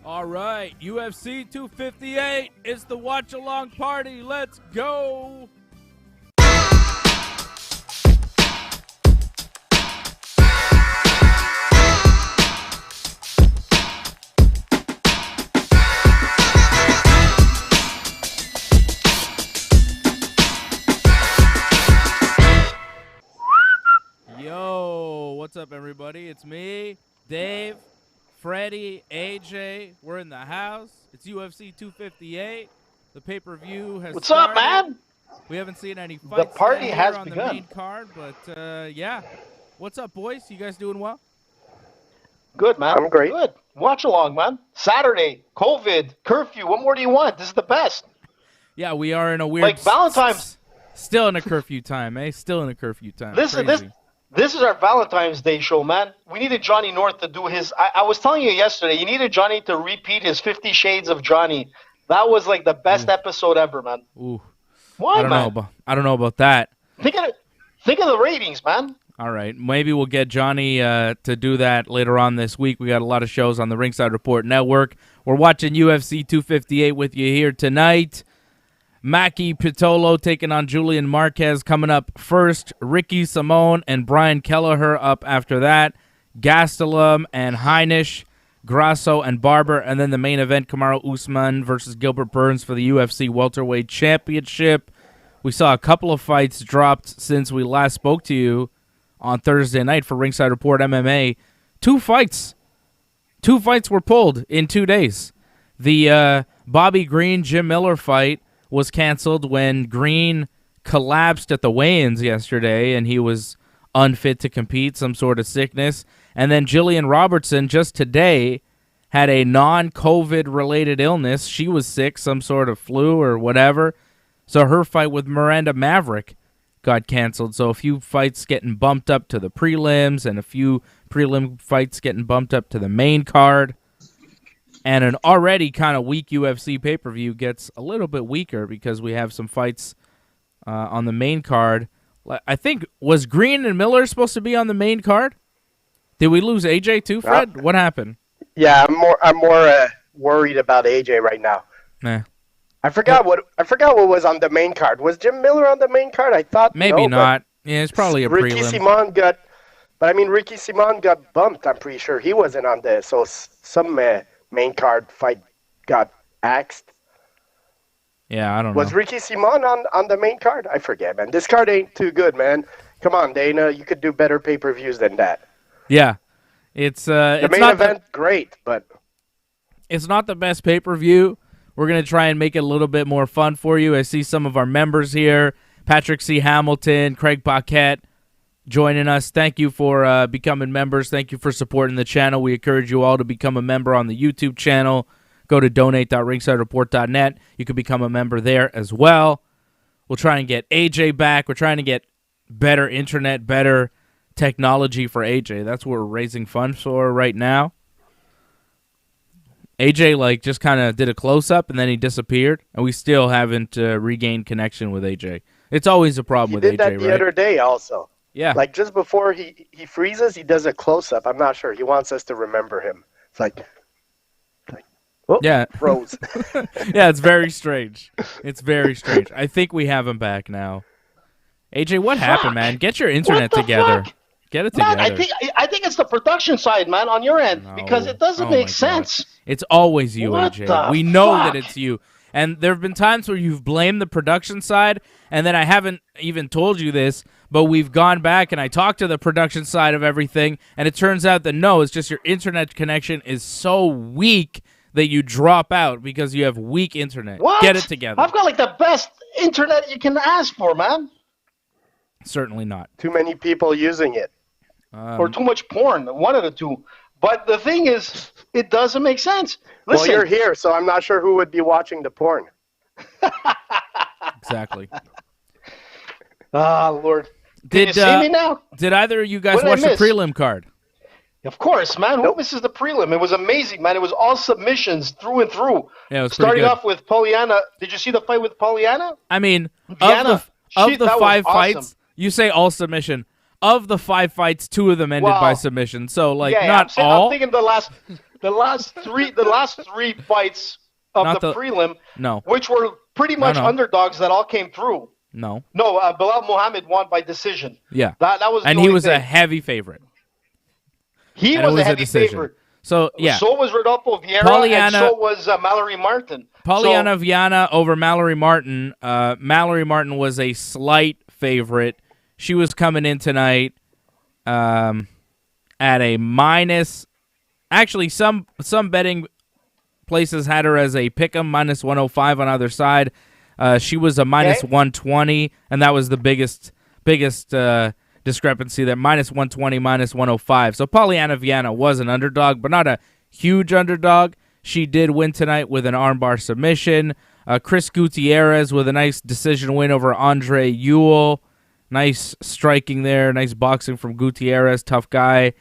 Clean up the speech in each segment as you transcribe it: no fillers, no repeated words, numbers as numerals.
All right, UFC 258 is the watch-along party. Let's go. Yo, what's up, everybody? It's me, Dave, Freddie, AJ. We're in the house. It's UFC 258. The pay-per-view has What's started. up, man? We haven't seen any fights the party yet has here on begun. the main card, but yeah. What's up, boys? You guys doing well? Good, man. I'm great. Good. Watch along, man. Saturday, COVID, curfew. What more do you want? This is the best. Yeah, we are in a weird... Like Valentine's. Still in a curfew time, eh? Still in a curfew time. Listen, Crazy. this is our Valentine's Day show, man. We needed Johnny North to do his... I was telling you yesterday, you needed Johnny to repeat his 50 Shades of Johnny. That was like the best episode ever, man. Ooh. Why, man? I don't know about that. Think of the ratings, man. All right. Maybe we'll get Johnny to do that later on this week. We got a lot of shows on the Ringside Report Network. We're watching UFC 258 with you here tonight. Maki Pitolo taking on Julian Marquez coming up first. Ricky Simon and Brian Kelleher up after that. Gastelum and Heinisch, Grasso and Barber. And then the main event, Kamaru Usman versus Gilbert Burns for the UFC Welterweight Championship. We saw a couple of fights dropped since we last spoke to you on Thursday night for Ringside Report MMA. Two fights were pulled in 2 days. The Bobby Green, Jim Miller fight was canceled when Green collapsed at the weigh-ins yesterday and he was unfit to compete, some sort of sickness. And then Jillian Robertson just today had a non-COVID related illness. She was sick, some sort of flu or whatever. So her fight with Miranda Maverick got canceled. So a few fights getting bumped up to the prelims and a few prelim fights getting bumped up to the main card. And an already kind of weak UFC pay-per-view gets a little bit weaker because we have some fights on the main card. I think, was Green and Miller supposed to be on the main card? Did we lose AJ too, Fred? What happened? Yeah, I'm more worried about AJ right now. Nah. I forgot what was on the main card. Was Jim Miller on the main card? I thought maybe no, not. Yeah, it's probably a Ricky prelim. Ricky Simon got bumped. I'm pretty sure he wasn't on there. So some main card fight got axed. Yeah, I don't know. Was Ricky Simon on the main card? I forget, man. This card ain't too good, man. Come on, Dana. You could do better pay-per-views than that. Yeah. It's the main event, great, but it's not the best pay-per-view. We're going to try and make it a little bit more fun for you. I see some of our members here. Patrick C. Hamilton, Craig Paquette joining us. Thank you for becoming members. Thank you for supporting the channel. We encourage you all to become a member on the YouTube channel. Go to donate.ringsidereport.net. You can become a member there as well. We'll try and get AJ back. We're trying to get better internet, better technology for AJ. That's what we're raising funds for right now. AJ just kind of did a close-up and then he disappeared, and we still haven't regained connection with AJ. It's always a problem with AJ, right? He did that the other day also. Yeah. Just before he freezes, he does a close-up. I'm not sure. He wants us to remember him. It's like oh, yeah. Froze. Yeah, it's very strange. It's very strange. I think we have him back now. AJ, what happened, man? Get your internet together. Fuck? Get it together. Man, I think it's the production side, man, on your end, because it doesn't make sense. It's always you, What AJ. We the know fuck? that it's you. And there have been times where you've blamed the production side, and then I haven't even told you this, but we've gone back and I talked to the production side of everything, and it turns out that no, it's just your internet connection is so weak that you drop out because you have weak internet. What? Get it together. I've got the best internet you can ask for, man. Certainly not. Too many people using it. Or too much porn, one of the two. But the thing is, it doesn't make sense. Listen, Well, you're here, so I'm not sure who would be watching the porn. Exactly. Lord. Can you see me now? Did either of you guys What did I watch the miss? prelim card? Of course, man. Who Nope. misses the prelim? It was amazing, man. It was all submissions through and through. Yeah, it was pretty Starting good. off with Pollyanna. Did you see the fight with Pollyanna? I mean, Diana, of shit, the that was 5 awesome. fights, you say all submission. Of the 5 fights, 2 of them ended by submission. So, yeah, not I'm all. thinking the last. the last three fights of Not the prelim, No. which were pretty much No. underdogs that all came through. No. No, Bilal Muhammad won by decision. Yeah. That was the and only he was thing. a heavy favorite. He and was it was a heavy decision. favorite. So, yeah. So was Rodolfo Vieira, and so was Mallory Martin. Polyana Viana over Mallory Martin. Mallory Martin was a slight favorite. She was coming in tonight at a minus. Actually, some betting places had her as a pick'em, minus 105 on either side. She was a minus 120, and that was the biggest discrepancy there. Minus 120, minus 105. So Polyana Viana was an underdog, but not a huge underdog. She did win tonight with an armbar submission. Chris Gutierrez with a nice decision win over Andre Ewell. Nice striking there. Nice boxing from Gutierrez. Tough guy.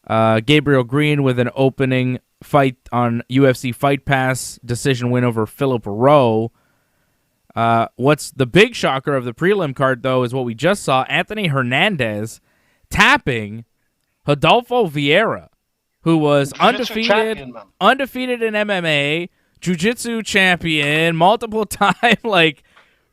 Gabriel Green with an opening fight on UFC Fight Pass. Decision win over Philip Rowe. What's the big shocker of the prelim card, though, is what we just saw. Anthony Hernandez tapping Rodolfo Vieira, who was undefeated in MMA, jiu-jitsu champion, multiple time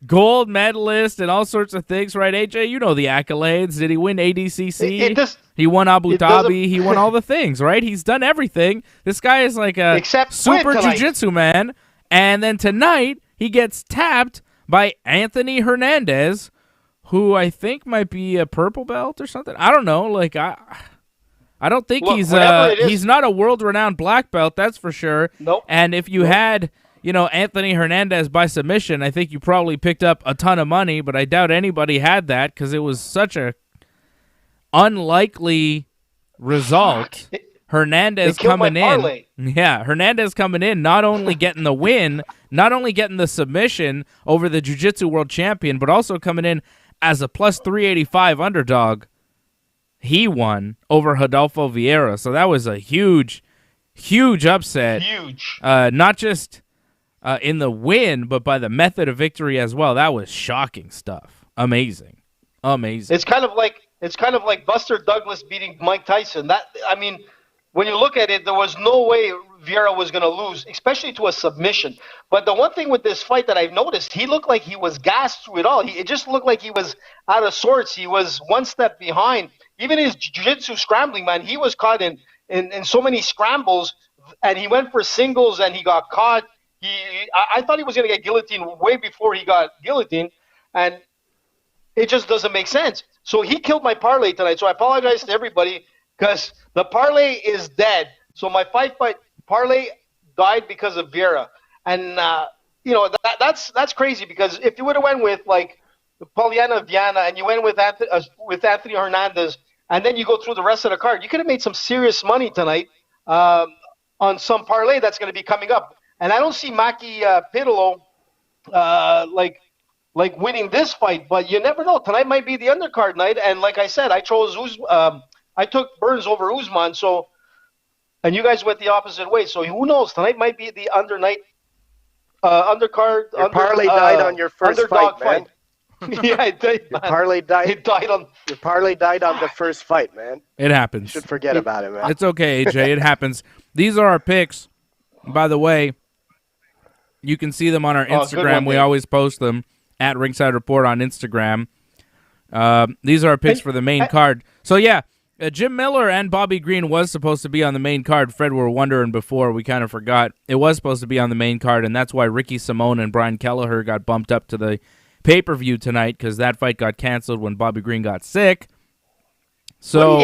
gold medalist and all sorts of things, right, AJ? You know the accolades. Did he win ADCC? He won Abu Dhabi. He won all the things, right? He's done everything. This guy is like a super jiu-jitsu man. And then tonight, he gets tapped by Anthony Hernandez, who I think might be a purple belt or something. I don't know. I don't think he's not a world-renowned black belt, that's for sure. Nope. And if you had, Anthony Hernandez by submission, I think you probably picked up a ton of money, but I doubt anybody had that because it was such a unlikely result. Hernandez coming in. Yeah, Hernandez coming in, not only getting the win, not only getting the submission over the Jiu-Jitsu world champion, but also coming in as a plus 385 underdog. He won over Rodolfo Vieira. So that was a huge, huge upset. Huge. Not just in the win, but by the method of victory as well. That was shocking stuff. Amazing. It's kind of like Buster Douglas beating Mike Tyson. When you look at it, there was no way Vieira was going to lose, especially to a submission. But the one thing with this fight that I've noticed, he looked like he was gassed through it all. It just looked like he was out of sorts. He was one step behind. Even his jiu-jitsu scrambling, man, he was caught in so many scrambles, and he went for singles, and he got caught. I thought he was going to get guillotined way before he got guillotined, and it just doesn't make sense. So he killed my parlay tonight, so I apologize to everybody because the parlay is dead. So my fight parlay died because of Vieira. And, that's crazy because if you would have went with, Polyana Viana and you went with Anthony Hernandez and then you go through the rest of the card, you could have made some serious money tonight on some parlay that's going to be coming up. And I don't see Maki Pitolo winning this fight, but you never know. Tonight might be the undercard night. And like I said, I took Burns over Usman, and you guys went the opposite way. So who knows? Tonight might be the undercard. Your parlay died on your first fight, man. Yeah, it did. Your parlay died. Your parlay died on the first fight, man. It happens. You should forget about it, man. It's okay, AJ. It happens. These are our picks. By the way, you can see them on our Instagram. We always post them at Ringside Report on Instagram. These are our picks for the main card. So, yeah, Jim Miller and Bobby Green was supposed to be on the main card. Fred, we were wondering before. We kind of forgot. It was supposed to be on the main card, and that's why Ricky Simone and Brian Kelleher got bumped up to the pay-per-view tonight because that fight got canceled when Bobby Green got sick. So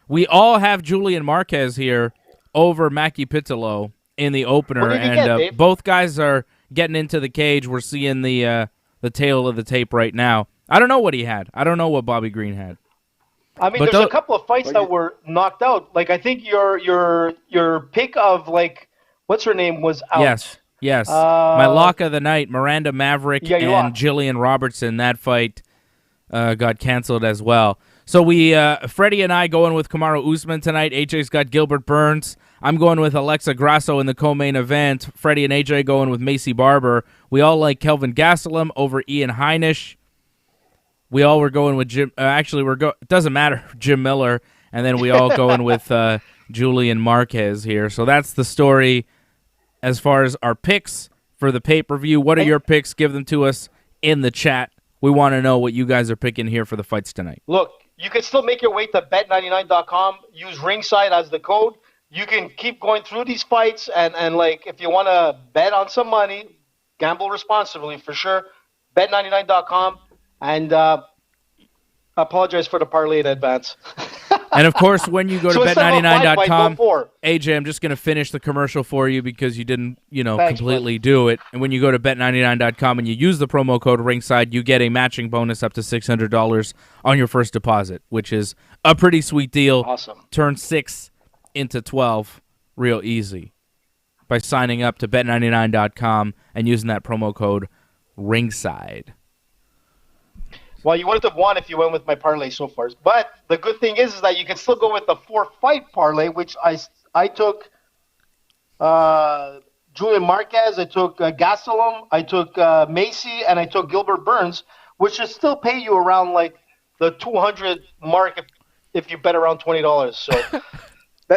we all have Julian Marquez here over Maki Pitolo in the opener, and both guys are getting into the cage. We're seeing the tail of the tape right now. I don't know what he had. I don't know what Bobby Green had. I mean, there's a couple of fights that were knocked out. I think your pick of what's her name was out. Yes. My lock of the night, Miranda Maverick and Jillian Robertson. That fight got canceled as well. So Freddie and I going with Kamaru Usman tonight. AJ's got Gilbert Burns. I'm going with Alexa Grasso in the co-main event. Freddie and AJ going with Macy Barber. We all like Kelvin Gastelum over Ian Heinisch. We all were going with Jim. It doesn't matter, Jim Miller. And then we all going with Julian Marquez here. So that's the story as far as our picks for the pay-per-view. What are your picks? Give them to us in the chat. We want to know what you guys are picking here for the fights tonight. Look, you can still make your way to bet99.com. Use Ringside as the code. You can keep going through these fights, and like, if you want to bet on some money, gamble responsibly for sure. Bet99.com, and I apologize for the parlay in advance. And, of course, when you go to bet99.com, go AJ, I'm just going to finish the commercial for you because you didn't, Thanks, completely do it. And when you go to bet99.com and you use the promo code Ringside, you get a matching bonus up to $600 on your first deposit, which is a pretty sweet deal. Awesome. Turn 6 into 12 real easy by signing up to bet99.com and using that promo code Ringside. Well, you wouldn't have won if you went with my parlay so far. But the good thing is that you can still go with the 4-fight parlay, which I took Julian Marquez, I took Gastelum, I took Macy, and I took Gilbert Burns, which should still pay you around like the 200 mark if you bet around $20. So.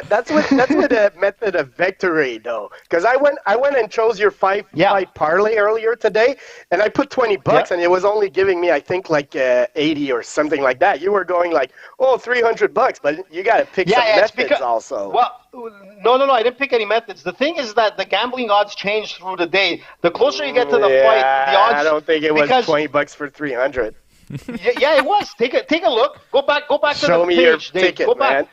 That's what a method of victory, though. Because I went and chose your fight parlay earlier today, and I put $20, and it was only giving me, I think, like 80 or something like that. You were going like, $300, but you got to pick some methods also. Well, no, I didn't pick any methods. The thing is that the gambling odds change through the day. The closer you get to the fight, the odds. I don't think it was $20 for 300. Yeah, it was. Take a look. Go back to the page. Show me your ticket, man.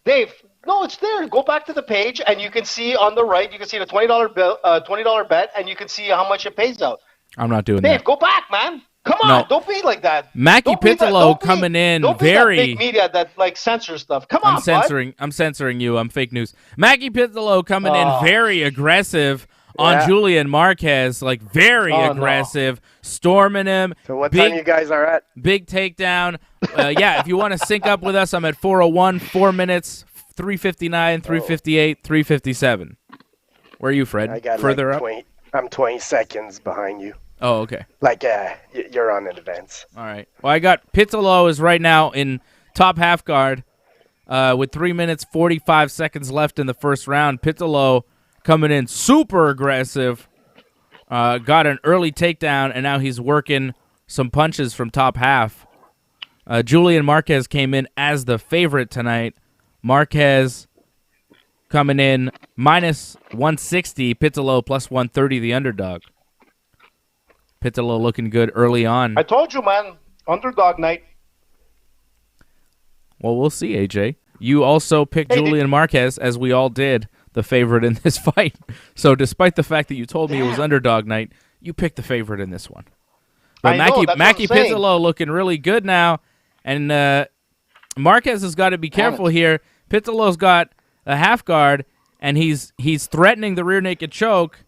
Dave. No, it's there. Go back to the page, and you can see on the right, you can see the $20 bet, and you can see how much it pays out. I'm not doing Dave, that. go back, man. Come on, don't be like that. Mackie Piccolo coming in don't very. Don't be that big media that like censors stuff. Come on, I'm censoring you. I'm fake news. Mackie Piccolo coming in very aggressive on Julian Marquez, like very aggressive, storming him. So what time you guys are at? Big takedown. If you want to sync up with us, I'm at 4:01, 4 minutes. 3:59, 3:58, 3:57. Where are you, Fred? I got further like up. 20, I'm 20 seconds behind you. Oh, okay. Like you're on in advance. All right. Well, I got Piccolo is right now in top half guard with 3 minutes 45 seconds left in the first round. Piccolo coming in super aggressive. Got an early takedown, and now he's working some punches from top half. Julian Marquez came in as the favorite tonight. Marquez coming in minus 160, Piccolo plus 130, the underdog. Piccolo looking good early on. I told you, man, underdog night. Well, we'll see, AJ. You also picked Julian Marquez, as we all did, the favorite in this fight. So despite the fact that you told me it was underdog night, you picked the favorite in this one. But Mackie Piccolo looking really good now, and Marquez has got to be careful here. Piccolo's got a half guard, and he's threatening the rear naked choke.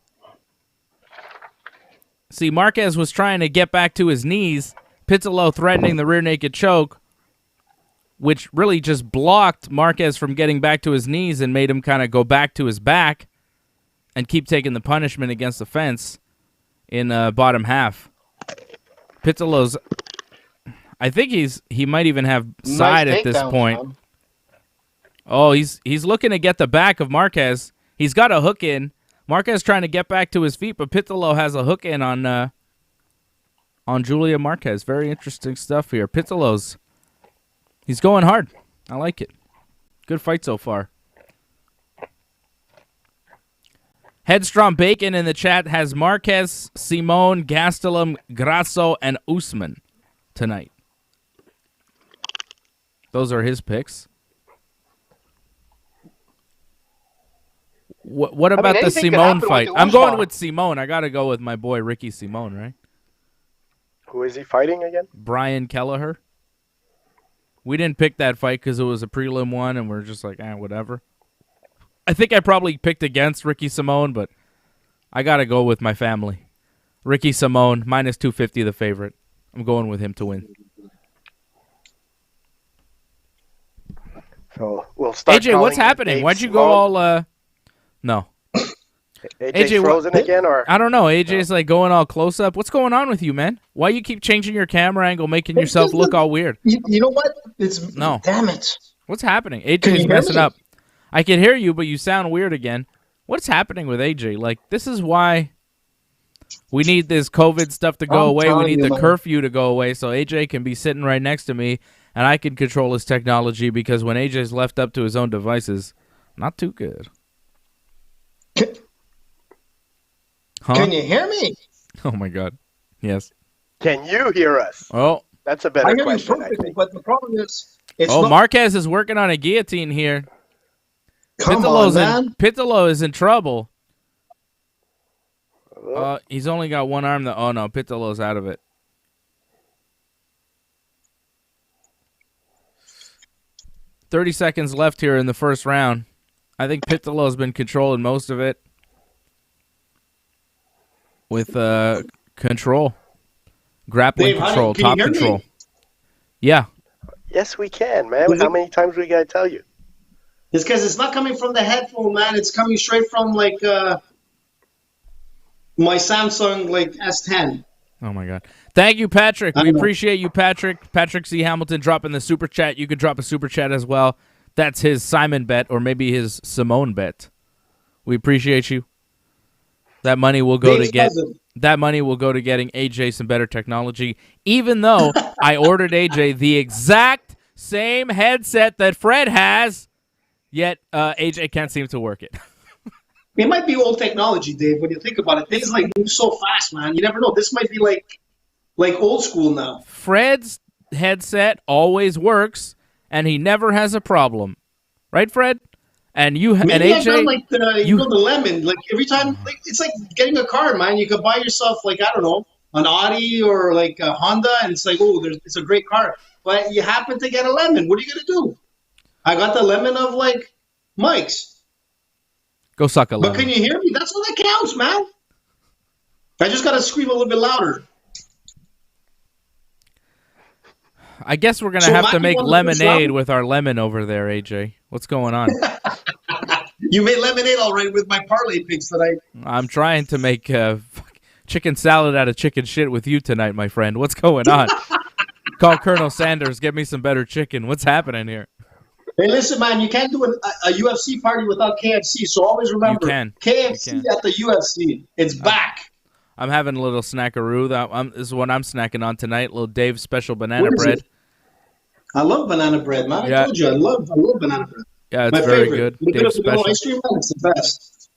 See, Marquez was trying to get back to his knees. Piccolo threatening the rear naked choke, which really just blocked Marquez from getting back to his knees and made him kind of go back to his back and keep taking the punishment against the fence in bottom half. Piccolo's, I think he might even have side at this point. Man. Oh, he's looking to get the back of Marquez. He's got a hook in. Marquez trying to get back to his feet, but Piccolo has a hook in on Julian Marquez. Very interesting stuff here. He's going hard. I like it. Good fight so far. Headstrong Bacon in the chat has Marquez, Simone, Gastelum, Grasso, and Usman tonight. Those are his picks. What about the Simone fight? I'm going with Simone. I got to go with my boy Ricky Simone, right? Who is he fighting again? Brian Kelleher. We didn't pick that fight because it was a prelim one, and we're just like, whatever. I think I probably picked against Ricky Simone, but I got to go with my family. Ricky Simone, minus 250, the favorite. I'm going with him to win. So we'll start. AJ, what's happening? Why'd you go all? No. AJ frozen again, or I don't know. AJ's like going all close up. What's going on with you, man? Why you keep changing your camera angle, making yourself look all weird? You know what? Damn it. What's happening? AJ's messing up. I can hear you, but you sound weird again. What's happening with AJ? Like, this is why we need this COVID stuff to go away. We need the curfew to go away so AJ can be sitting right next to me and I can control his technology, because when AJ's left up to his own devices, not too good. Can you hear me? Oh, my God. Yes. Can you hear us? Oh. That's a better question, I hear you perfectly, but the problem is... Marquez is working on a guillotine here. Come on, man. Pitolo is in trouble. He's only got one arm. Oh, no, Pitolo's out of it. "30 seconds left here in the first round. I think Pitolo's been controlling most of it with control. Grappling control, top control. Yeah. Yes, we can, man. How many times we got to tell you? It's because it's not coming from the headphone, man. It's coming straight from, like, my Samsung, like, S10. Oh, my God. Thank you, Patrick. We appreciate you, Patrick. Patrick C. Hamilton dropping the super chat. You could drop a super chat as well. That's his Simon bet, or maybe his Simone bet. We appreciate you. That money will go to getting AJ some better technology, even though I ordered AJ the exact same headset that Fred has, yet AJ can't seem to work it. It might be old technology, Dave, when you think about it. Things like move so fast, man. You never know. This might be like old school now. Fred's headset always works, and he never has a problem. Right, Fred? And you and AJ, I've done like the lemon. Like every time, like it's like getting a car, man. You could buy yourself, like, I don't know, an Audi or like a Honda, and it's like, oh, it's a great car. But you happen to get a lemon. What are you gonna do? I got the lemon of like Mike's. Go suck a lemon. But can you hear me? That's all that counts, man. I just gotta scream a little bit louder. I guess we're gonna have to make lemonade with our lemon over there, AJ. What's going on? You made lemonade all right with my parlay picks tonight. I'm trying to make chicken salad out of chicken shit with you tonight, my friend. What's going on? Call Colonel Sanders. Get me some better chicken. What's happening here? Hey, listen, man. You can't do a UFC party without KFC, so always remember, KFC at the UFC. It's back. I'm having a little snackaroo. This is what I'm snacking on tonight. Little Dave's special banana bread. I love banana bread, man. I told you, I love banana bread. Yeah, it's very good. Dave's special. Ice cream, man, it's the best.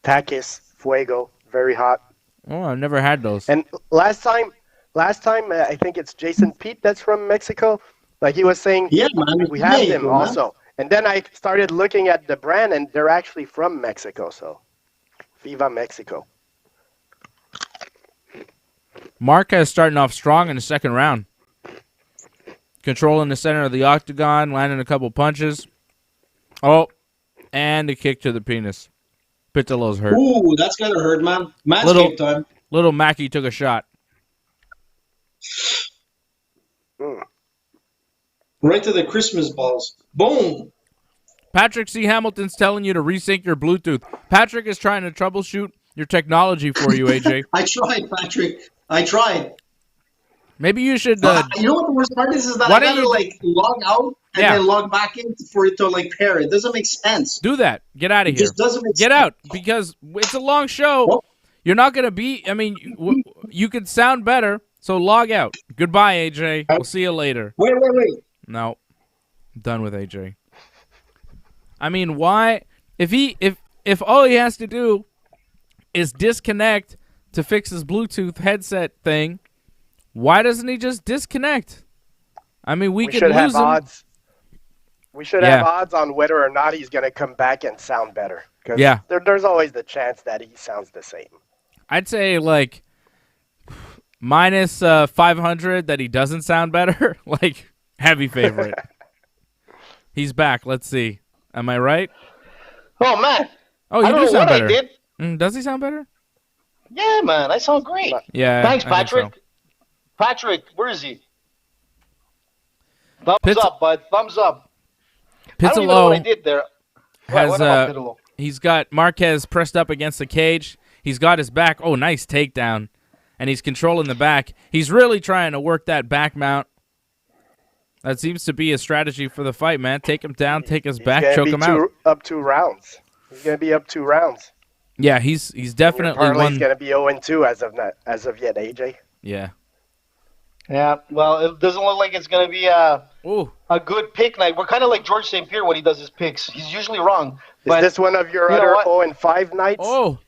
Takis, Fuego, very hot. Oh, I've never had those. And last time, I think it's Jason Pete that's from Mexico. Like he was saying, yeah, man, we have them also. And then I started looking at the brand, and they're actually from Mexico. So, Viva Mexico. Marquez starting off strong in the second round. Controlling the center of the octagon, landing a couple punches. Oh, and a kick to the penis. Pitolo's hurt. Ooh, that's gotta hurt, man. Manscaped time. Little Mackie took a shot. Right to the Christmas balls. Boom. Patrick C. Hamilton's telling you to resync your Bluetooth. Patrick is trying to troubleshoot your technology for you, AJ. I tried, Patrick. I tried. Maybe you should... you know what the worst part is that I gotta, log out and then log back in for it to, pair. It doesn't make sense. Do that. Get out of here. It just doesn't make sense. Get out, because it's a long show. Well, you're not going to be... I mean, you could sound better, so log out. Goodbye, AJ. We'll see you later. Wait. No. I'm done with AJ. I mean, why... If all he has to do is disconnect to fix his Bluetooth headset thing... Why doesn't he just disconnect? I mean, we could lose him. Odds. We should have odds on whether or not he's going to come back and sound better. Because there's always the chance that he sounds the same. I'd say, minus 500 that he doesn't sound better. Heavy favorite. He's back. Let's see. Am I right? Oh, man. Oh, you do sound better. Does he sound better? Yeah, man. I sound great. Yeah. Thanks, Patrick. Patrick, where is he? Thumbs up, bud. Thumbs up. I don't even know what he did there. He's got Marquez pressed up against the cage. He's got his back. Oh, nice takedown. And he's controlling the back. He's really trying to work that back mount. That seems to be a strategy for the fight, man. Take him down, take his back, gonna choke be him out. Up 2 rounds. He's going to be up 2 rounds. Yeah, he's definitely one. He's going to be 0-2 as of yet, AJ. Yeah. Yeah, well, it doesn't look like it's going to be a good pick night. We're kind of like George St-Pierre when he does his picks. He's usually wrong. Is this one of your other 0-5 nights? Oh.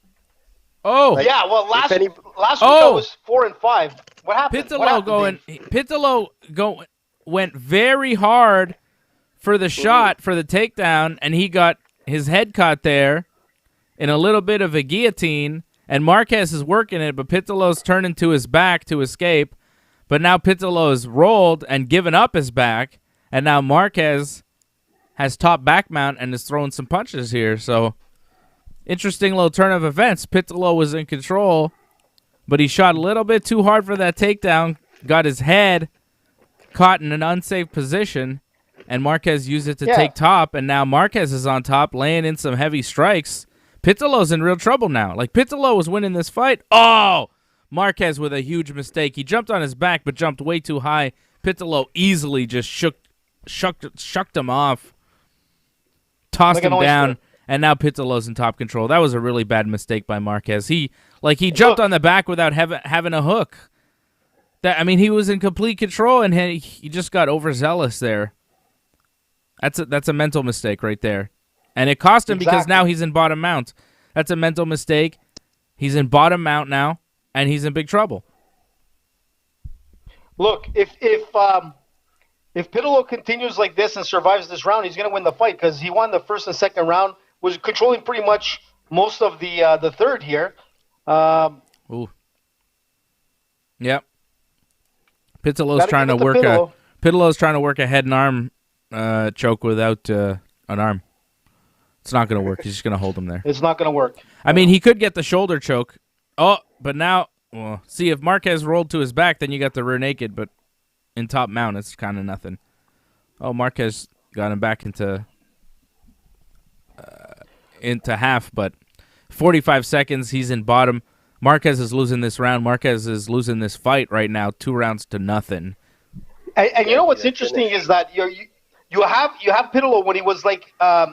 Yeah, well, last week I was 4-5. What happened? Pitolo went very hard for the shot, for the takedown, and he got his head caught there in a little bit of a guillotine, and Marquez is working it, but Pitolo's turning to his back to escape. But now Pitolo has rolled and given up his back, and now Marquez has top back mount and is throwing some punches here. So, interesting little turn of events. Pitolo was in control, but he shot a little bit too hard for that takedown, got his head caught in an unsafe position, and Marquez used it to take top, and now Marquez is on top, laying in some heavy strikes. Pitolo's in real trouble now. Like, Pitolo was winning this fight. Oh! Marquez with a huge mistake. He jumped on his back, but jumped way too high. Pitolo easily just shucked him off, tossed him down, and now Pitolo's in top control. That was a really bad mistake by Marquez. He jumped on the back without having a hook. He was in complete control, and he just got overzealous there. That's a mental mistake right there. And it cost him because now he's in bottom mount. That's a mental mistake. He's in bottom mount now. And he's in big trouble. Look, if Pitolo continues like this and survives this round, he's going to win the fight because he won the first and second round, was controlling pretty much most of the third here. Ooh. Yep. Pitolo's trying to work a head and arm choke without an arm. It's not going to work. He's just going to hold him there. It's not going to work. He could get the shoulder choke. Oh, but now, see, if Marquez rolled to his back, then you got the rear naked, but in top mount, it's kind of nothing. Oh, Marquez got him back into half, but 45 seconds, he's in bottom. Marquez is losing this round. Marquez is losing this fight right now, 2-0. And you know what's interesting is that you have Pitolo when he was like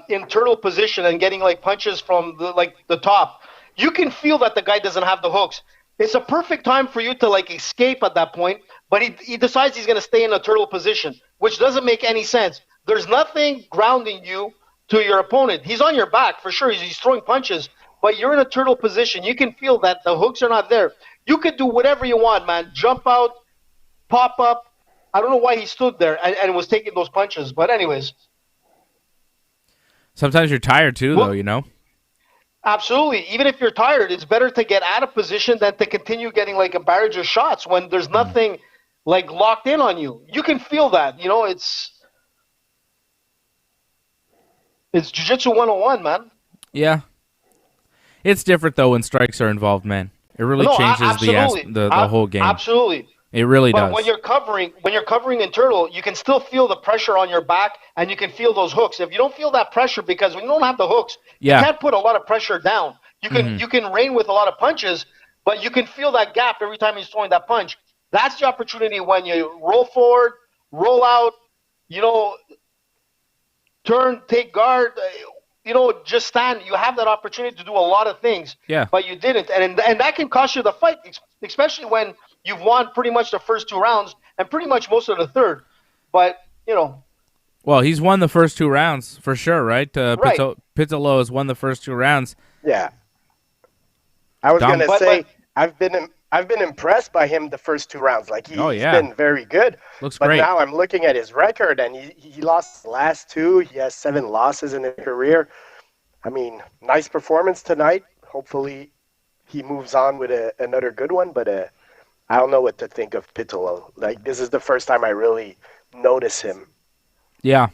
in turtle position and getting like punches from the top. You can feel that the guy doesn't have the hooks. It's a perfect time for you to like escape at that point, but he decides he's going to stay in a turtle position, which doesn't make any sense. There's nothing grounding you to your opponent. He's on your back for sure. He's throwing punches, but you're in a turtle position. You can feel that the hooks are not there. You could do whatever you want, man. Jump out, pop up. I don't know why he stood there and was taking those punches, but anyways. Sometimes you're tired too, though, you know? Absolutely. Even if you're tired, it's better to get out of position than to continue getting like a barrage of shots when there's nothing like locked in on you. You can feel that. You know, it's Jiu-Jitsu 101, man. Yeah. It's different, though, when strikes are involved, man. It really changes the whole game. Absolutely. It really does. But when you're covering in turtle, you can still feel the pressure on your back, and you can feel those hooks. If you don't feel that pressure, because when you don't have the hooks, you can't put a lot of pressure down. You can rain with a lot of punches, but you can feel that gap every time he's throwing that punch. That's the opportunity when you roll forward, roll out, turn, take guard, just stand. You have that opportunity to do a lot of things, but you didn't. And that can cost you the fight, especially when you've won pretty much the first 2 rounds and pretty much most of the third. But, Well, he's won the first 2 rounds for sure, right? Right. Pitolo has won the first 2 rounds. Yeah. I was going to say, I've been impressed by him the first 2 rounds. Like, he's been very good. Looks great. But now I'm looking at his record, and he lost the last 2. He has 7 losses in his career. I mean, nice performance tonight. Hopefully he moves on with another good one, but I don't know what to think of Pitolo. Like, this is the first time I really notice him. Yeah.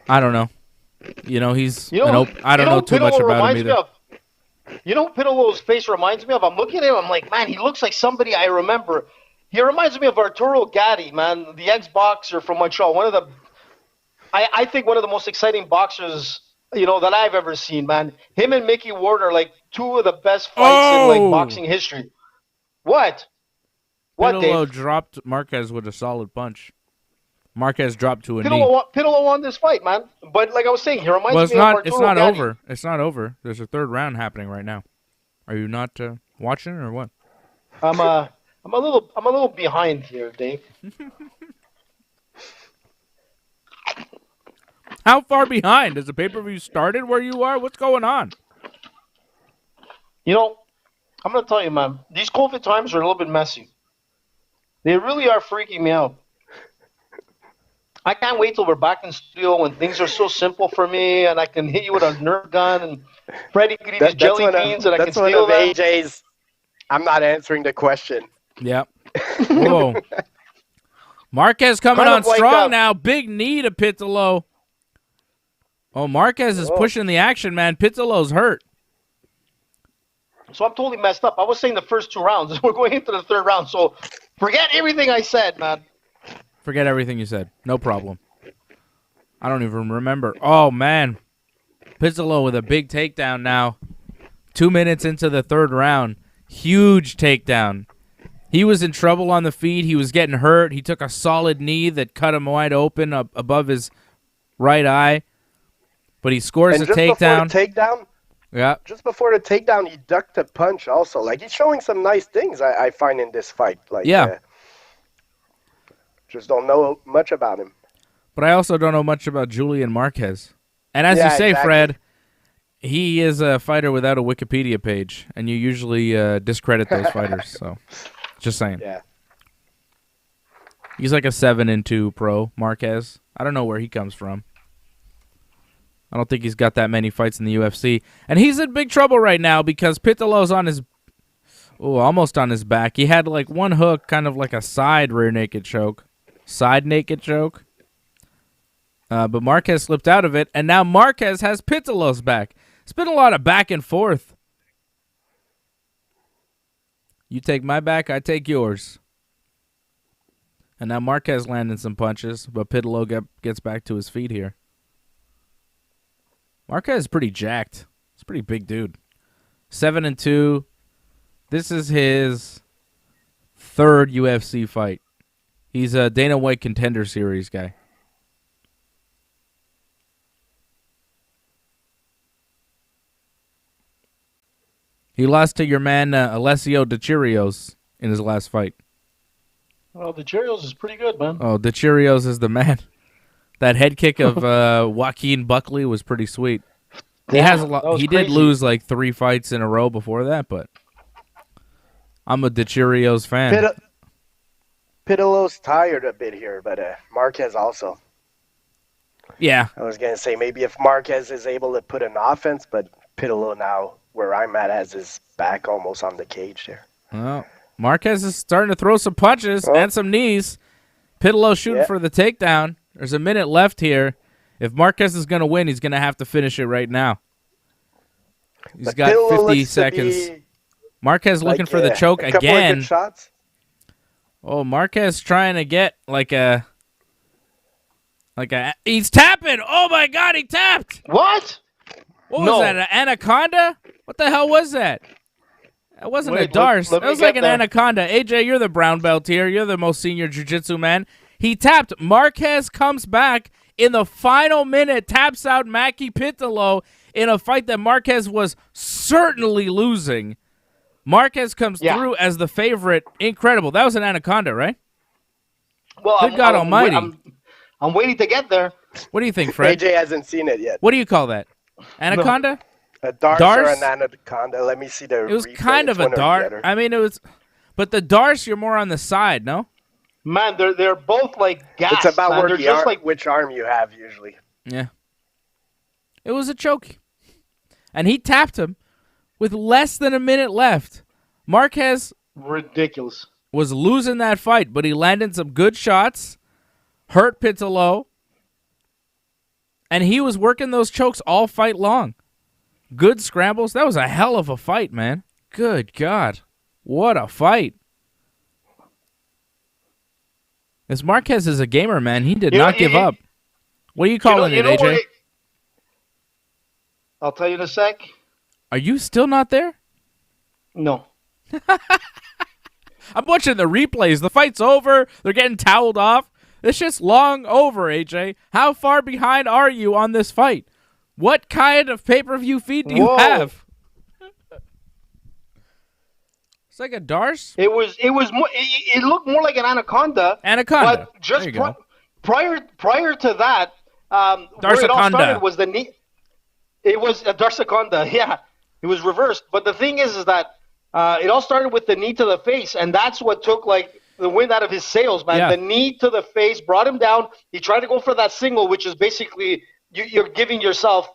I don't know. He's. I don't know too much about him either. Pitolo's face reminds me of? I'm looking at him. I'm like, man, he looks like somebody I remember. He reminds me of Arturo Gatti, man, the ex-boxer from Montreal. I think one of the most exciting boxers, that I've ever seen, man. Him and Mickey Ward are like 2 of the best fights in like boxing history. What? What, Pitolo Dave? dropped Marquez with a solid punch. Marquez dropped to a knee. Pitolo won this fight, man. But like I was saying, he reminds me of Arturo It's not Gatti. over. It's not over. There's a third round happening right now. Are you not watching or what? I'm a little behind here, Dave. How far behind? Has the pay-per-view started where you are? What's going on? You know, I'm going to tell you, man, these COVID times are a little bit messy. They really are freaking me out. I can't wait till we're back in studio when things are so simple for me and I can hit you with a Nerf gun and Freddie could eat his jelly beans and I can steal them. That's one of AJ's. I'm not answering the question. Yep. Whoa. Marquez coming on strong now. Big knee to Pitolo. Oh, Marquez is pushing the action, man. Pitolo's hurt. So I'm totally messed up. I was saying the first 2 rounds. We're going into the third round, so forget everything I said, man. Forget everything you said. No problem. I don't even remember. Oh, man. Pitolo with a big takedown now. 2 minutes into the third round. Huge takedown. He was in trouble on the feet. He was getting hurt. He took a solid knee that cut him wide open up above his right eye. But he scores a takedown. Just before the takedown, he ducked a punch also. Like, he's showing some nice things, I find, in this fight. Like, just don't know much about him. But I also don't know much about Julian Marquez. And as you say, exactly. Fred, he is a fighter without a Wikipedia page, and you usually discredit those fighters. So, just saying. Yeah. He's like a 7-2 pro, Marquez. I don't know where he comes from. I don't think he's got that many fights in the UFC. And he's in big trouble right now because Pitolo's on his... Oh, almost on his back. He had like one hook, kind of like a side rear naked choke. Side naked choke. But Marquez slipped out of it, and now Marquez has Pitolo's back. It's been a lot of back and forth. You take my back, I take yours. And now Marquez landing some punches, but Pitolo gets back to his feet here. Marquez is pretty jacked. He's a pretty big dude. 7-2. This is his third UFC fight. He's a Dana White Contender Series guy. He lost to your man Alessio De Chirios in his last fight. Well, De Chirios is pretty good, man. Oh, De Chirios is the man. That head kick of Joaquin Buckley was pretty sweet. He has a lot. He did lose like 3 fights in a row before that, but I'm a De Chirios fan. Pitolo's tired a bit here, but Marquez also. Yeah. I was going to say maybe if Marquez is able to put an offense, but Pitolo now, where I'm at, has his back almost on the cage there. Well, Marquez is starting to throw some punches and some knees. Pitolo shooting for the takedown. There's a minute left here. If Marquez is going to win, he's going to have to finish it right now. He's got 50 seconds. Marquez looking for the choke again. Good shots. Oh, Marquez trying to get he's tapping. Oh my God, he tapped. What? What was that? An anaconda? What the hell was that? That wasn't a Darce. That was like an anaconda. AJ, you're the brown belt here. You're the most senior jiu-jitsu man. He tapped. Marquez comes back in the final minute, taps out Maki Pitolo in a fight that Marquez was certainly losing. Marquez comes through as the favorite. Incredible. That was an anaconda, right? Well, Good God Almighty. I'm waiting to get there. What do you think, Fred? AJ hasn't seen it yet. What do you call that? Anaconda? A Darce or an anaconda. Let me see the It was replay. kind of a dart. I mean, it was... But the Darce, you're more on the side, no? Man, they're both like gas. It's about which arm you have usually. Yeah. It was a choke. And he tapped him with less than a minute left. Marquez... Ridiculous. Was losing that fight, but he landed some good shots, hurt Pitolo, and he was working those chokes all fight long. Good scrambles. That was a hell of a fight, man. Good God. What a fight. This Marquez is a gamer, man. He did not give up. What are you calling it, AJ? I'll tell you in a sec. Are you still not there? No. I'm watching the replays. The fight's over. They're getting toweled off. This shit's long over, AJ. How far behind are you on this fight? What kind of pay-per-view feed do you have? It's like a Darce. It looked more like an anaconda. Anaconda. But just there you go. prior to that, where it all started was the knee. It was a Darsaconda. Yeah, it was reversed. But the thing is that it all started with the knee to the face, and that's what took like the wind out of his sails, man. The knee to the face brought him down. He tried to go for that single, which is basically you're giving yourself,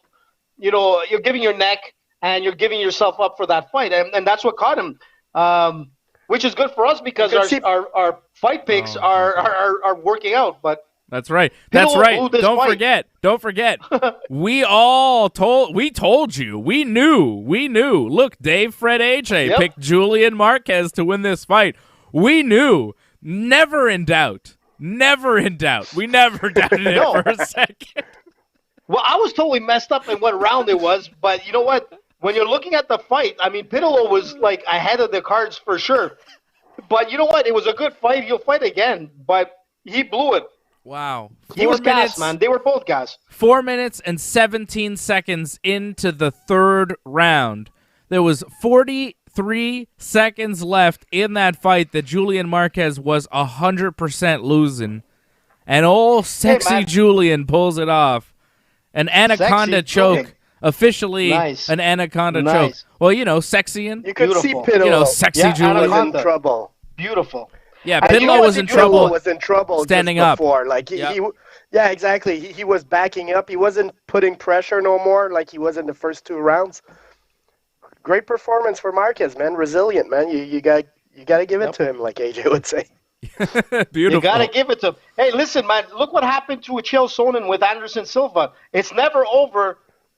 you're giving your neck and you're giving yourself up for that fight, and that's what caught him. Which is good for us because our fight picks are working out. But that's right. That's right. Don't forget. We told you. We knew. Look, Dave, Fred, AJ picked Julian Marquez to win this fight. We knew. Never in doubt. We never doubted it for a second. Well, I was totally messed up in what round it was, but you know what? When you're looking at the fight, I mean, Pitolo was like ahead of the cards for sure. But you know what? It was a good fight. He'll fight again, but he blew it. Wow. He was gassed, man. They were both gassed. 4 minutes and 17 seconds into the third round. There was 43 seconds left in that fight that Julian Marquez was 100% losing. And old sexy Julian pulls it off. An anaconda choke. Officially an anaconda choke. Well, sexy and you could see Pitolo. Sexy Julian was in trouble. Beautiful. Yeah, Pitolo was in trouble. Was in trouble standing just up. Before. Like yeah, exactly. He was backing up. He wasn't putting pressure no more like he was in the first two rounds. Great performance for Marquez, man. Resilient, man. You got to give it to him, like AJ would say. Beautiful. You got to give it to him. Hey, listen, man. Look what happened to Chael Sonnen with Anderson Silva. It's never over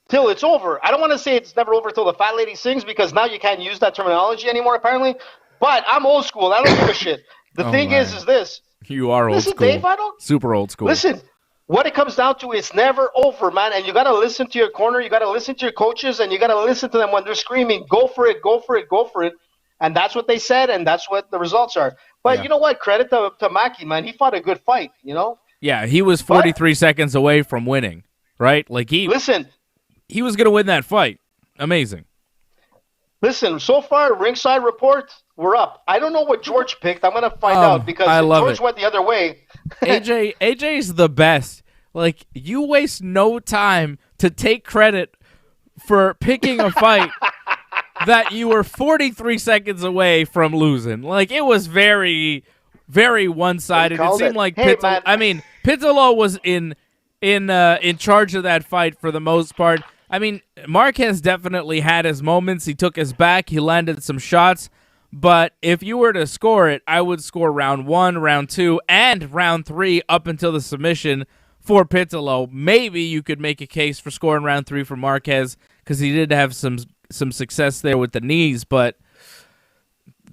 till it's over. I don't want to say it's never over till the fat lady sings because now you can't use that terminology anymore, apparently. But I'm old school. I don't give a shit. The thing is this. You are old school. Dave, super old school. Listen, what it comes down to, it's never over, man. And you got to listen to your corner. You got to listen to your coaches, and you got to listen to them when they're screaming, go for it, go for it, go for it. And that's what they said, and that's what the results are. But you know what? Credit to Mackie, man. He fought a good fight, Yeah, he was 43 seconds away from winning, right? Like he was going to win that fight. Amazing. Listen, so far, Ringside Report, we're up. I don't know what George picked. I'm going to find out because George went the other way. AJ's the best. Like, you waste no time to take credit for picking a fight that you were 43 seconds away from losing. Like, it was very, very one-sided. It seemed like Pitolo was in charge of that fight for the most part. I mean, Marquez definitely had his moments. He took his back. He landed some shots. But if you were to score it, I would score round 1, round 2, and round 3 up until the submission for Pitolo. Maybe you could make a case for scoring round 3 for Marquez because he did have some success there with the knees. But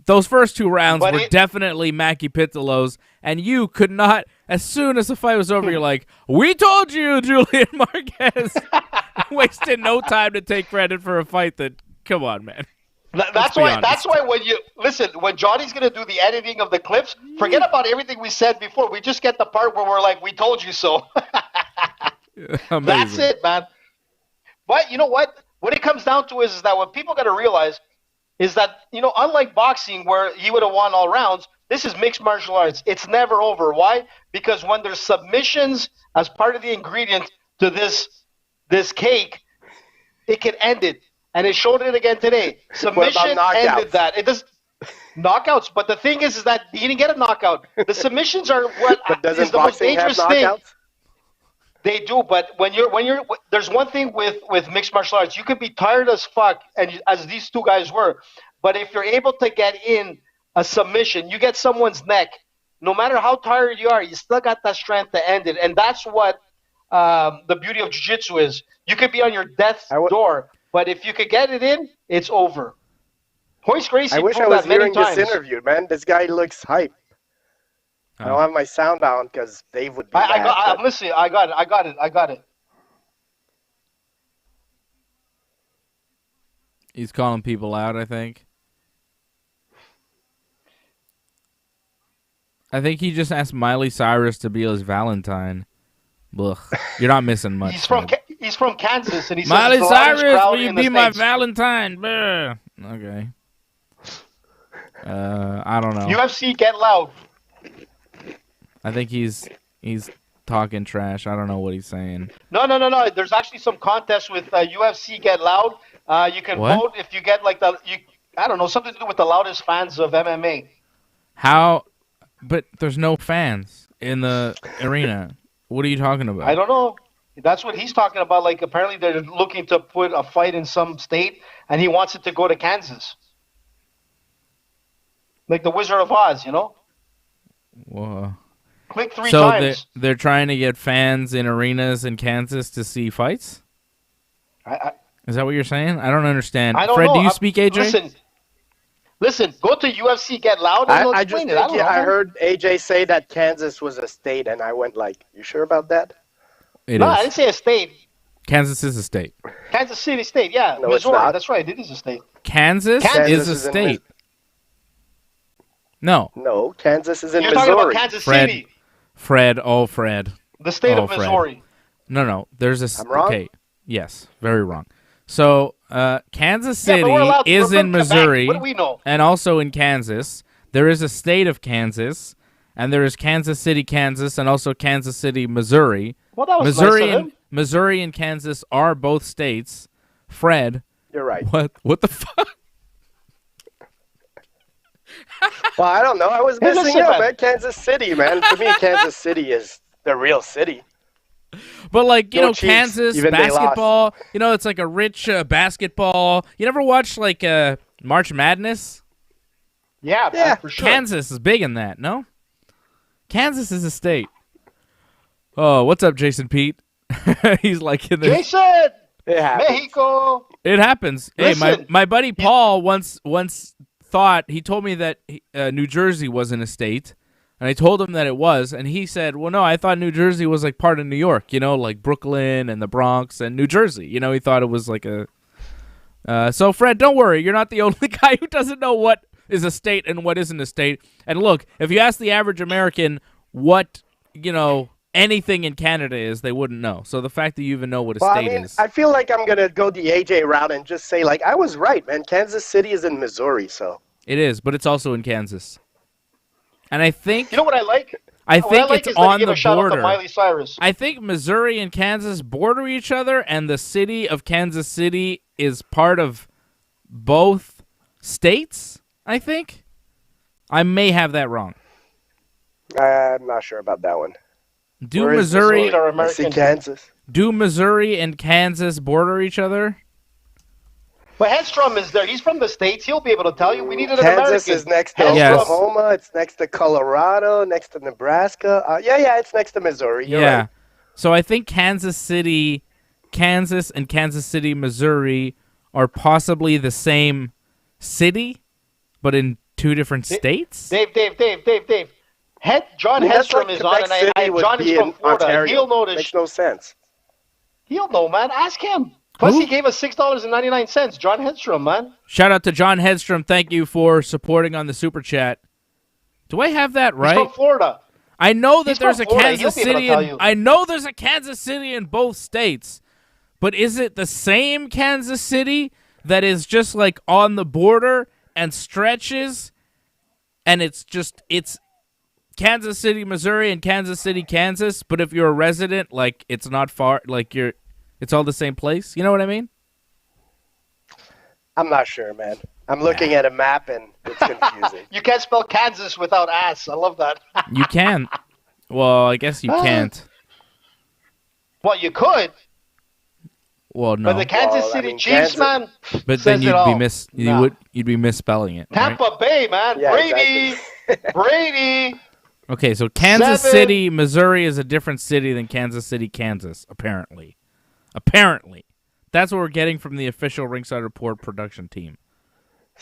those first 2 rounds were definitely Mackie Pitolo's. And you could not, as soon as the fight was over, you're like, we told you, Julian Marquez. Wasted no time to take credit for a fight that, come on, man. That's why when you listen, when Johnny's gonna do the editing of the clips, forget about everything we said before. We just get the part where we're like, we told you so. That's it, man. But you know what? What it comes down to is that what people gotta realize is that, unlike boxing where he would have won all rounds, this is mixed martial arts. It's never over. Why? Because when there's submissions as part of the ingredient to this cake, it can end it. And it showed it again today. Submission ended that. It does knockouts, but the thing is that he didn't get a knockout. The submissions are what is the most dangerous thing. They do, but when you're there's one thing with mixed martial arts. You could be tired as fuck, and as these two guys were, but if you're able to get in a submission, you get someone's neck. No matter how tired you are, you still got that strength to end it, and that's what the beauty of jiu-jitsu is. You could be on your death's door, but if you could get it in, it's over. Royce Gracie I wish I was hearing this interview, man. This guy looks hype. I don't have my sound down because Dave would be I'm listening. I got it. He's calling people out, I think. I think he just asked Miley Cyrus to be his Valentine. Ugh, you're not missing much. He's from Kansas, and he Miley says it's the loudest Cyrus, crowd will you in the be my States. Valentine? Brr. Okay. I don't know. UFC Get Loud. I think he's talking trash. I don't know what he's saying. No. There's actually some contest with UFC Get Loud. You can vote if you get like I don't know, something to do with the loudest fans of MMA. How? But there's no fans in the arena. What are you talking about? I don't know. That's what he's talking about. Like, apparently they're looking to put a fight in some state, and he wants it to go to Kansas. Like the Wizard of Oz, you know? Whoa. Click 3 times. So they're trying to get fans in arenas in Kansas to see fights? Is that what you're saying? I don't understand. I don't Fred, know. do you speak AJ? Listen, go to UFC Get Loud and they'll explain it. I heard AJ say that Kansas was a state, and I went like, you sure about that? It is. I didn't say a state. Kansas is a state. Kansas City State, yeah. No, Missouri, it's not. that's right. It is a state. Kansas is a state. No. No, Kansas is in You're Missouri. talking about Kansas City. Fred. The state of Fred. Missouri. No. There's a... I'm wrong? Okay. Yes. Very wrong. So, Kansas City is we're in from Missouri. Quebec. What do we know? And also in Kansas. There is a state of Kansas. And there is Kansas City, Kansas, and also Kansas City, Missouri. Well, that was nice of him. Missouri and Kansas are both states. Fred. You're right. What the fuck? Well, I don't know. I was missing out, man. Kansas City, man. To me, Kansas City is the real city. But, like, you know, Chiefs, Kansas even they basketball, you know, it's like a rich basketball. You never watch, like, March Madness? Yeah, for sure. Kansas is big in that, no? Kansas is a state. Oh, what's up, Jason Pete? He's like in the... Jason! Yeah. Mexico! It happens. Listen, hey, my buddy Paul once thought, he told me that New Jersey wasn't a state, and I told him that it was, and he said, well, no, I thought New Jersey was like part of New York, you know, like Brooklyn and the Bronx and New Jersey. You know, he thought it was like a... So, Fred, don't worry. You're not the only guy who doesn't know what is a state and what isn't a state. And look, if you ask the average American what, you know, anything in Canada is, they wouldn't know. So the fact that you even know what a state is... I feel like I'm going to go the AJ route and just say, like, I was right, man. Kansas City is in Missouri, so... It is, but it's also in Kansas. And I think... You know what I like? I think it's on the border. Miley Cyrus. I think Missouri and Kansas border each other, and the city of Kansas City is part of both states, I think. I may have that wrong. I'm not sure about that one. Do Missouri I see Kansas. Do Missouri and Kansas border each other? But Hedstrom is there. He's from the States. He'll be able to tell you. We needed an Kansas American. is next to Oklahoma. It's next to Colorado, next to Nebraska. It's next to Missouri. You're right. So I think Kansas City, Kansas, and Kansas City, Missouri are possibly the same city, but in two different states? Dave. John Hedstrom is on, and John is from Florida. Ontario. He'll know this. Makes no sense. He'll know, man. Ask him. Plus, he gave us $6.99. John Hedstrom, man. Shout out to John Hedstrom. Thank you for supporting on the Super Chat. Do I have that right? He's from Florida. I know that there's a Kansas City. I know there's a Kansas City in both states, but is it the same Kansas City that is just like on the border and stretches, and it's Kansas City, Missouri, and Kansas City, Kansas? But if you're a resident, like it's not far, like it's all the same place. You know what I mean? I'm not sure, man. I'm looking at a map, and it's confusing. You can't spell Kansas without ass. I love that. You can. Well, I guess you can't. Well, you could. Well, no. But the Kansas City Chiefs, man. But then you'd be misspelling it. Tampa right? Bay, man. Yeah, Brady. exactly. Brady. Okay, so Kansas City, Missouri is a different city than Kansas City, Kansas, apparently. That's what we're getting from the official Ringside Report production team.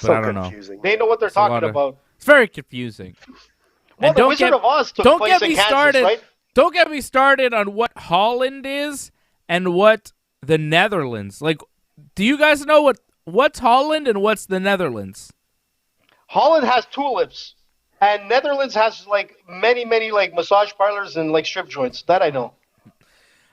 But I don't confusing. know. They know what they're talking about. It's very confusing. Well, and the Wizard of Oz took place in Kansas, right? Don't get me started on what Holland is and what the Netherlands. Like, do you guys know what's Holland and what's the Netherlands? Holland has tulips, And Netherlands has like many like massage parlors and like strip joints. That I know.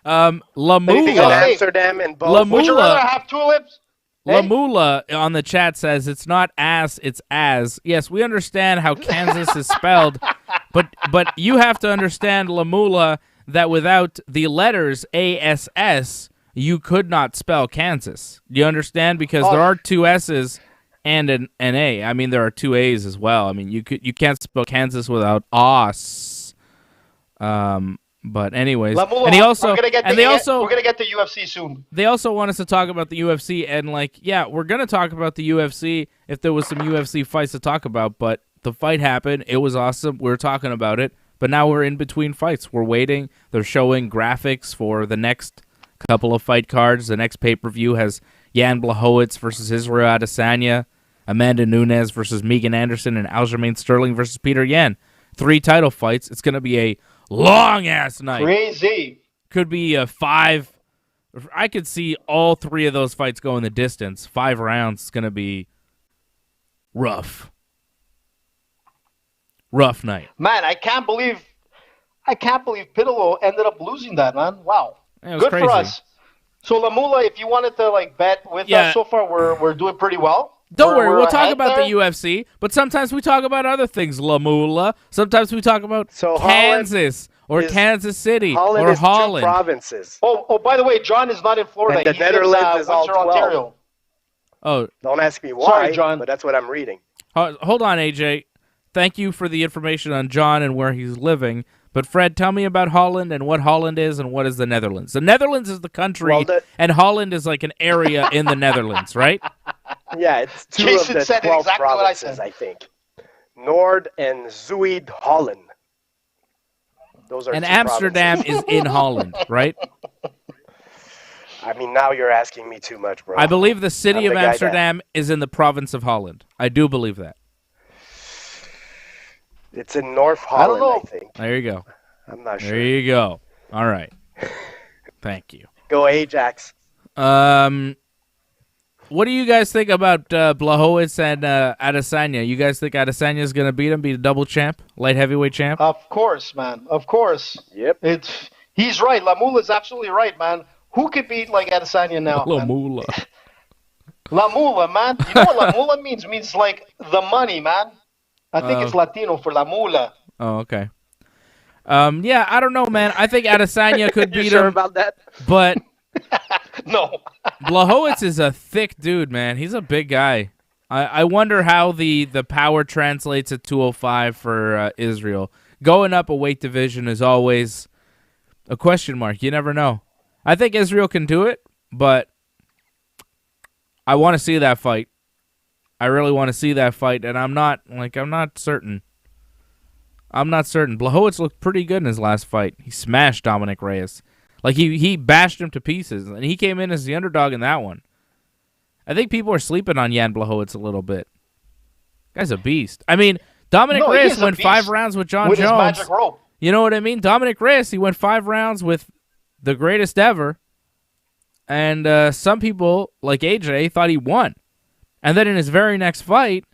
La Anything in Mula. Amsterdam and La both. Would you rather Mula. have tulips? La Hey? Mula on the chat says it's not ass, it's as. Yes, we understand how Kansas is spelled, but you have to understand, La Mula, that without the letters ASS, you could not spell Kansas. Do you understand? Because there are two S's and an A. I mean, there are two A's as well. I mean, you can't spell Kansas without os. But anyways, and he also, we're gonna get to UFC soon. They also want us to talk about the UFC, and like, yeah, we're gonna talk about the UFC if there was some UFC fights to talk about. But the fight happened; it was awesome. We were talking about it, but now we're in between fights. We're waiting. They're showing graphics for the next couple of fight cards. The next pay-per-view has Jan Blachowicz versus Israel Adesanya, Amanda Nunes versus Megan Anderson, and Aljamain Sterling versus Peter Yan. 3 title fights. It's gonna be a long-ass night. Crazy. Could be a 5. I could see all 3 of those fights going the distance. 5 rounds is going to be rough. Rough night. Man, I can't believe Pitolo ended up losing that, man. Wow. It was Good crazy. for us. So Lamula, if you wanted to like bet with us so far, we're doing pretty well. Don't worry, we'll talk about there. the UFC, but sometimes we talk about other things, La Mula. Sometimes we talk about Kansas or Kansas City Holland or is Holland. 2 provinces. Oh, by the way, John is not in Florida. And the Netherlands is all 12. Ontario. Oh, don't ask me why, Sorry, John. But that's what I'm reading. Hold on, AJ. Thank you for the information on John and where he's living. But Fred, tell me about Holland and what Holland is and what is the Netherlands. The Netherlands is the country, and Holland is like an area in the Netherlands, right? Yeah, it's 2 Jason of the said 12 exactly provinces, what I said. I think. Noord and Zuid Holland. Those are and 2 Amsterdam provinces. is in Holland, right? I mean, now you're asking me too much, bro. I believe the city I'm of the guy Amsterdam is in the province of Holland. I do believe that. It's in North Holland, I think. There you go. I'm not sure. There you go. All right. Thank you. Go Ajax. What do you guys think about Blachowicz and Adesanya? You guys think Adesanya is going to beat him, be the double champ, light heavyweight champ? Of course, man. Of course. Yep. He's right. Lamula is absolutely right, man. Who could beat like Adesanya now? Lamula. Lamula, man. You know what Lamula means? Means like the money, man. I think it's Latino for Lamula. Oh, okay. Yeah, I don't know, man. I think Adesanya could beat You sure him. about that? But No. Blachowicz is a thick dude, man. He's a big guy. I wonder how the power translates at 205 for Israel. Going up a weight division is always a question mark. You never know. I think Israel can do it, but I want to see that fight. I really want to see that fight, and I'm not certain. I'm not certain. Blachowicz looked pretty good in his last fight. He smashed Dominic Reyes. Like, he bashed him to pieces, and he came in as the underdog in that one. I think people are sleeping on Jan Blachowicz a little bit. Guy's a beast. I mean, Dominic Reyes went 5 rounds with John with Jones. His magic rope. You know what I mean? Dominic Reyes, he went 5 rounds with the greatest ever, and some people, like AJ, thought he won. And then in his very next fight,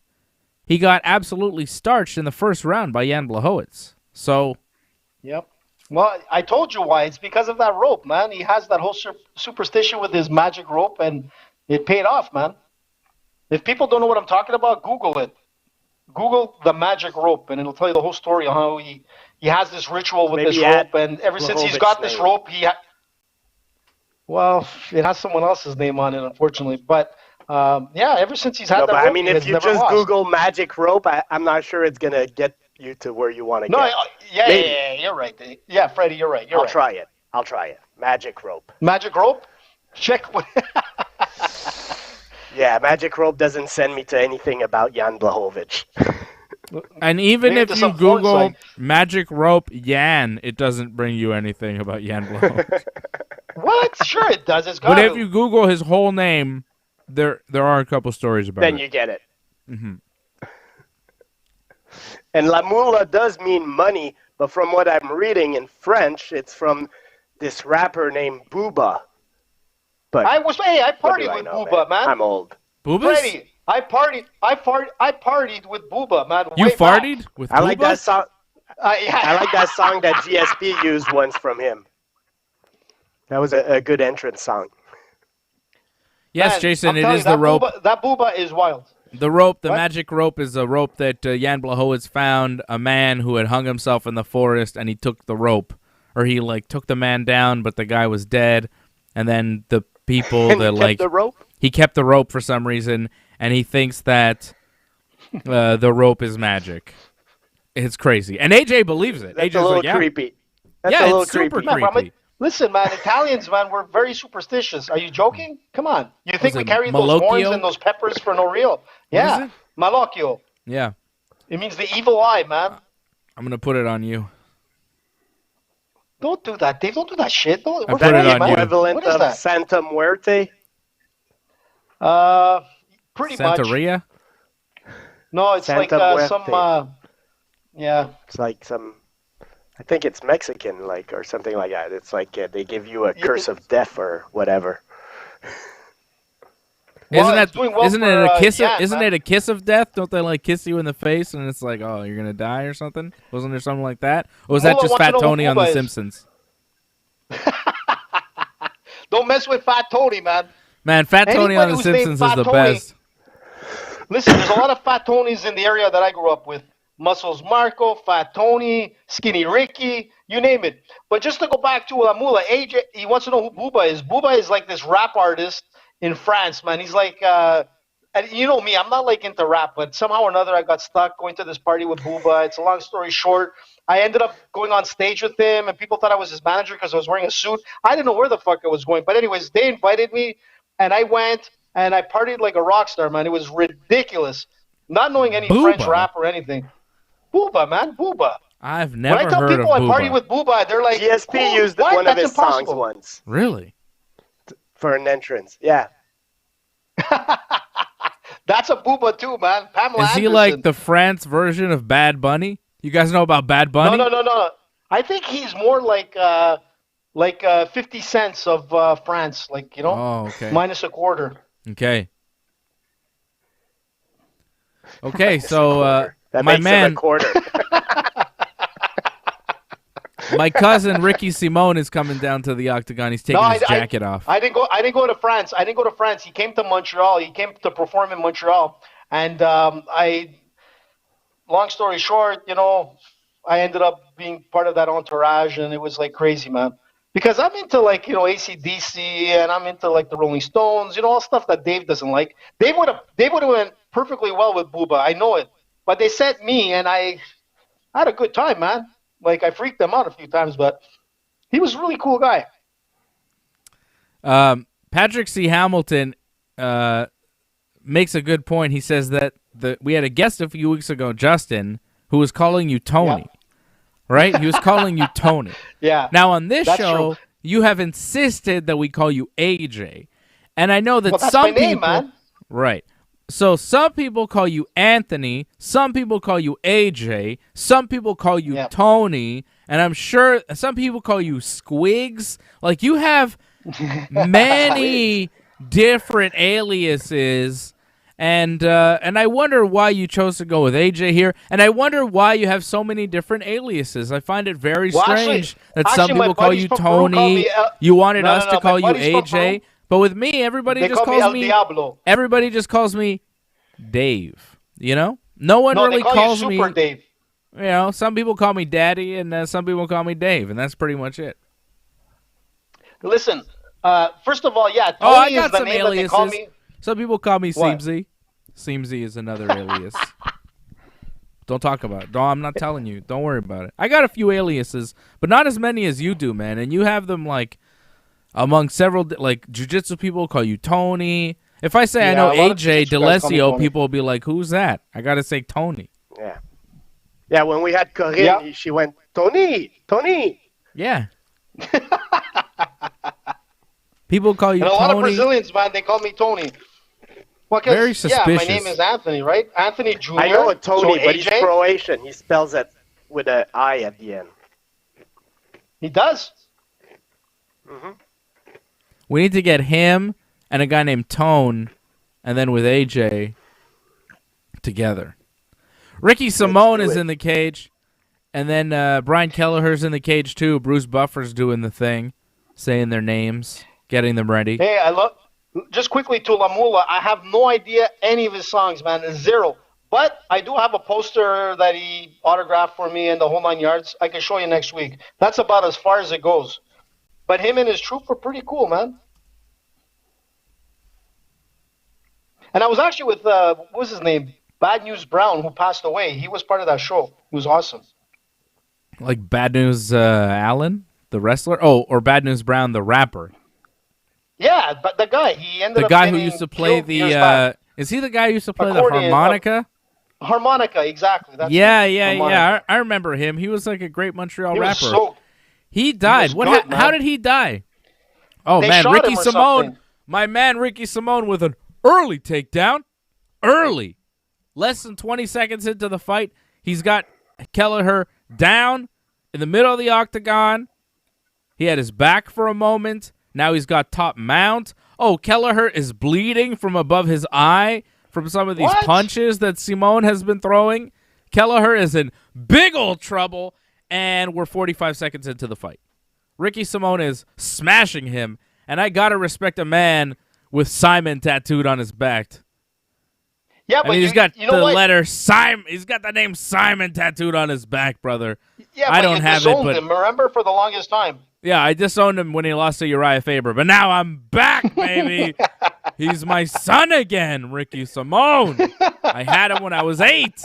he got absolutely starched in the first round by Jan Blachowicz. So, yep. Well, I told you why. It's because of that rope, man. He has that whole superstition with his magic rope, and it paid off, man. If people don't know what I'm talking about, Google it. Google the magic rope, and it'll tell you the whole story on how he has this ritual with this rope, and ever since he's got this rope, well, it has someone else's name on it, unfortunately, but yeah, ever since he's had that rope, I mean, if you just Google magic rope, I'm not sure it's going to get you to where you want to get. Yeah, you're right. Yeah, Freddie, you're right. I'll try it. Magic rope. Magic rope? Check. Yeah, magic rope doesn't send me to anything about Jan Blachowicz. And even if you Google magic rope Jan, it doesn't bring you anything about Jan Blachowicz. What? Sure it does. It's got But if you Google his whole name, there are a couple stories about it. Then you get it. Mm-hmm. And La Mula does mean money, but from what I'm reading in French, it's from this rapper named Booba. But I partied with Booba, man. I'm old. Booba's? Freddie, I partied with Booba, man. You way farted back. with I Booba? like that song. Yeah. I like that song that GSP used once from him. That was a good entrance song. Yes, Man, Jason, I'm it telling is you, the rope. That Booba is wild. The rope, the What? magic rope, is a rope that Jan Blachowicz found a man who had hung himself in the forest, and he took the rope. Or he, took the man down, but the guy was dead. And then the people And that, he kept the rope? He kept the rope for some reason, and he thinks that the rope is magic. It's crazy. And AJ believes it. That's AJ's a little like, yeah. creepy. That's Yeah, a little it's super creepy. creepy. Listen, man, Italians, man, we're very superstitious. Are you joking? Come on. You think we it carry those horns Malocchio? and those peppers for no real? What Yeah. is it? Malocchio. Yeah. It means the evil eye, man. I'm going to put it on you. Don't do that, Dave. Don't do that shit. Don't, I we're put it friends, on man. you. Equivalent What is of that? Santa Muerte? Pretty much. Santeria? No, it's Santa like Muerte. some, yeah. It's like some, I think it's Mexican, or something like that. It's like they give you a curse of death or whatever. Well, Isn't it's doing well isn't for, it a kiss? Jan, Isn't man. it a kiss of death? Don't they kiss you in the face and it's like, oh, you're gonna die or something? Wasn't there something like that? Or was that Mula just wants to Fat know who Tony on The Booba is. Simpsons? Don't mess with Fat Tony, man. Man, Fat Tony on Anybody The who's named Simpsons is Fat the Tony- best. Listen, there's a lot of Fat Tonys in the area that I grew up with. Muscles Marco, Fat Tony, Skinny Ricky, you name it. But just to go back to Mula, AJ, he wants to know who Booba is. Booba is like this rap artist in France, man. He's like, and you know me, I'm not into rap, but somehow or another I got stuck going to this party with Booba. It's a long story short. I ended up going on stage with him, and people thought I was his manager because I was wearing a suit. I didn't know where the fuck I was going. But anyways, they invited me, and I went, and I partied like a rock star, man. It was ridiculous. Not knowing any Booba? French rap or anything. Booba, man, Booba. I've never When I tell heard people of I party Booba. with Booba, they're like, GSP "Oh, used what? one of That's his songs impossible." once Really? for an entrance. Yeah. That's a Booba too, man. Pamela Is he Anderson. like the France version of Bad Bunny? You guys know about Bad Bunny? No. I think he's more like 50 cents of France, Oh, okay. minus a quarter. Okay. Okay, so That my makes him man, a quarter. my cousin Ricky Simone is coming down to the Octagon. He's taking his jacket off. I didn't go to France. He came to Montreal. He came to perform in Montreal, and long story short, I ended up being part of that entourage, and it was like crazy, man. Because I'm into AC/DC, and I'm into the Rolling Stones, all stuff that Dave doesn't like. Dave would have went perfectly well with Booba. I know it, but they sent me, and I had a good time, man. I freaked them out a few times, but he was a really cool guy. Patrick C. Hamilton makes a good point. He says that we had a guest a few weeks ago, Justin, who was calling you Tony. Yeah. Right? He was calling you Tony. Yeah. Now, on this That's show, true. you have insisted that we call you AJ. And I know that Well, that's some my name, people... man. Right. So some people call you Anthony, some people call you AJ, some people call you Yep. Tony, and I'm sure some people call you Squigs. You have many different aliases, and I wonder why you chose to go with AJ here, and I wonder why you have so many different aliases. I find it very Well, strange that actually, some people my call buddies you from Peru call Tony. me You wanted No, us no, to no, call my you buddies from AJ, Peru, but with me, everybody they just call me calls El Diablo. Everybody just calls me Dave. No one No, really they call calls you me. Super Dave. Some people call me Daddy, and some people call me Dave, and that's pretty much it. Listen, first of all, yeah, Tony Oh, I got is the some name that they call aliases. me. Some people call me What? Seamsy. Seamsy is another alias. Don't talk about it. I'm not telling you. Don't worry about it. I got a few aliases, but not as many as you do, man. And you have them among several jiu-jitsu people call you Tony. If I say I Yeah, know a lot of AJ jiu-jitsu guys call me DeLessio, Tony. people will be like, "Who's that?" I gotta say Tony. Yeah. Yeah, when we had Corinne, Yeah. she went, Tony. Yeah. People call you And a lot of Tony. Brazilians, man, they call me Tony. Well, 'cause, Very Yeah, suspicious. my name is Anthony, right? Anthony Jr. I know a Tony, so but he's AJ, Croatian. He spells it with an I at the end. He does. We need to get him and a guy named Tone, and then with AJ, together. Ricky Simone is in the cage, and then Brian Kelleher's in the cage too. Bruce Buffer's doing the thing, saying their names, getting them ready. Hey, just quickly to Lamula, I have no idea any of his songs, man. Zero. But I do have a poster that he autographed for me in the whole 9 yards. I can show you next week. That's about as far as it goes. But him and his troupe were pretty cool, man. And I was actually with, what was his name? Bad News Brown, who passed away. He was part of that show. He was awesome. Like Bad News Allen, the wrestler? Oh, or Bad News Brown, the rapper. Yeah, but the guy, he ended up the guy who used to play the, is he the guy who used to play accordion, the harmonica? Harmonica, exactly. That's Yeah. I remember him. He was like a great Montreal rapper. He died. How did he die? Oh, they man, Ricky Simone. Something. My man, Ricky Simone with an early takedown. Early. Less than 20 seconds into the fight, he's got Kelleher down in the middle of the octagon. He had his back for a moment. Now he's got top mount. Oh, Kelleher is bleeding from above his eye from some of these punches that Simone has been throwing. Kelleher is in big old trouble, and we're 45 seconds into the fight. Ricky Simone is smashing him, and I got to respect a man with Simon tattooed on his back. Yeah, but he's got the letter Simon. He's got the name Simon tattooed on his back, brother. Yeah, I don't have it, but him, remember, for the longest time. Yeah, I disowned him when he lost to Uriah Faber, but now I'm back, baby. He's my son again, Ricky Simone. I had him when I was 8.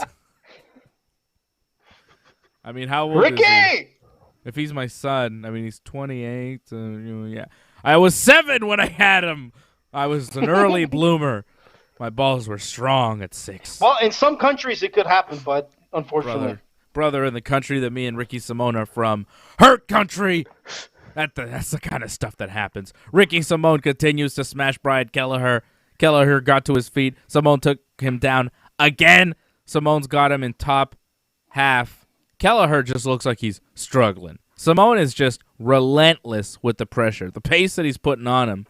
I mean, how old is he? If he's my son, I mean, he's 28. Yeah, I was 7 when I had him. I was an early bloomer. My balls were strong at 6. Well, in some countries it could happen, but unfortunately. Brother, in the country that me and Ricky Simone are from, hurt country. That's the kind of stuff that happens. Ricky Simone continues to smash Brian Kelleher. Kelleher got to his feet. Simone took him down again. Simone's got him in top half. Kelleher just looks like he's struggling. Simone is just relentless with the pressure. The pace that he's putting on him.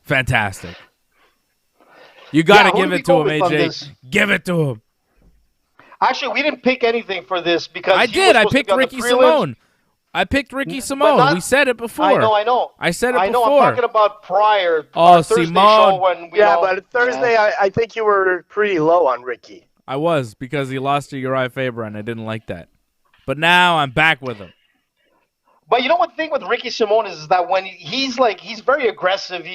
Fantastic. You got to give it to him, AJ. Give it to him. Actually, we didn't pick anything for this because I did. I picked Ricky Simone. I picked Ricky Simone. We said it before. I know. I said it before. I know. I'm talking about prior. Oh, Thursday Simone. Show when but Thursday, I think you were pretty low on Ricky. I was, because he lost to Uriah Faber, and I didn't like that. But now I'm back with him. But you know what the thing with Ricky Simone is that when he's very aggressive.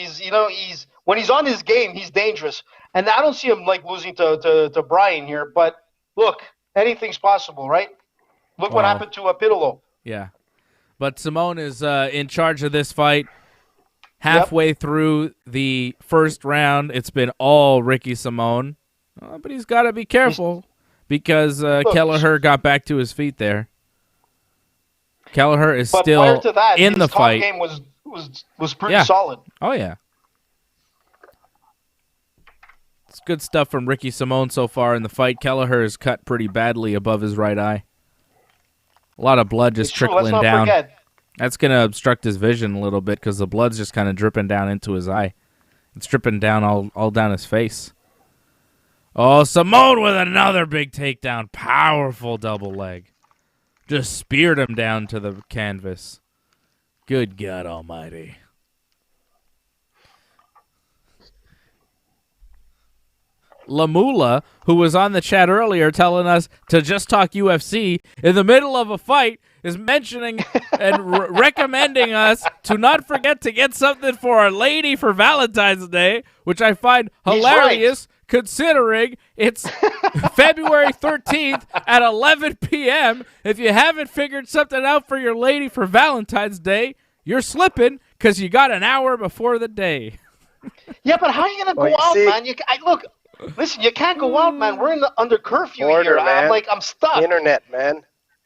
When he's on his game, he's dangerous. And I don't see him losing to Brian here. But look, anything's possible, right? Look what happened to Pitolo. Yeah. But Simone is in charge of this fight. Halfway through the first round, it's been all Ricky Simone. But he's got to be careful because Kelleher got back to his feet there. Kelleher is still prior to that, in the fight. His game was pretty solid. Oh, yeah. It's good stuff from Ricky Simone so far in the fight. Kelleher is cut pretty badly above his right eye. A lot of blood just trickling down. Forget. That's going to obstruct his vision a little bit because the blood's just kind of dripping down into his eye. It's dripping down all down his face. Oh, Simone with another big takedown. Powerful double leg. Just speared him down to the canvas. Good God almighty. Lamula, who was on the chat earlier telling us to just talk UFC, in the middle of a fight, is mentioning and recommending us to not forget to get something for our lady for Valentine's Day, which I find hilarious considering it's February 13th at 11 p.m. If you haven't figured something out for your lady for Valentine's Day, you're slipping because you got an hour before the day. Yeah, but how are you going to go out, man? Look, listen, you can't go out, man. We're under curfew here. Man. I'm stuck. Internet, man.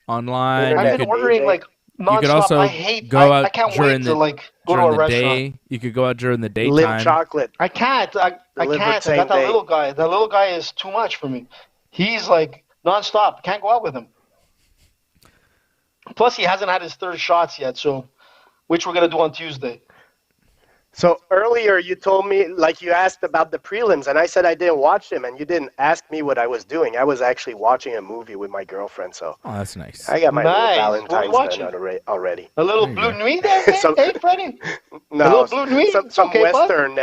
Online. I've been ordering nonstop. You could also I can't wait to go to a restaurant. You could go out during the daytime. Live chocolate. I can't. I can't. I got that little guy. That little guy is too much for me. He's nonstop. Can't go out with him. Plus, he hasn't had his third shots yet, which we're gonna do on Tuesday. So earlier you told me, like you asked about the prelims, and I said I didn't watch them, and you didn't ask me what I was doing. I was actually watching a movie with my girlfriend, so Oh, that's nice. I got my little Nice. What are you Valentine's watching? night already. A little There you Blue go. Nuit there, Some- hey, Freddie? No, little Blue Nuit? some It's okay, bud? Western,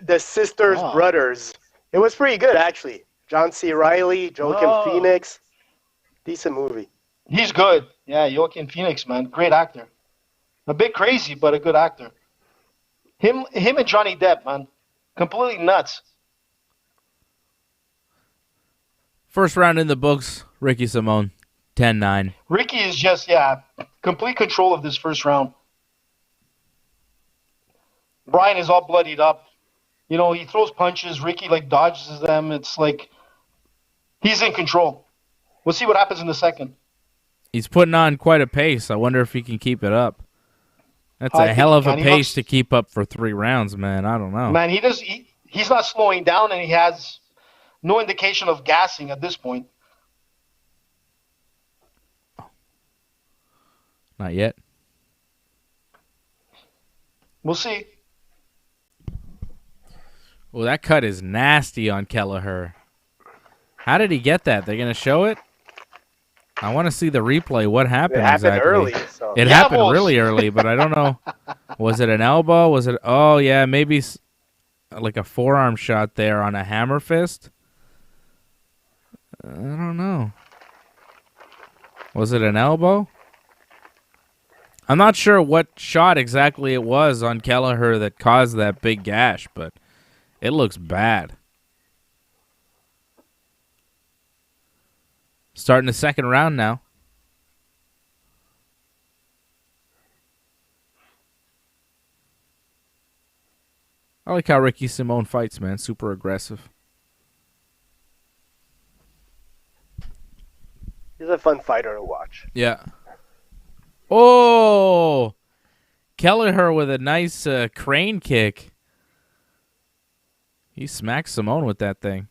the Sisters Oh. Brothers. It was pretty good, actually. John C. Reilly, Joaquin Oh. Phoenix. Decent movie. He's good. Yeah, Joaquin Phoenix, man. Great actor. A bit crazy, but a good actor. Him and Johnny Depp, man. Completely nuts. First round in the books, Ricky Simone, 10-9. Ricky is just, complete control of this first round. Brian is all bloodied up. You know, he throws punches. Ricky, dodges them. It's like he's in control. We'll see what happens in the second. He's putting on quite a pace. I wonder if he can keep it up. That's I a think hell of he a can. He pace looks- to keep up for 3 rounds, man. I don't know. Man, he's not slowing down, and he has no indication of gassing at this point. Not yet. We'll see. Well, that cut is nasty on Kelleher. How did he get that? They're going to show it? I want to see the replay. What happened It happened exactly? early. So. It Yeah, happened boss. really early, but I don't know. Was it an elbow? Was it? Oh, yeah, maybe like a forearm shot there on a hammer fist. I don't know. Was it an elbow? I'm not sure what shot exactly it was on Kelleher that caused that big gash, but it looks bad. Starting the second round now. I like how Ricky Simone fights, man. Super aggressive. He's a fun fighter to watch. Yeah. Oh! Kelleher with a nice crane kick. He smacked Simone with that thing.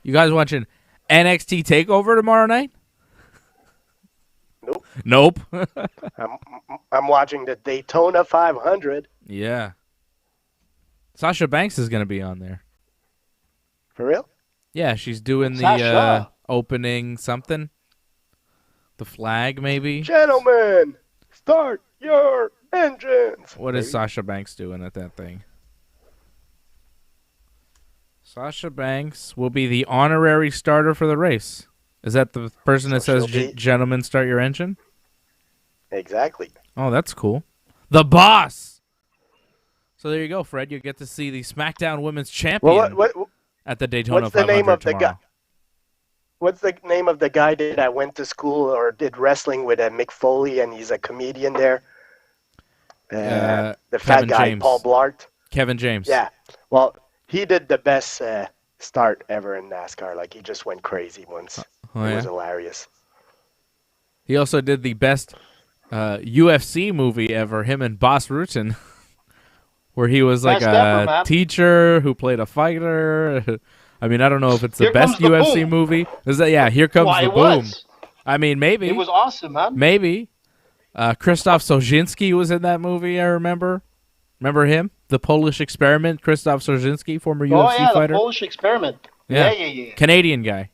You guys watching NXT TakeOver tomorrow night? Nope. Nope. I'm watching the Daytona 500. Yeah. Sasha Banks is going to be on there. For real? Yeah, she's doing the Sasha. opening something. The flag, maybe. Gentlemen, start your engines. What is Sasha Banks doing at that thing? Sasha Banks will be the honorary starter for the race. Is that the person that says, she'll be- gentlemen, start your engine? Exactly. Oh, that's cool. The boss! So there you go, Fred. You get to see the SmackDown Women's Champion Well, what at the Daytona what's the 500 name of the tomorrow. guy? What's the name of the guy that went to school or did wrestling with Mick Foley, and he's a comedian there? The fat Kevin guy, James. Paul Blart. Kevin James. Yeah. Well, he did the best start ever in NASCAR. Like, he just went crazy once. Oh, It yeah? was hilarious. He also did the best UFC movie ever, him and Boss Rutan, where he was like Best ever, a man. teacher who played a fighter. I mean, I don't know if it's the Here best Comes the UFC Boom. movie. Is that Here Comes Why, the it Boom. was. I mean, maybe. It was awesome, man. Maybe. Krzysztof Sozinski was in that movie, I remember. Remember him? The Polish Experiment, Krzysztof Sozinski, former Oh, UFC yeah, fighter. the Polish Experiment. Yeah. Yeah. Canadian guy.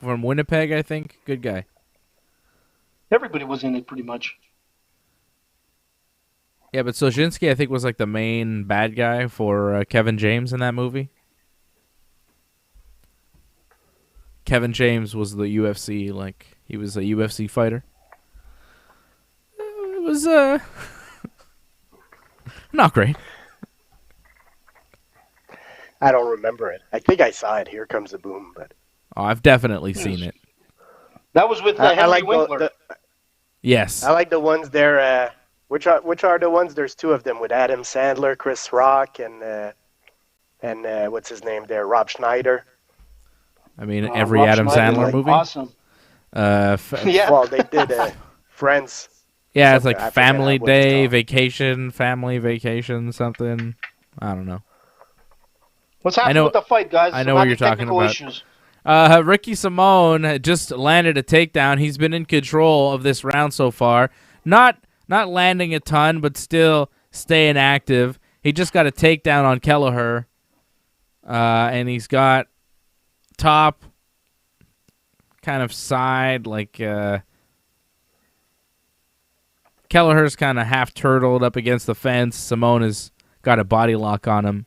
From Winnipeg, I think. Good guy. Everybody was in it pretty much. Yeah, but Sozinski, I think, was like the main bad guy for Kevin James in that movie. Kevin James was the UFC, like, he was a UFC fighter. It was, not great. I don't remember it. I think I saw it. Here Comes the Boom, but Oh, I've definitely seen it. That was with I Henry like Winkler. Yes. I like the ones there. Which are the ones? There's two of them with Adam Sandler, Chris Rock, and what's his name there? Rob Schneider. I mean, every Rob Adam Schneider, Sandler like, movie. Awesome. Yeah. Well, they did Friends. Yeah, it's something. like I forget Family what it's Day, called. Vacation, Family Vacation, something. I don't know. What's happening know- with the fight, guys? I know I'm what having you're talking technical about. Issues. Ricky Simone just landed a takedown. He's been in control of this round so far. Not landing a ton, but still staying active. He just got a takedown on Kelleher, and he's got top, kind of side, like Kelleher's kind of half turtled up against the fence. Simone has got a body lock on him.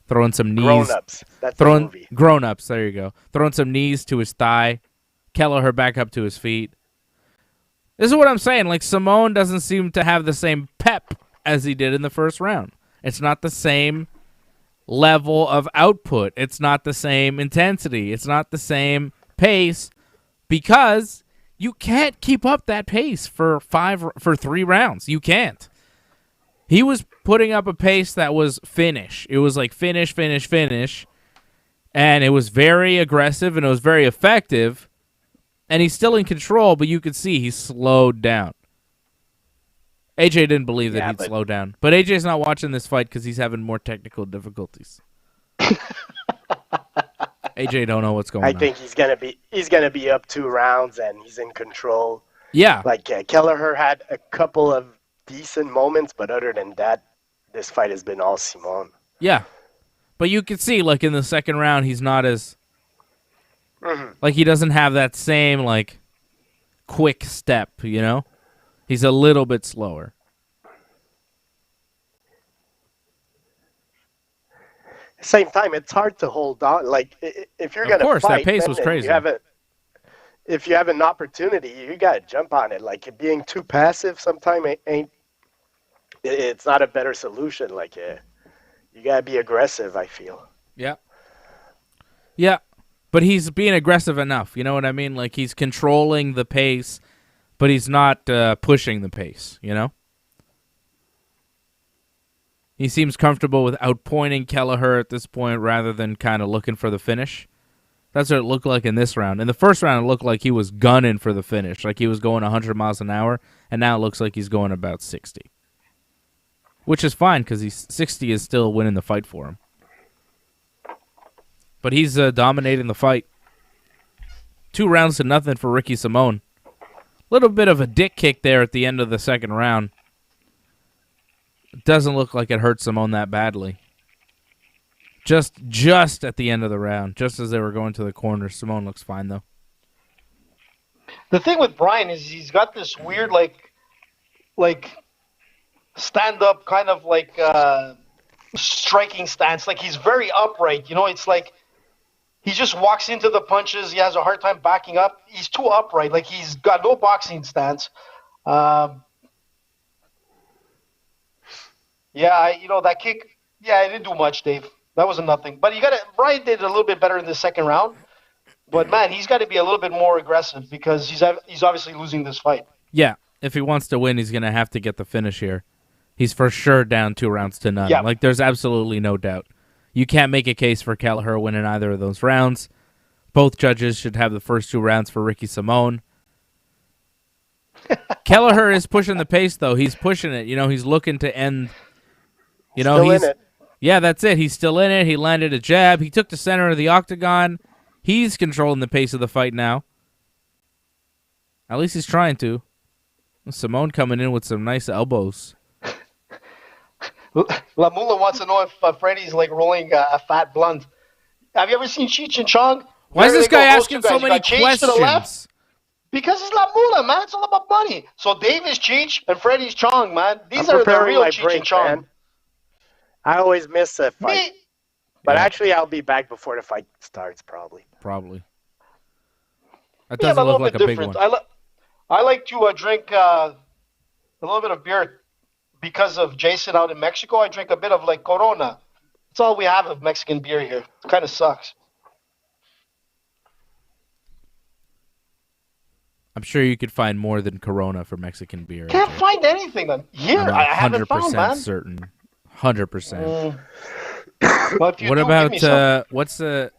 Throwing some knees. Grown-ups. That's the movie. Grown-ups, there you go. Throwing some knees to his thigh. Kelleher back up to his feet. This is what I'm saying. Like, Simone doesn't seem to have the same pep as he did in the first round. It's not the same level of output. It's not the same intensity. It's not the same pace because you can't keep up that pace for 3 rounds. You can't. He was putting up a pace that was finish. It was like finish, finish, finish. And it was very aggressive and it was very effective. And he's still in control, but you could see he slowed down. AJ didn't believe that he'd slow down. But AJ's not watching this fight because he's having more technical difficulties. AJ don't know what's going on. I think he's gonna be up 2 rounds and he's in control. Yeah. Like Kelleher had a couple of decent moments, but other than that, this fight has been all Simone. Yeah. But you can see, like, in the second round, he's not as... Like, he doesn't have that same, like, quick step, you know? He's a little bit slower. Same time, it's hard to hold on. Like, if you're going to fight... Of course, that pace was crazy. If you have an opportunity, you got to jump on it. Like, being too passive sometimes it's not a better solution. Like, you got to be aggressive, I feel. Yeah. Yeah. But he's being aggressive enough. You know what I mean? Like, he's controlling the pace, but he's not pushing the pace, you know? He seems comfortable with outpointing Kelleher at this point rather than kind of looking for the finish. That's what it looked like in this round. In the first round, it looked like he was gunning for the finish, like he was going 100 miles an hour, and now it looks like he's going about 60. Which is fine, because 60 is still winning the fight for him. But he's dominating the fight. 2 rounds to nothing for Ricky Simone. Little bit of a dick kick there at the end of the second round. It doesn't look like it hurt Simone that badly. Just at the end of the round, just as they were going to the corner. Simone looks fine, though. The thing with Brian is he's got this weird, like stand-up kind of like striking stance. Like, he's very upright. You know, it's like he just walks into the punches. He has a hard time backing up. He's too upright. Like, he's got no boxing stance. Yeah, that kick, it didn't do much, Dave. That wasn't nothing. But Brian did a little bit better in the second round. But, man, he's got to be a little bit more aggressive because he's obviously losing this fight. Yeah, if he wants to win, he's going to have to get the finish here. He's for sure down 2 rounds to none. Yeah. Like, there's absolutely no doubt. You can't make a case for Kelleher winning either of those rounds. Both judges should have the first 2 rounds for Ricky Simone. Kelleher is pushing the pace, though. He's pushing it. You know, he's looking to end. You know, still in it. Yeah, that's it. He's still in it. He landed a jab. He took the center of the octagon. He's controlling the pace of the fight now. At least he's trying to. Simone coming in with some nice elbows. Lamula wants to know if Freddie's like rolling a fat blunt. Have you ever seen Cheech and Chong? Why is this guy asking so many questions? Because it's Lamula, man. It's all about money. So Dave is Cheech and Freddie's Chong, man. These are the real Cheech and Chong. Man. I always miss a fight. But actually, I'll be back before the fight starts, probably. That doesn't look like a big one. I like to drink a little bit of beer because of Jason out in Mexico. I drink a bit of like Corona. That's all we have of Mexican beer here. It kind of sucks. I'm sure you could find more than Corona for Mexican beer. Can't find anything here. I haven't found, man. 100% certain. 100%. What about what's the?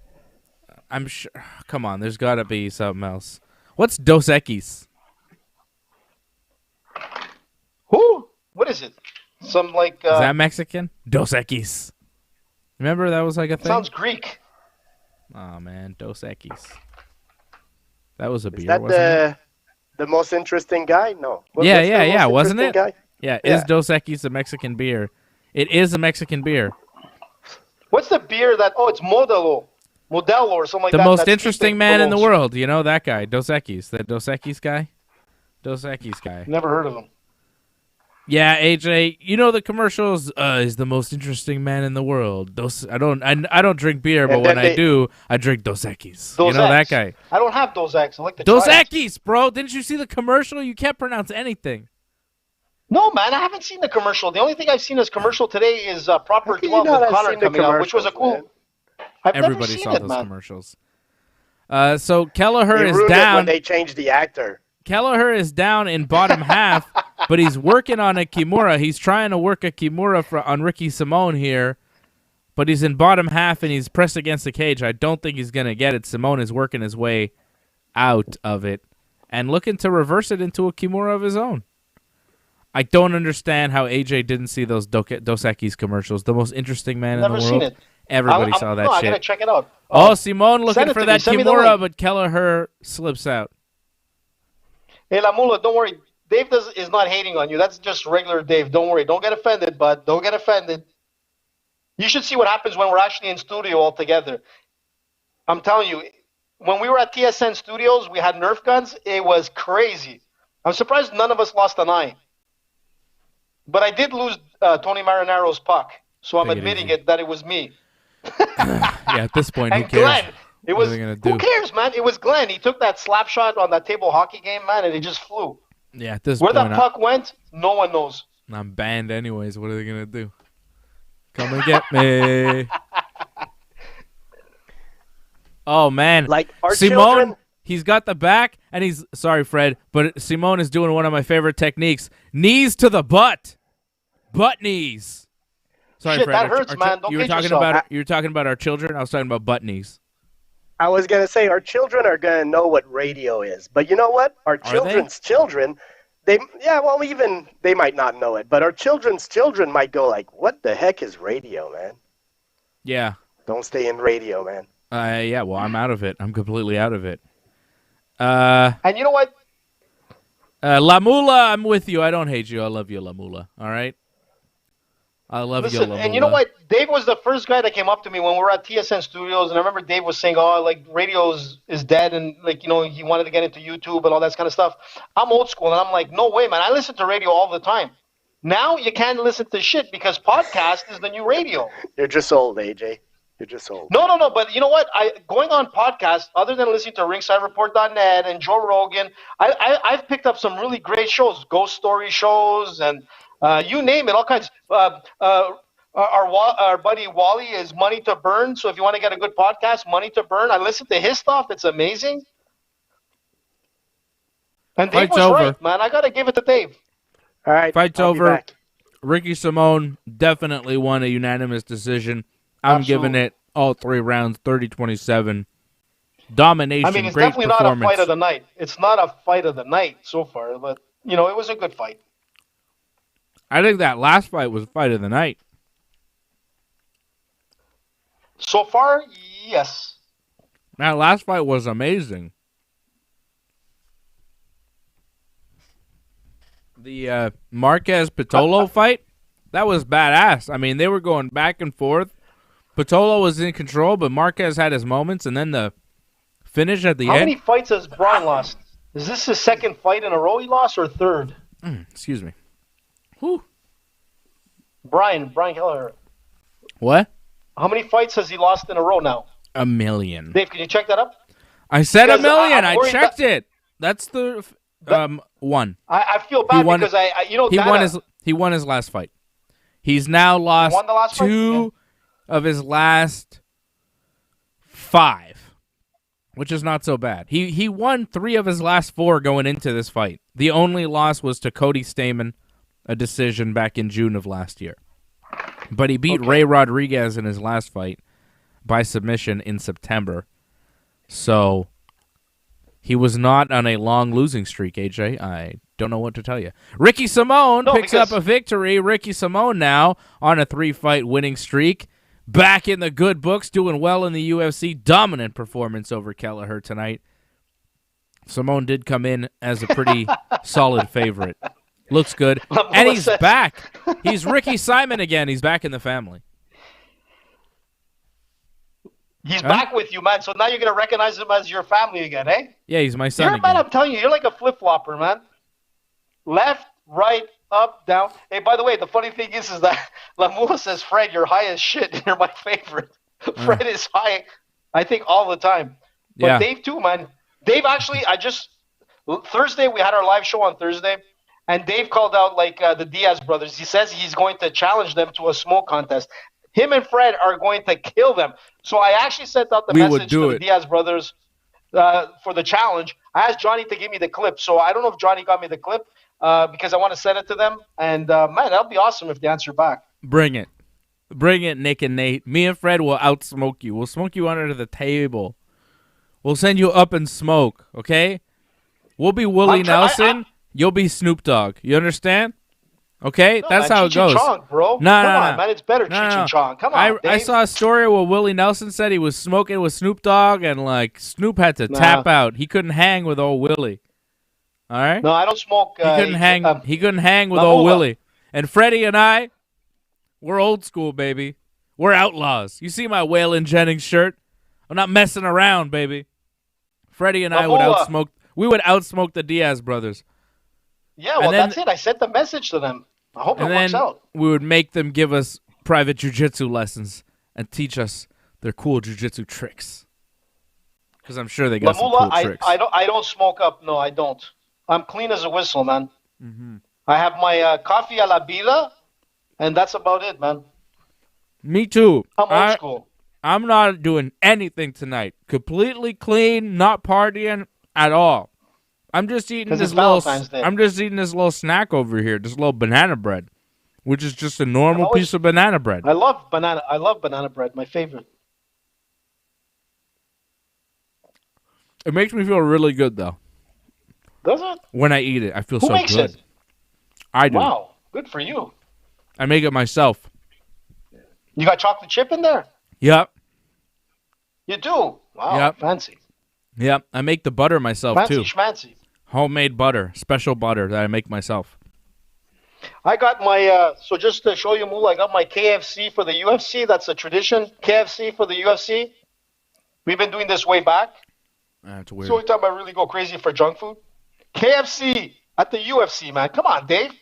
I'm sure. Come on, there's got to be something else. What's Dos Equis? Who? What is it? Some like. Is that Mexican? Dos Equis. Remember that was like a thing. Sounds Greek. Oh man, Dos Equis. That was a beer, Is that wasn't it? the most interesting guy? No. Yeah, wasn't it? Guy? Yeah, is Dos Equis a Mexican beer? It is a Mexican beer. What's the beer that? Oh, it's Modelo or something like The that. most that's interesting Steve man in the Cologne's. world. You know that guy, Dos Equis. That Dos Equis guy. Dos Equis guy. Never heard of him. Yeah, AJ. You know the commercials. Is the most interesting man in the world. I don't drink beer, but when I do, I drink Dos Equis. You know that guy. I don't have Dos Equis. I like the Dos try it. Equis, bro. Didn't you see the commercial? You can't pronounce anything. No, man, I haven't seen the commercial. The only thing I've seen as commercial today is Proper 12 with Connor coming out, which was a cool. Man. I've Everybody never seen saw it, those man. commercials. So Kelleher They is ruined it down. when they changed the actor. Kelleher is down in bottom half, but he's working on a Kimura. He's trying to work a Kimura on Ricky Simone here, but he's in bottom half and he's pressed against the cage. I don't think he's going to get it. Simone is working his way out of it and looking to reverse it into a Kimura of his own. I don't understand how AJ didn't see those Dos Equis commercials. The most interesting man in the world. Never seen it. Everybody saw that no, shit. I gotta check it out. Oh, Simone looking send it for to that me. Send me the Kimura, link. but Kelleher slips out. Hey, La Mula, don't worry. Dave is not hating on you. That's just regular Dave. Don't worry. Don't get offended, bud. Don't get offended. You should see what happens when we're actually in studio all together. I'm telling you, when we were at TSN Studios, we had Nerf guns. It was crazy. I'm surprised none of us lost an eye. But I did lose Tony Marinaro's puck, so I'm Take it admitting easy. it that it was me. Yeah, at this point, who And cares? Glenn, it What was are they gonna do? who cares, man? It was Glenn. He took that slap shot on that table hockey game, man, and it just flew. Yeah, at this Where point, that puck went, no one knows. I'm banned anyways. What are they gonna do? Come and get me. Oh man, Like our Simone, children. he's got the back, and he's sorry, Fred, but Simone is doing one of my favorite techniques: knees to the butt, butt knees. Sorry, Shit, Fred. that hurts, man. Don't you were kid talking yourself. about you were talking about our children. I was talking about butt knees. I was gonna say our children are gonna know what radio is, but you know what? Our children's children, they might not know it, but our children's children might go like, "What the heck is radio, man? Yeah. Don't stay in radio, man." Yeah. Well, I'm out of it. I'm completely out of it. And you know what? La Mula, I'm with you. I don't hate you. I love you, La Mula. All right. I love you, La Listen, Mula. and you know what? Dave was the first guy that came up to me when we were at TSN Studios, and I remember Dave was saying, "Oh, like radio is dead," and like he wanted to get into YouTube and all that kind of stuff. I'm old school, and I'm like, "No way, man! I listen to radio all the time." Now you can't listen to shit because podcast is the new radio. You're just old, AJ. You're just old. No. But you know what? Going on podcasts, other than listening to RingsideReport.net and Joe Rogan, I've picked up some really great shows, ghost story shows, and you name it, all kinds. Our buddy Wally is Money to Burn. So if you want to get a good podcast, Money to Burn, I listen to his stuff. It's amazing. And Dave Fight's was over. right, man. I gotta give it to Dave. All right. Fight's I'll be over. back. Ricky Simone definitely won a unanimous decision. I'm giving it all 3 rounds, 30-27. Domination, I mean, it's great definitely not a performance. fight of the night. It's not a fight of the night so far, but it was a good fight. I think that last fight was fight of the night. So far, yes. That last fight was amazing. The Marquez-Pitolo fight, that was badass. I mean, they were going back and forth. Pitolo was in control, but Marquez had his moments, and then the finish at the How end. many fights has Brian lost? Is this his second fight in a row he lost or third? Excuse me. Whew. Brian Kelleher. What? How many fights has he lost in a row now? 1 million. Dave, can you check that up? I said Because 1 million. I'm I worried checked it. That's the one. I feel bad won- because He won his last fight. He's now lost won the last fight? 2 of his last 5, which is not so bad. He won 3 of his last 4 going into this fight. The only loss was to Cody Stamann, a decision back in June of last year. But he beat Ray Rodriguez in his last fight by submission in September. So he was not on a long losing streak, AJ. I don't know what to tell you. Ricky Simone picks up a victory. Ricky Simone now on a 3-fight winning streak. back in the good books, doing well in the UFC. Dominant performance over Kelleher tonight. Simone did come in as a pretty solid favorite. Looks good. And he's back. He's Ricky Simon again. He's back in the family. He's back with you, man. So now you're going to recognize him as your family again, eh? Yeah, he's my son again. Man, I'm telling you, you're like a flip-flopper, man. Left, right, up, down. Hey, by the way, the funny thing is that Lamula says, Fred, you're high as shit. You're my favorite. Fred is high, I think, all the time. But Dave, too, man. Dave, actually, Thursday, we had our live show on Thursday, and Dave called out, the Diaz brothers. He says he's going to challenge them to a smoke contest. Him and Fred are going to kill them. So I actually sent out the message to the Diaz brothers for the challenge. I asked Johnny to give me the clip. So I don't know if Johnny got me the clip because I want to send it to them. And, man, that'll be awesome if they answer back. Bring it. Bring it, Nick and Nate. Me and Fred will outsmoke you. We'll smoke you under the table. We'll send you up in smoke, okay? We'll be Willie Nelson. You'll be Snoop Dogg. You understand? Okay? No, that's man, how it goes. Chong, bro. No, Come on, man. It's better Cheech and Chong. Come on, I saw a story where Willie Nelson said he was smoking with Snoop Dogg, and, Snoop had to tap out. He couldn't hang with old Willie. All right? No, I don't smoke. He couldn't hang with old Willie. And Freddie and I, we're old school, baby. We're outlaws. You see my Waylon Jennings shirt? I'm not messing around, baby. Freddie and I would outsmoke the Diaz brothers. Yeah, well, that's it. I sent the message to them. I hope it works out. We would make them give us private jiu-jitsu lessons and teach us their cool jiu-jitsu tricks. Because I'm sure they got some cool tricks. I don't smoke up. No, I don't. I'm clean as a whistle, man. Mm-hmm. I have my coffee a la vida, and that's about it, man. Me too. I'm old school. I'm not doing anything tonight. Completely clean, not partying at all. I'm just eating this little snack over here, this little banana bread, which is just a normal piece of banana bread. I love banana bread, my favorite. It makes me feel really good though. Does it? When I eat it, I feel Who so makes good. It? I do. Wow, good for you. I make it myself. You got chocolate chip in there? Yep. You do? Wow, yep. Fancy. Yep, I make the butter myself too. Schmancy. Homemade butter, special butter that I make myself. I got my, so just to show you, Mool, I got my KFC for the UFC. That's a tradition. KFC for the UFC. We've been doing this way back. That's weird. So every time I really go crazy for junk food. KFC at the UFC, man. Come on, Dave.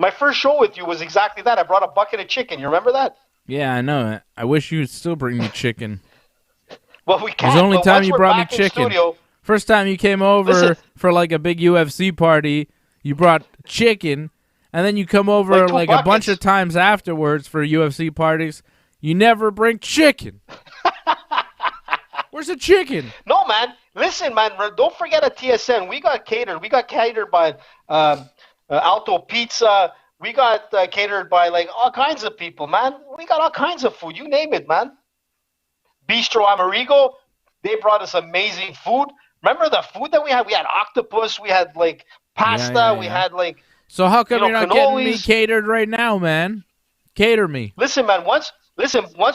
My first show with you was exactly that. I brought a bucket of chicken. You remember that? Yeah, I know. I wish you'd still bring me chicken. Well, we can't. It was the only time you brought me chicken. Studio, first time you came over for like a big UFC party, you brought chicken, and then you come over like a bunch of times afterwards for UFC parties. You never bring chicken. Where's the chicken? No, man. Listen, man. Don't forget at TSN. We got catered. We got catered by Alto Pizza. We got catered by like all kinds of people, man. We got all kinds of food. You name it, man. Bistro Amerigo. They brought us amazing food. Remember the food that we had? We had octopus. We had like pasta. Yeah. We had like. So how come you're not getting me catered right now, man? Cater me. Listen, man. Once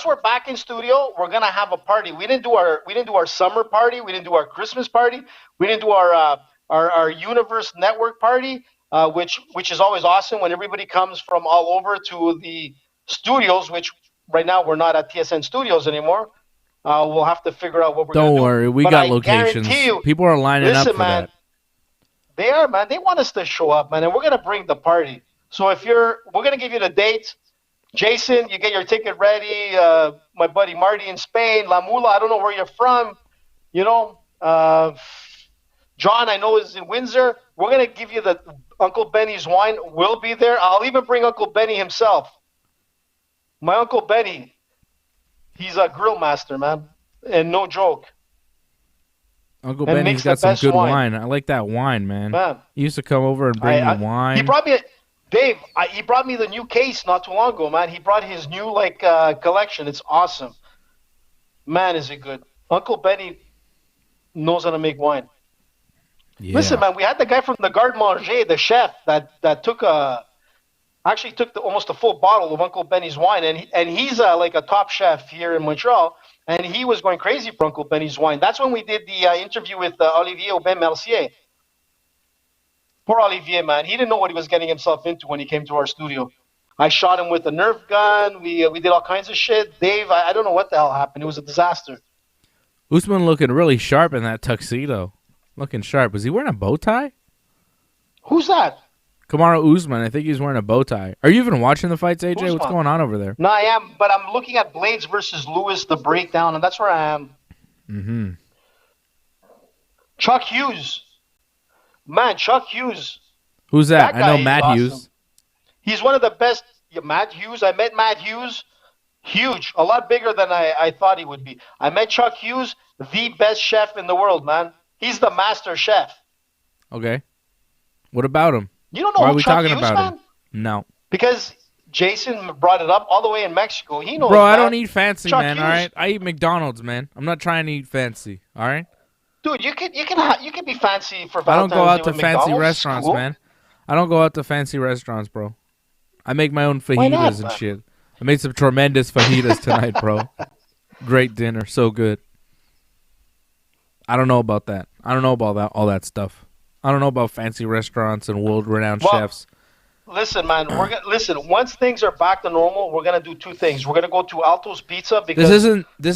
we're back in studio, we're gonna have a party. We didn't do our summer party. We didn't do our Christmas party. We didn't do our Universe Network party, which is always awesome when everybody comes from all over to the studios. Which right now we're not at TSN Studios anymore. We'll have to figure out what we're going to do. Don't worry, we got locations. People are lining up for that. They are, man. They want us to show up, man, and we're going to bring the party. So we're going to give you the dates. Jason, you get your ticket ready. My buddy Marty in Spain. La Mula, I don't know where you're from. You know, John, I know, is in Windsor. We're going to give you the Uncle Benny's wine. We'll be there. I'll even bring Uncle Benny himself. My Uncle Benny. He's a grill master, man, and no joke. Uncle Benny's got some good wine. I like that wine, man. He used to come over and bring me wine. He brought me, Dave. He brought me the new case not too long ago, man. He brought his new collection. It's awesome. Man, is it good? Uncle Benny knows how to make wine. Yeah. Listen, man, we had the guy from the Garde Manger, the chef that took a actually took almost a full bottle of Uncle Benny's wine, and he's like a top chef here in Montreal, and he was going crazy for Uncle Benny's wine. That's when we did the interview with Olivier Aubin-Mercier. Poor Olivier, man. He didn't know what he was getting himself into when he came to our studio. I shot him with a Nerf gun. We did all kinds of shit. Dave, I don't know what the hell happened. It was a disaster. Usman looking really sharp in that tuxedo. Looking sharp. Was he wearing a bow tie? Who's that? Kamaru Usman. I think he's wearing a bow tie. Are you even watching the fights, AJ? Usman. What's going on over there? No, I am, but I'm looking at Blades versus Lewis, the breakdown, and that's where I am. Mm-hmm. Chuck Hughes. Man, Chuck Hughes. Who's that? That I know guy Matt is Hughes. awesome. He's one of the best. Yeah, Matt Hughes. I met Matt Hughes. Huge. A lot bigger than I thought he would be. I met Chuck Hughes, the best chef in the world, man. He's the master chef. Okay. What about him? You don't know Why who are we Chuck talking Hughes, about man? him? No. Because Jason brought it up all the way in Mexico. He knows. Bro, I man. don't eat fancy, Chuck man. Hughes. All right, I eat McDonald's, man. I'm not trying to eat fancy. All right. Dude, you can be fancy for I don't Valentine's go out Day to with fancy McDonald's. restaurants, Cool. man. I don't go out to fancy restaurants, bro. I make my own Why not, fajitas and man? shit. I made some tremendous fajitas tonight, bro. Great dinner, so good. I don't know about that. I don't know about that all that stuff. I don't know about fancy restaurants and world-renowned chefs. Listen, man. Listen. Once things are back to normal, we're gonna do two things. We're gonna go to Alto's Pizza because This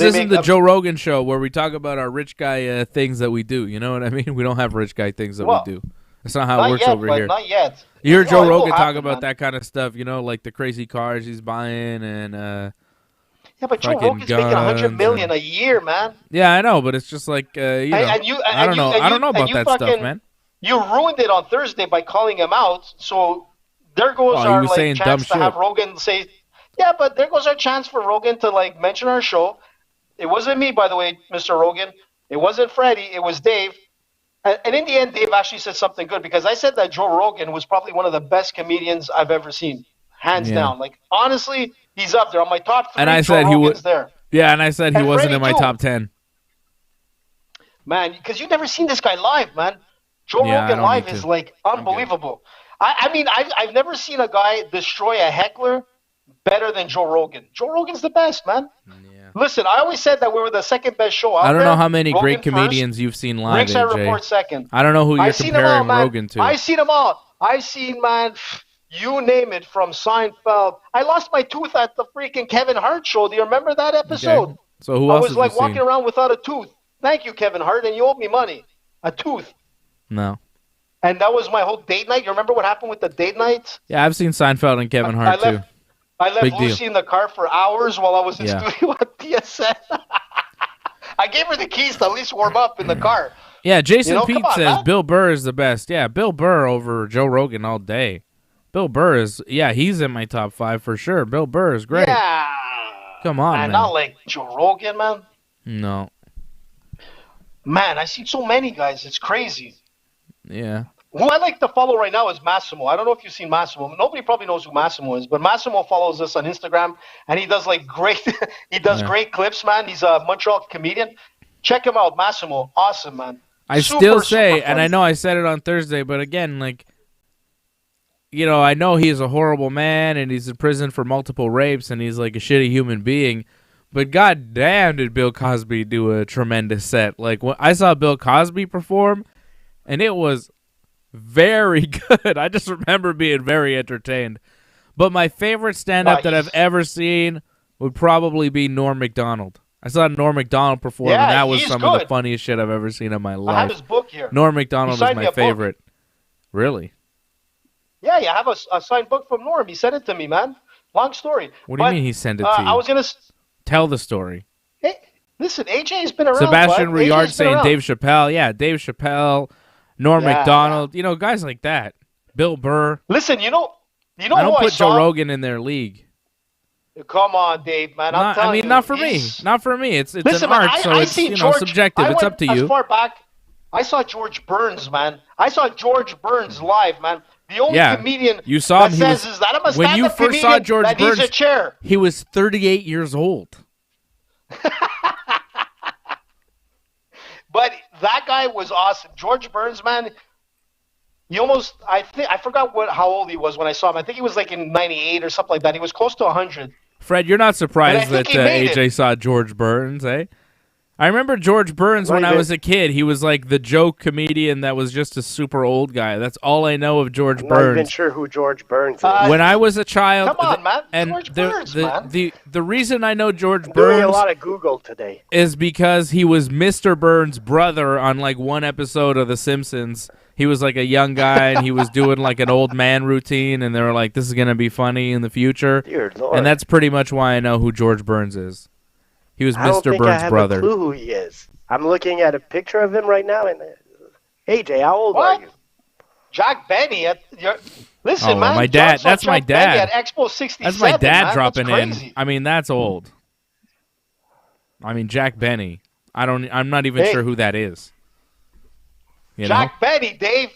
isn't the make Joe Rogan show where we talk about our rich guy things that we do. You know what I mean? We don't have rich guy things that we do. That's not how it works over here. Not yet. You hear Joe it will Rogan talk happen, about man. that kind of stuff, you know, like the crazy cars he's buying and Yeah, but Joe fucking Rogan's making $100 guns million a year, man. yeah, I know, but it's just like you know, I don't know about that stuff, man. You ruined it on Thursday by calling him out. So there goes Oh, he our was saying dumb chance to have shit. Rogan say, yeah, but there goes our chance for Rogan to mention our show. It wasn't me, by the way, Mr. Rogan. It wasn't Freddie. It was Dave. And in the end, Dave actually said something good because I said that Joe Rogan was probably one of the best comedians I've ever seen, hands down. Like honestly, he's up there on my top 3. And I Joe said he Rogan's was there. Yeah, and I said he And wasn't Freddie in my too. top 10. Man, because you've never seen this guy live, man. Joe Yeah, I Rogan don't live need is to. like unbelievable. I mean, I've never seen a guy destroy a heckler better than Joe Rogan. Joe Rogan's the best, man. Yeah. Listen, I always said that we were the second best show out I don't there. know how many Rogan great comedians you've seen first, live, Ringside AJ. Report second. I don't know who you're I've seen them all, comparing man. Rogan to. I've seen them all. I've seen, man, you name it, from Seinfeld. I lost my tooth at the freaking Kevin Hart show. Do you remember that episode? Okay. So who I else was have you walking seen? around without a tooth. Thank you, Kevin Hart, and you owed me money. A tooth. No. And that was my whole date night. You remember what happened with the date nights? Yeah, I've seen Seinfeld and Kevin Hart too. I left Big deal. Lucy in the car for hours while I was in Yeah. studio at TSN. I gave her the keys to at least warm up in the car. Yeah, Jason You know, Pete come on, says man. Bill Burr is the best. Yeah, Bill Burr over Joe Rogan all day. Bill Burr is, he's in my top 5 for sure. Bill Burr is great. Yeah. Come on, man. Not like Joe Rogan, man. No. Man, I see so many guys. It's crazy. Yeah. Who I like to follow right now is Massimo. I don't know if you've seen Massimo. Nobody probably knows who Massimo is, but Massimo follows us on Instagram, and he does great clips, man. He's a Montreal comedian. Check him out, Massimo. Awesome, man. I Super, still say, super and I funny. know I said it on Thursday, but again, like, you know, I know he's a horrible man, and he's in prison for multiple rapes, and he's like a shitty human being. But god damn, did Bill Cosby do a tremendous set. Like, when I saw Bill Cosby perform, and it was very good. I just remember being very entertained. But my favorite stand-up that I've ever seen would probably be Norm Macdonald. I saw Norm Macdonald perform, and that was he's some of the good. funniest shit I've ever seen in my I have life. his book here. Norm Macdonald is signed me my a book. favorite. Really? Yeah, I have a signed book from Norm. He sent it to me, man. Long story. What do you mean he sent it to you? I was gonna. Tell the story. Hey, listen, AJ's been around. Sebastian bud. Ruyard AJ's been saying around. Dave Chappelle. Yeah, Dave Chappelle, Norm Yeah, Macdonald. You know, guys like that. Bill Burr. Listen, you know I who don't I put saw? Joe Rogan in their league. Come on, Dave, man. I'm Not, telling I mean, you, not for me. he's- Not for me. It's Listen, an man, art, so I it's seen you know George, subjective. I It's went up to as you. far back. I saw George Burns, man. I saw George Burns live, man. The only comedian you saw him. that He says was, is that I'm a when you stand-up first saw comedian George that Burns, needs a chair. he was 38 years old. But that guy was awesome. George Burns, man, I forgot how old he was when I saw him. I think he was like in 98 or something like that. He was close to 100. Fred, you're not surprised that AJ AJ saw George Burns, eh? I remember George Burns when I was a kid. He was like the joke comedian that was just a super old guy. That's all I know of George Burns. I'm not even sure who George Burns is. When I was a child, come on, man. And George Burns, man. The reason I know George I'm Burns doing a lot of Google today is because he was Mr. Burns' brother on like one episode of The Simpsons. He was like a young guy, and he was doing like an old man routine, and they were like, "This is gonna be funny in the future." Dear Lord. And that's pretty much why I know who George Burns is. He was Mr. Burns' brother. I don't think I have a clue who he is. I'm looking at a picture of him right now. And AJ, how old are you? Jack Benny. Listen, man. My dad. That's my dad. At Expo 67. That's my dad man. dropping that's in. I mean, that's old. I mean, Jack Benny. I'm not even sure who that is. Jack Benny, Dave.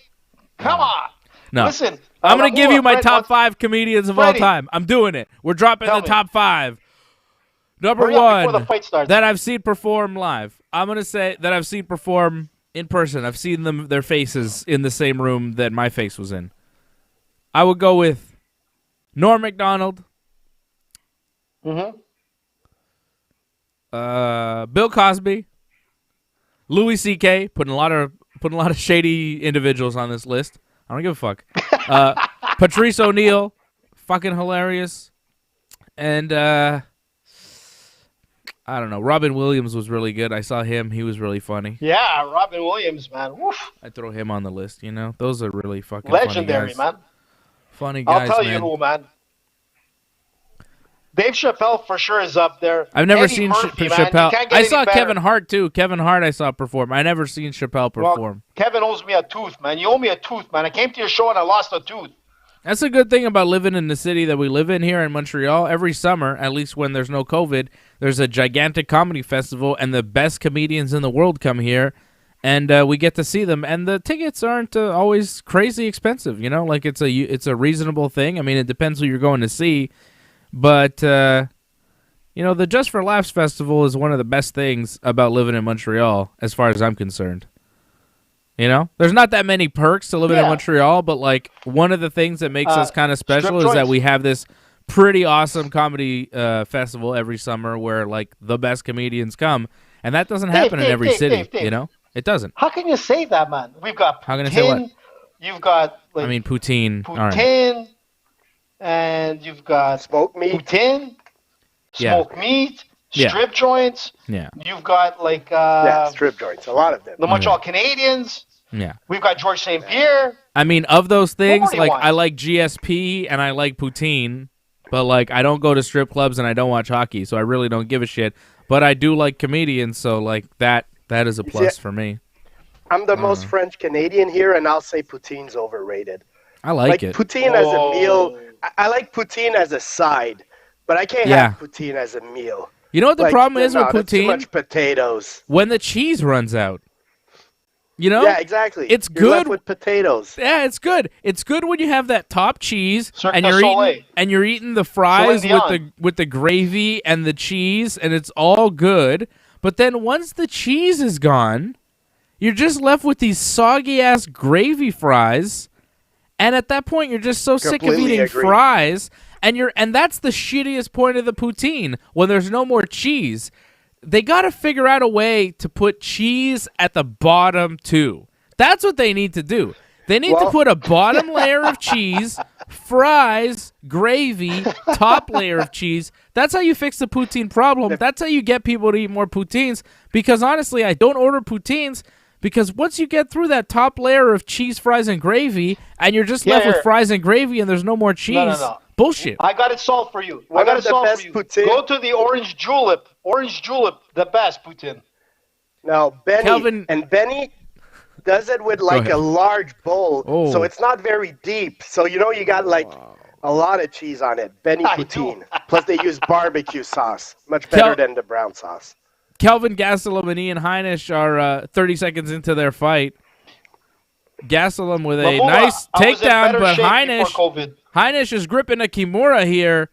Come on. No. Listen. I'm going to give you my top 5 comedians of all time. I'm doing it. We're dropping the top 5. Number 1 that I've seen perform live. I'm going to say that I've seen perform in person. I've seen their faces in the same room that my face was in. I would go with Norm Macdonald. Mm-hmm. Bill Cosby. Louis C.K. Putting a lot of shady individuals on this list. I don't give a fuck. Patrice O'Neal, fucking hilarious. And I don't know. Robin Williams was really good. I saw him. He was really funny. Yeah, Robin Williams, man. Woof. I throw him on the list, you know? Those are really fucking legendary, funny guys. Man. Funny guys, I'll tell you who, man. Dave Chappelle for sure is up there. I've never seen Chappelle. I saw Kevin Hart, too. Kevin Hart I saw perform. I never seen Chappelle perform. Well, Kevin owes me a tooth, man. You owe me a tooth, man. I came to your show and I lost a tooth. That's a good thing about living in the city that we live in here in Montreal. Every summer, at least when there's no COVID, there's a gigantic comedy festival, and the best comedians in the world come here, and we get to see them. And the tickets aren't always crazy expensive, you know? Like, it's a reasonable thing. I mean, it depends who you're going to see. But, you know, the Just for Laughs Festival is one of the best things about living in Montreal, as far as I'm concerned. You know, there's not that many perks to living in Montreal, but like one of the things that makes us kind of special is that we have this pretty awesome comedy festival every summer where like the best comedians come, and that doesn't happen in every city. You know, it doesn't. How can you say that, man? We've got how can I say what? You've got like poutine, right. And you've got smoked meat, poutine, smoked meat. Strip joints. Yeah. You've got like strip joints. A lot of them. The Montreal Canadiens. Yeah. We've got George St-Pierre. I mean, of those things, like I like GSP and I like poutine, but like I don't go to strip clubs and I don't watch hockey, so I really don't give a shit. But I do like comedians, so like that is a plus for me. I'm the most French Canadian here, and I'll say poutine's overrated. I like it. Poutine as a meal. I like poutine as a side, but I can't have poutine as a meal. You know what the problem is with poutine? Too much potatoes. When the cheese runs out. You know? Yeah, exactly. It's You're good left with potatoes. Yeah, it's good. It's good when you have that top cheese and you're eating the fries with the gravy and the cheese, and it's all good. But then once the cheese is gone, you're just left with these soggy ass gravy fries, and at that point you're just so sick of eating fries. And that's the shittiest point of the poutine, when there's no more cheese. They got to figure out a way to put cheese at the bottom, too. That's what they need to do. They need to put a bottom layer of cheese, fries, gravy, top layer of cheese. That's how you fix the poutine problem. That's how you get people to eat more poutines. Because, honestly, I don't order poutines because once you get through that top layer of cheese, fries, and gravy, and you're just left with fries and gravy and there's no more cheese... No. Bullshit. I got it solved for you. I got it solved for you. Poutine. Go to the Orange Julep. Orange Julep, the best poutine. Now, Benny does it with like a large bowl, so it's not very deep. So you know you got like a lot of cheese on it. Benny poutine. Plus they use barbecue sauce, much better than the brown sauce. Kelvin Gastelum and Ian Heinisch are 30 seconds into their fight. Gastelum with a nice takedown, but Heinisch is gripping a Kimura here.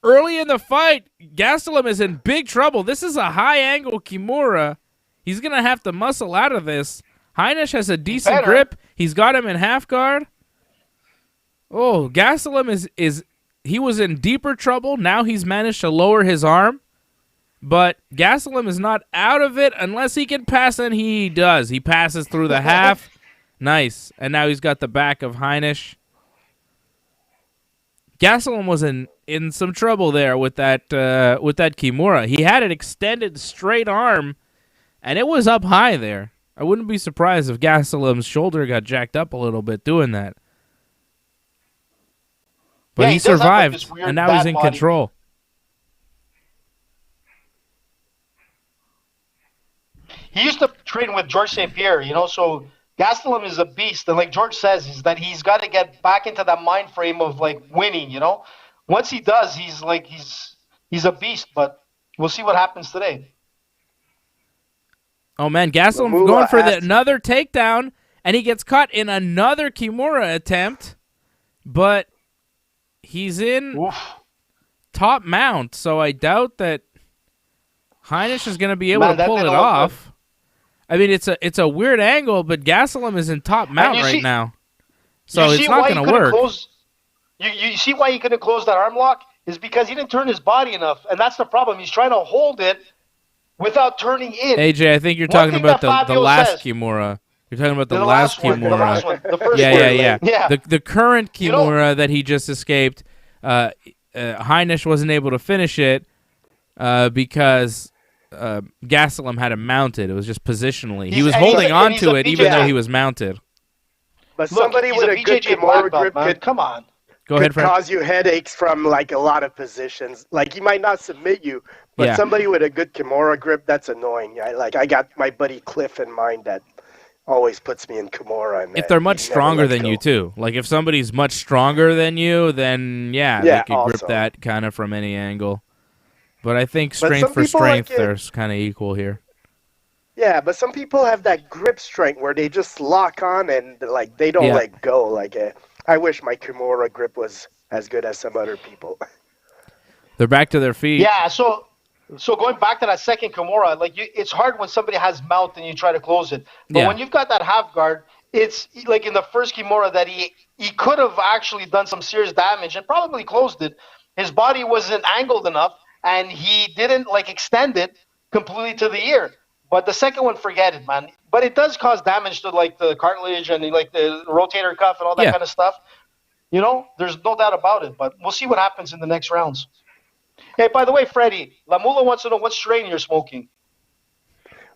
Early in the fight, Gastelum is in big trouble. This is a high-angle Kimura. He's going to have to muscle out of this. Heinisch has a decent grip. He's got him in half guard. Oh, Gastelum he was in deeper trouble. Now he's managed to lower his arm. But Gastelum is not out of it unless he can pass, and he does. He passes through the half. Nice. And now he's got the back of Heinisch. Gastelum was in some trouble there with that Kimura. He had an extended straight arm, and it was up high there. I wouldn't be surprised if Gastelum's shoulder got jacked up a little bit doing that. But he survived, and now he's in control. He used to train with George St-Pierre, so Gastelum is a beast. And like George says, is that he's got to get back into that mind frame of, like, winning, Once he does, he's a beast, but we'll see what happens today. Oh, man, Gastelum going for another takedown, and he gets caught in another Kimura attempt, but he's in top mount, so I doubt that Heinisch is going to be able to pull it off. I mean, it's a weird angle, but Gastelum is in top mount right now, so it's not going to work. You see why he couldn't close that arm lock? Is because he didn't turn his body enough, and that's the problem. He's trying to hold it without turning in. AJ, I think you're talking about the last Kimura. You're talking about the last Kimura. The last one. The first yeah. The current Kimura that he just escaped, Heinisch wasn't able to finish it because Gastelum had him mounted. It was just positionally. He was holding on to it even though he was mounted. But somebody with a good Kimura grip could Go ahead, Frank. cause you headaches from like a lot of positions. Like he might not submit you, but somebody with a good Kimura grip, that's annoying. I got my buddy Cliff in mind that always puts me in Kimura. And if they're much stronger than you too, like if somebody's much stronger than you, then they can grip that kind of from any angle. But I think strength for strength, they're kind of equal here. Yeah, but some people have that grip strength where they just lock on and like they don't let go. Like I wish my Kimura grip was as good as some other people. They're back to their feet. Yeah, so going back to that second Kimura, it's hard when somebody has mount and you try to close it. But when you've got that half guard, it's like in the first Kimura that he could have actually done some serious damage and probably closed it. His body wasn't angled enough, and he didn't extend it completely to the ear. But the second one, forget it, man. But it does cause damage to the cartilage and the rotator cuff and all that kind of stuff. There's no doubt about it. But we'll see what happens in the next rounds. Hey, by the way, Freddie, La Mula wants to know what strain you're smoking.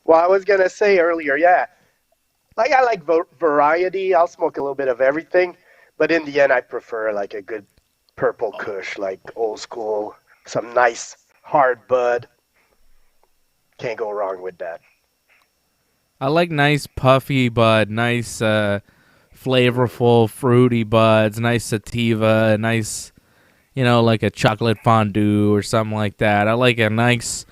Well, I was gonna say earlier, I like variety. I'll smoke a little bit of everything, but in the end, I prefer a good purple Kush, old school, some nice hard bud. Can't go wrong with that. I like nice puffy bud, nice flavorful fruity buds, nice sativa, nice, like a chocolate fondue or something like that. I like a nice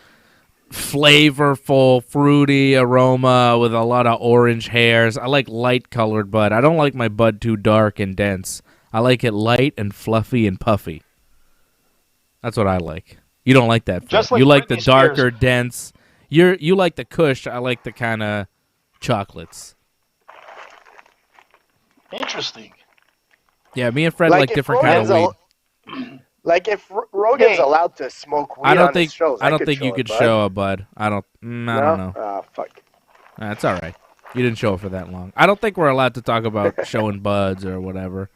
flavorful fruity aroma with a lot of orange hairs. I like light colored bud. I don't like my bud too dark and dense. I like it light and fluffy and puffy. That's what I like. You don't like that. Just like you like the Britney darker, Spears. dense. You like the Kush. I like the kind of chocolates. Interesting. Yeah, me and Fred like different kind of weed. If Rogan's allowed to smoke weed on his shows, I don't think you could show a bud. I don't know. Oh, fuck. That's all right. You didn't show it for that long. I don't think we're allowed to talk about showing buds or whatever.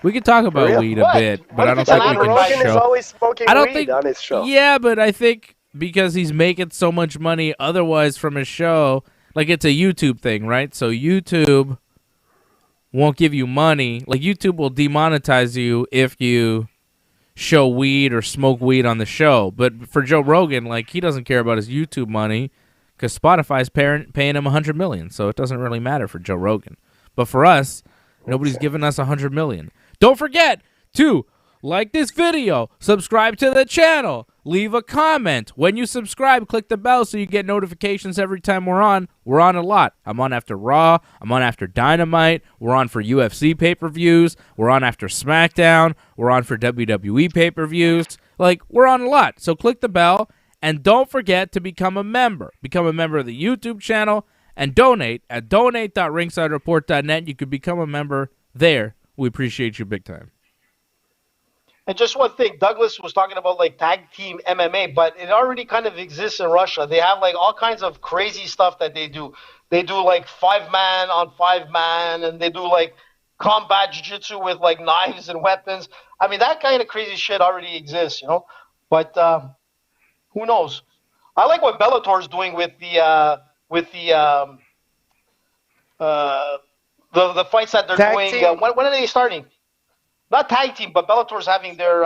We could talk about weed a bit, but I don't think we can Rogan show. is always smoking weed on his show. Yeah, but I think because he's making so much money otherwise from his show, it's a YouTube thing, right? So YouTube won't give you money. YouTube will demonetize you if you show weed or smoke weed on the show. But for Joe Rogan, he doesn't care about his YouTube money because Spotify's paying him $100 million, so it doesn't really matter for Joe Rogan. But for us, nobody's giving us $100 million. Don't forget to like this video, subscribe to the channel, leave a comment. When you subscribe, click the bell so you get notifications every time we're on. We're on a lot. I'm on after Raw. I'm on after Dynamite. We're on for UFC pay-per-views. We're on after SmackDown. We're on for WWE pay-per-views. We're on a lot. So click the bell, and don't forget to become a member. Become a member of the YouTube channel and donate at donate.ringsidereport.net. You could become a member there. We appreciate you big time. And just one thing, Douglas was talking about like tag team MMA, but it already kind of exists in Russia. They have like all kinds of crazy stuff that they do. They do like 5-man on 5-man, and they do like combat jiu-jitsu with like knives and weapons. I mean, that kind of crazy shit already exists, you know. But who knows? I like what Bellator's doing with the fights that they're Tag doing. team. When are they starting? Not tag team, but Bellator's having their.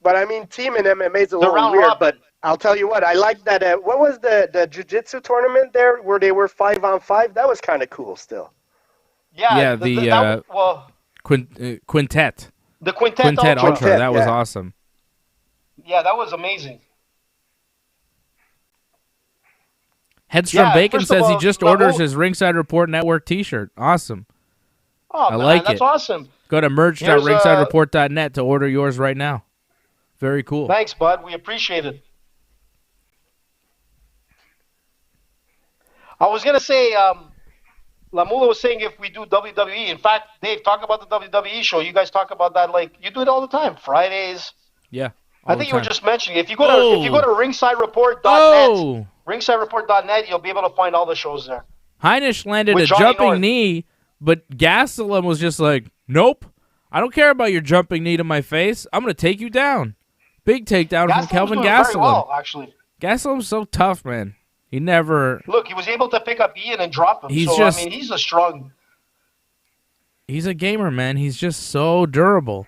But I mean, team in MMA is a little round weird. robin. But I'll tell you what, I like that. What was the jiu-jitsu tournament there where they were 5-on-5? That was kind of cool still. Yeah, Quintet. The Quintet Ultra. That was awesome. Yeah, that was amazing. Headstrong Bacon says he just orders his Ringside Report Network T-shirt. Awesome. Oh, I like that's awesome. Go to merch.ringsidereport.net to order yours right now. Very cool. Thanks, bud. We appreciate it. I was going to say, Lamula was saying if we do WWE. In fact, Dave, talk about the WWE show. You guys talk about that like you do it all the time. Fridays. Yeah. I think you were just mentioning if you go to ringsidereport.net, ringsidereport.net, you'll be able to find all the shows there. Heinisch landed With a Johnny jumping North. knee, but Gastelum was just like, nope. I don't care about your jumping knee to my face. I'm going to take you down. Big takedown from Kelvin doing Gastelum. very well, actually. Gastelum's so tough, man. He never... Look, he was able to pick up Ian and drop him. He's a strong... He's a gamer, man. He's just so durable.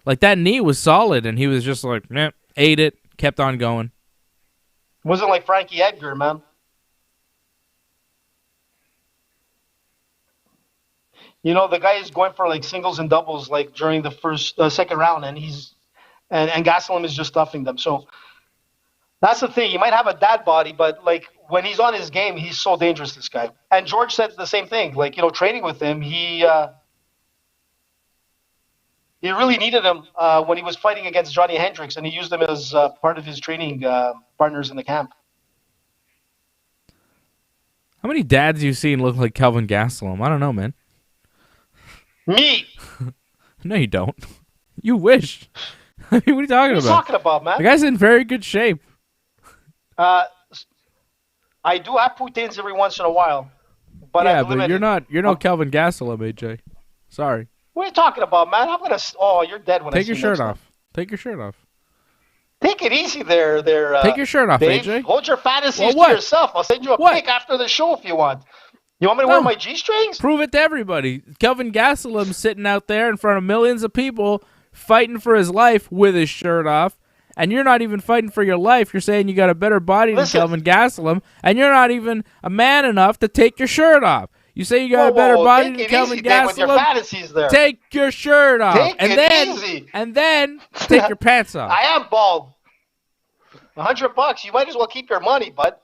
Like, that knee was solid, and he was just like, ate it, kept on going. Wasn't like Frankie Edgar, man. You know, the guy is going for like singles and doubles like during the second round, and and Gastelum is just stuffing them. So that's the thing. He might have a dad body, but like when he's on his game, he's so dangerous, this guy. And George said the same thing. Like, you know, training with him, he really needed him when he was fighting against Johnny Hendricks, and he used him as part of his training partners in the camp. How many dads you seen look like Kelvin Gastelum? I don't know, man. Me. No, you don't. You wish. I mean, what are you talking about? What are you talking about, man? The guy's in very good shape. I do have poutines every once in a while, but you're no Kelvin Gastelum, AJ. Sorry. What are you talking about, man? You're dead when I see you. Take your shirt off. Take your shirt off. Take it easy there. Take your shirt off, Dave. AJ. Hold your fantasies to yourself. I'll send you a pic after the show if you want. You want me to wear my G-strings? Prove it to everybody. Kelvin Gastelum sitting out there in front of millions of people fighting for his life with his shirt off, and you're not even fighting for your life. You're saying you got a better body than Kelvin Gastelum, and you're not even a man enough to take your shirt off. You say you got a better body than Kelvin Gastelum. With your fantasies there. Take your shirt off. Easy. And then take your pants off. I am bald. $100. You might as well keep your money, bud.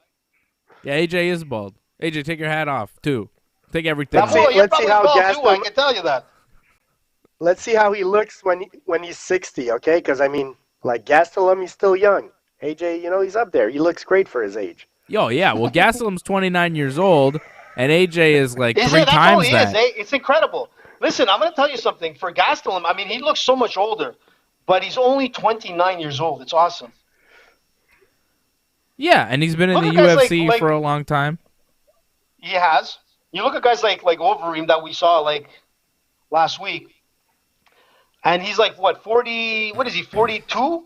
Yeah, AJ is bald. AJ, take your hat off, too. Take everything off. Let's see how Gastelum... I can tell you that. Let's see how he looks when he's 60, okay? Because, I mean, like Gastelum, he's still young. AJ, you know, he's up there. He looks great for his age. Yo, yeah. Well, Gastelum's 29 years old, and AJ is like three times all he that. Is, It's incredible. Listen, I'm going to tell you something. For Gastelum, I mean, he looks so much older, but he's only 29 years old. It's awesome. Yeah, and he's been in the UFC for a long time. He has. You look at guys like Overeem that we saw like last week, and he's like, what, 40? What is he, 42?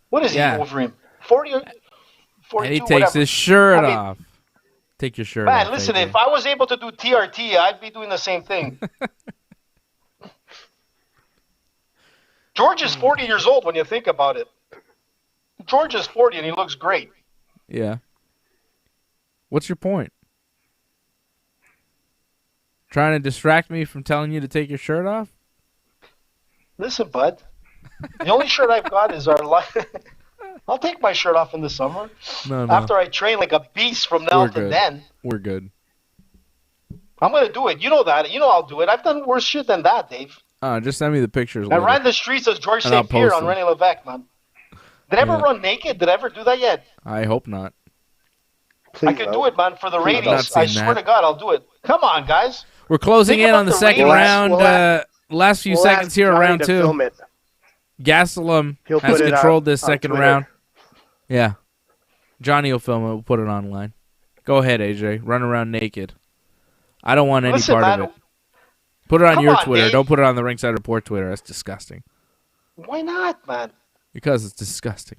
What is he, Overeem? 40 or 42, and he takes his shirt off. Take your shirt off. Man, listen, if I was able to do TRT, I'd be doing the same thing. George is 40 years old when you think about it. George is 40 and he looks great. Yeah. What's your point? Trying to distract me from telling you to take your shirt off? Listen, bud. The only shirt I've got is our life. I'll take my shirt off in the summer. No. After I train like a beast from now to then. We're good. I'm going to do it. You know that. You know I'll do it. I've done worse shit than that, Dave. Just send me the pictures I later. ran the streets as George St-Pierre on René Levesque, man. Did I ever run naked? Did I ever do that yet? I hope not. Please, I could do it, man, for the ratings. not I seen swear that. to God, I'll do it. Come on, guys. We're closing Think in about on the the second ratings. round. Last few seconds ask here of Johnny round to 2. film it. Gastelum He'll has put it controlled on- this on second Twitter. round. Yeah. Johnny will film it. We'll put it online. Go ahead, AJ. Run around naked. I don't want any Listen, part man, of it. Put it on come your on, Twitter. Dave. Don't put it on the Ringside Report Twitter. That's disgusting. Why not, man? Because it's disgusting.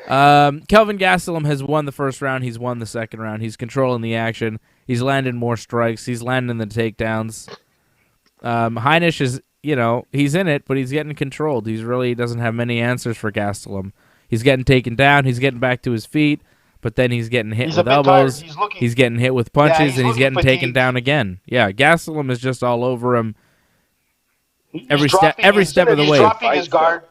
Kelvin Gastelum has won the first round. He's won the second round. He's controlling the action. He's landing more strikes. He's landing the takedowns. Heinisch is, he's in it, but he's getting controlled. He really doesn't have many answers for Gastelum. He's getting taken down. He's getting back to his feet, but then he's getting hit He's a with bit elbows. tired. He's getting hit with punches, he's and he's looking getting taken fatigued. down again. Yeah, Gastelum is just all over him every He's step of the he's way. dropping his guard.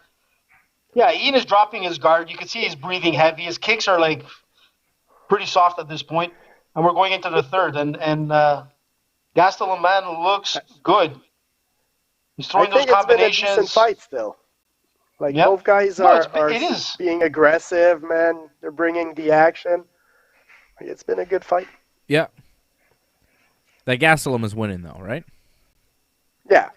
Yeah, Ian is dropping his guard. You can see he's breathing heavy. His kicks are like pretty soft at this point, and we're going into the third. And Gastelum, man, looks good. He's I throwing those think it's been a combinations. decent fight still. Like, Yep. both guys No, are it is. being aggressive, man. They're bringing the action. It's been a good fight. Yeah. That Gastelum is winning, though, right? Yeah.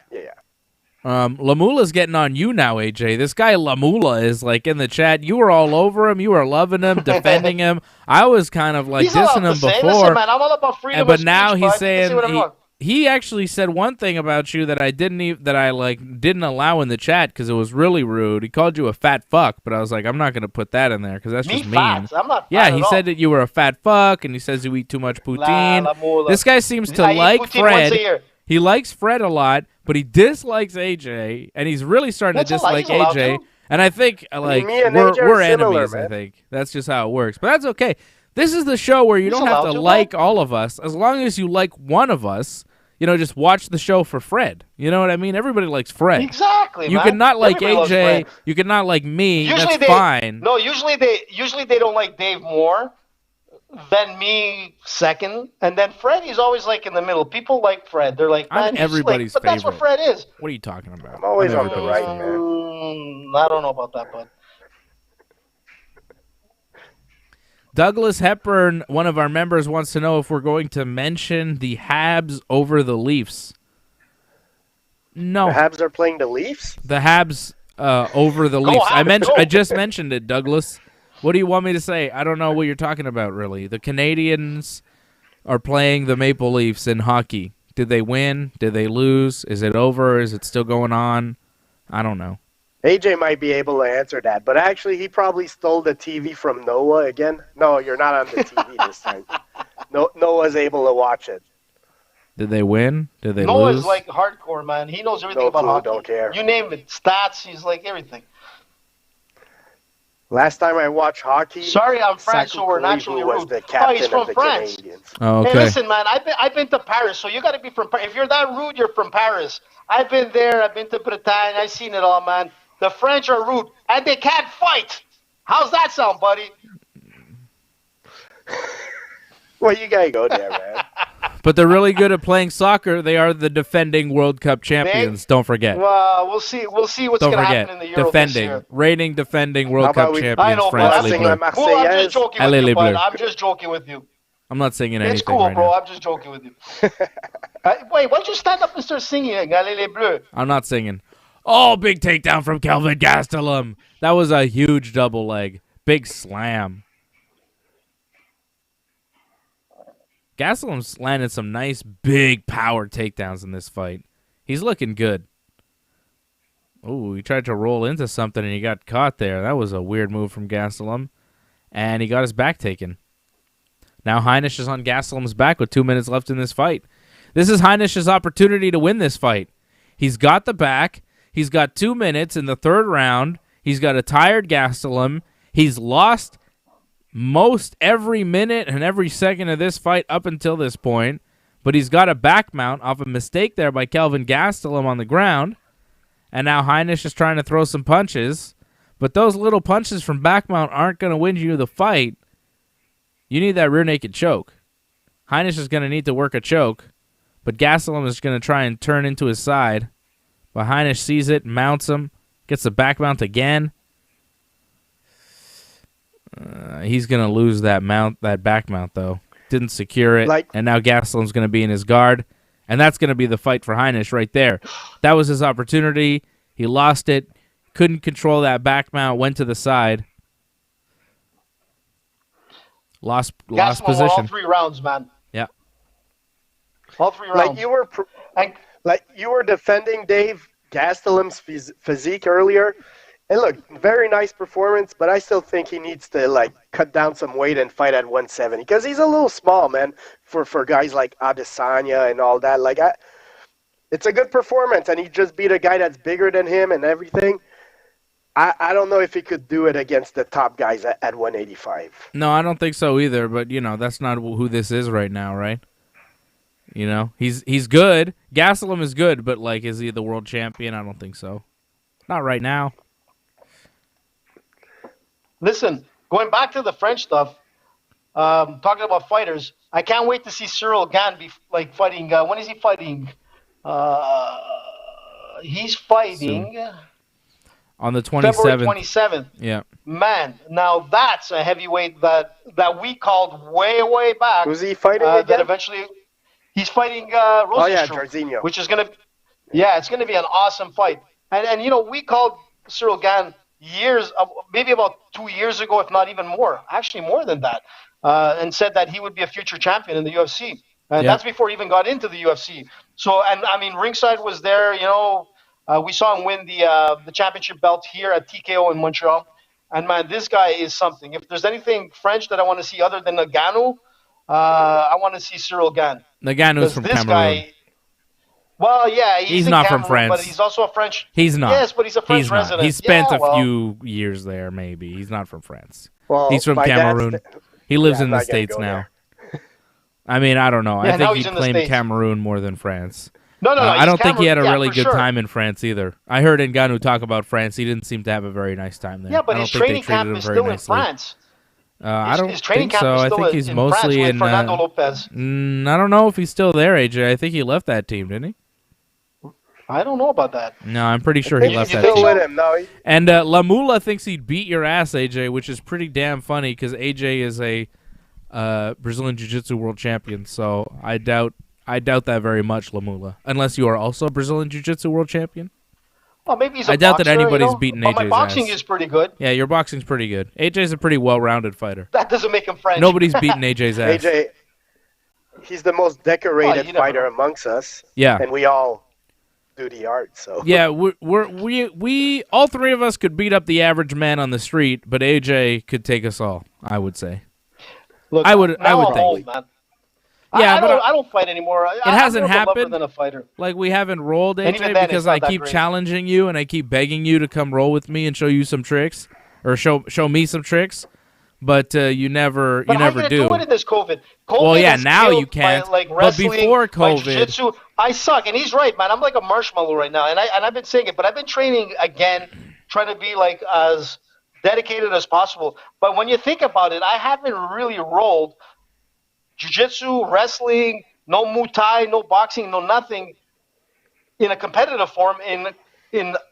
Lamula's getting on you now, AJ. This guy Lamula is like in the chat. You were all over him. You were loving him, defending him. I was kind of like He's allowed dissing to him say, before. listen, man, I'm all about freedom but of speech, now he's bud. You can say saying whatever you want. he actually said one thing about you that I didn't allow in the chat because it was really rude. He called you a fat fuck, but I was like, I'm not going to put that in there because that's Me just fat? mean. I'm not Yeah, fat he at said all. that you were a fat fuck, and he says you eat too much poutine. Lamula. This guy seems to I eat like poutine once a Fred. year. He likes Fred a lot, but he dislikes AJ, and he's really starting That's to all right. dislike He's allowed AJ. to. And I think like me and we're AJ are similar, enemies. I man. think that's just how it works. But that's okay. This is the show where you He's don't have allowed to to, like man. all of us, as long as you like one of us. Just watch the show for Fred. You know what I mean? Everybody likes Fred. Exactly, You man. cannot like Everybody loves AJ. Fred. You cannot like me. Usually That's fine. No, usually they don't like Dave more than me second, and then Fred is always like in the middle. People like Fred. They're like, I'm man, he's everybody's slick. But that's what favorite. Fred is. What are you talking about? I'm always on the everybody's right, favorite. man. I don't know about that, bud. Douglas Hepburn, one of our members, wants to know if we're going to mention the Habs over the Leafs. No. The Habs are playing the Leafs? The Habs over the Leafs. Habs, go. I just mentioned it, Douglas. What do you want me to say? I don't know what you're talking about, really. The Canadians are playing the Maple Leafs in hockey. Did they win? Did they lose? Is it over? Is it still going on? I don't know. AJ might be able to answer that, but actually he probably stole the TV from Noah again. No, you're not on the TV this time. Noah's able to watch it. Did they win? Did they Noah's lose? like hardcore, man. He knows everything No about clue, hockey. don't care. You name it, stats. He's like everything. Last time I watched hockey, Sorry, I'm French, so we're Saku naturally Koivu was rude. the Oh, captain he's from of the France. Canadians. Oh, okay. Hey, listen, man, I've been to Paris, so you got to be from Paris. If you're that rude, you're from Paris. I've been there. I've been to Bretagne. I've seen it all, man. The French are rude, and they can't fight. How's that sound, buddy? Well, you gotta go there, man. But they're really good at playing soccer. They are the defending World Cup champions. Don't forget. Well, we'll see. We'll see what's Don't going to forget. happen in the Euro this year. Defending How World about Cup we- champions, I know, France but Les sing Bleus. La Well, I'm Marseillaise. just joking Allez, with les you, bud. Bleus. I'm just joking with you. I'm not singing anything It's cool, right bro. now. I'm just joking with you. Wait, why don't you stand up and start singing Allez les Bleus? I'm not singing. Oh, big takedown from Kelvin Gastelum. That was a huge double leg. Big slam. Gastelum's landed some nice, big power takedowns in this fight. He's looking good. Ooh, he tried to roll into something and he got caught there. That was a weird move from Gastelum. And he got his back taken. Now Heinisch is on Gastelum's back with 2 minutes left in this fight. This is Heinisch's opportunity to win this fight. He's got the back. He's got 2 minutes in the third round. He's got a tired Gastelum. He's lost most every minute and every second of this fight up until this point. But he's got a back mount off a mistake there by Kelvin Gastelum on the ground. And now Heinisch is trying to throw some punches. But those little punches from back mount aren't going to win you the fight. You need that rear naked choke. Heinisch is going to need to work a choke. But Gastelum is going to try and turn into his side. But Heinisch sees it, mounts him, gets the back mount again. He's going to lose that back mount, though. Didn't secure it, and now Gastelum's going to be in his guard, and that's going to be the fight for Heinisch right there. That was his opportunity. He lost it. Couldn't control that back mount. Went to the side. Lost position. All 3 rounds, man. Yeah. All 3 rounds. Like you were defending Dave Gastelum's physique earlier. And look, very nice performance, but I still think he needs to cut down some weight and fight at 170 because he's a little small, man, for guys like Adesanya and all that. It's a good performance, and he just beat a guy that's bigger than him and everything. I don't know if he could do it against the top guys at 185. No, I don't think so either, but, that's not who this is right now, right? He's good. Gastelum is good, but, is he the world champion? I don't think so. Not right now. Listen, going back to the French stuff, talking about fighters, I can't wait to see Cyril Gane be fighting. When is he fighting? He's fighting on the 27th. February 27th. Yeah. Man, now that's a heavyweight that we called way back. Who's he fighting again? That eventually he's fighting Rosenstruck. Oh yeah, Jairzinho. Which is it's gonna be an awesome fight. And we called Cyril Gane maybe about 2 years ago, if not even more, actually more than that, and said that he would be a future champion in the UFC. And that's before he even got into the UFC. So, and I mean, Ringside was there, we saw him win the championship belt here at TKO in Montreal. And man, this guy is something. If there's anything French that I want to see other than Ngannou, I want to see Cyril Gane. Ngannou's from Cameroon. Well, yeah, he's not Cameroon, from France, but he's also a French. He's not. Yes, but he's a French resident. He spent a few years there, maybe. He's not from France. Well, he's from Cameroon. He lives in the States now. I mean, I don't know. I think he claimed Cameroon more than France. No. I don't think he had a really good time in France either. I heard Ngannou talk about France. He didn't seem to have a very nice time there. Yeah, but his training camp is still in France. I don't think so. I think he's mostly in Fernando Lopez. I don't know if he's still there, AJ. I think he left that team, didn't he? I don't know about that. No, I'm pretty sure he left that team. With him. No, and La Mula thinks he'd beat your ass, AJ, which is pretty damn funny because AJ is a Brazilian Jiu-Jitsu world champion. So I doubt that very much, La Mula. Unless you are also a Brazilian Jiu-Jitsu world champion. Well, maybe he's a I doubt boxer, that anybody's beaten AJ's my boxing ass. is pretty good. Yeah, your boxing's pretty good. AJ's a pretty well-rounded fighter. That doesn't make him French. Nobody's beaten AJ's ass. AJ, he's the most decorated fighter amongst us. Yeah. And we all do the art, so. Yeah, we all 3 of us could beat up the average man on the street, but AJ could take us all, I would say. Look, I would think. Old, man. Yeah, I don't fight anymore. It hasn't happened. Than a fighter. We haven't rolled, AJ, because I keep challenging you and I keep begging you to come roll with me and show you some tricks or show me some tricks. But you never do. Do it in this COVID. Well, yeah, now you can't. But before COVID, jiu-jitsu, I suck, and he's right, man. I'm like a marshmallow right now, and I've been saying it, but I've been training again, trying to be as dedicated as possible. But when you think about it, I haven't really rolled jiu-jitsu, wrestling, no Muay Thai, no boxing, no nothing in a competitive form in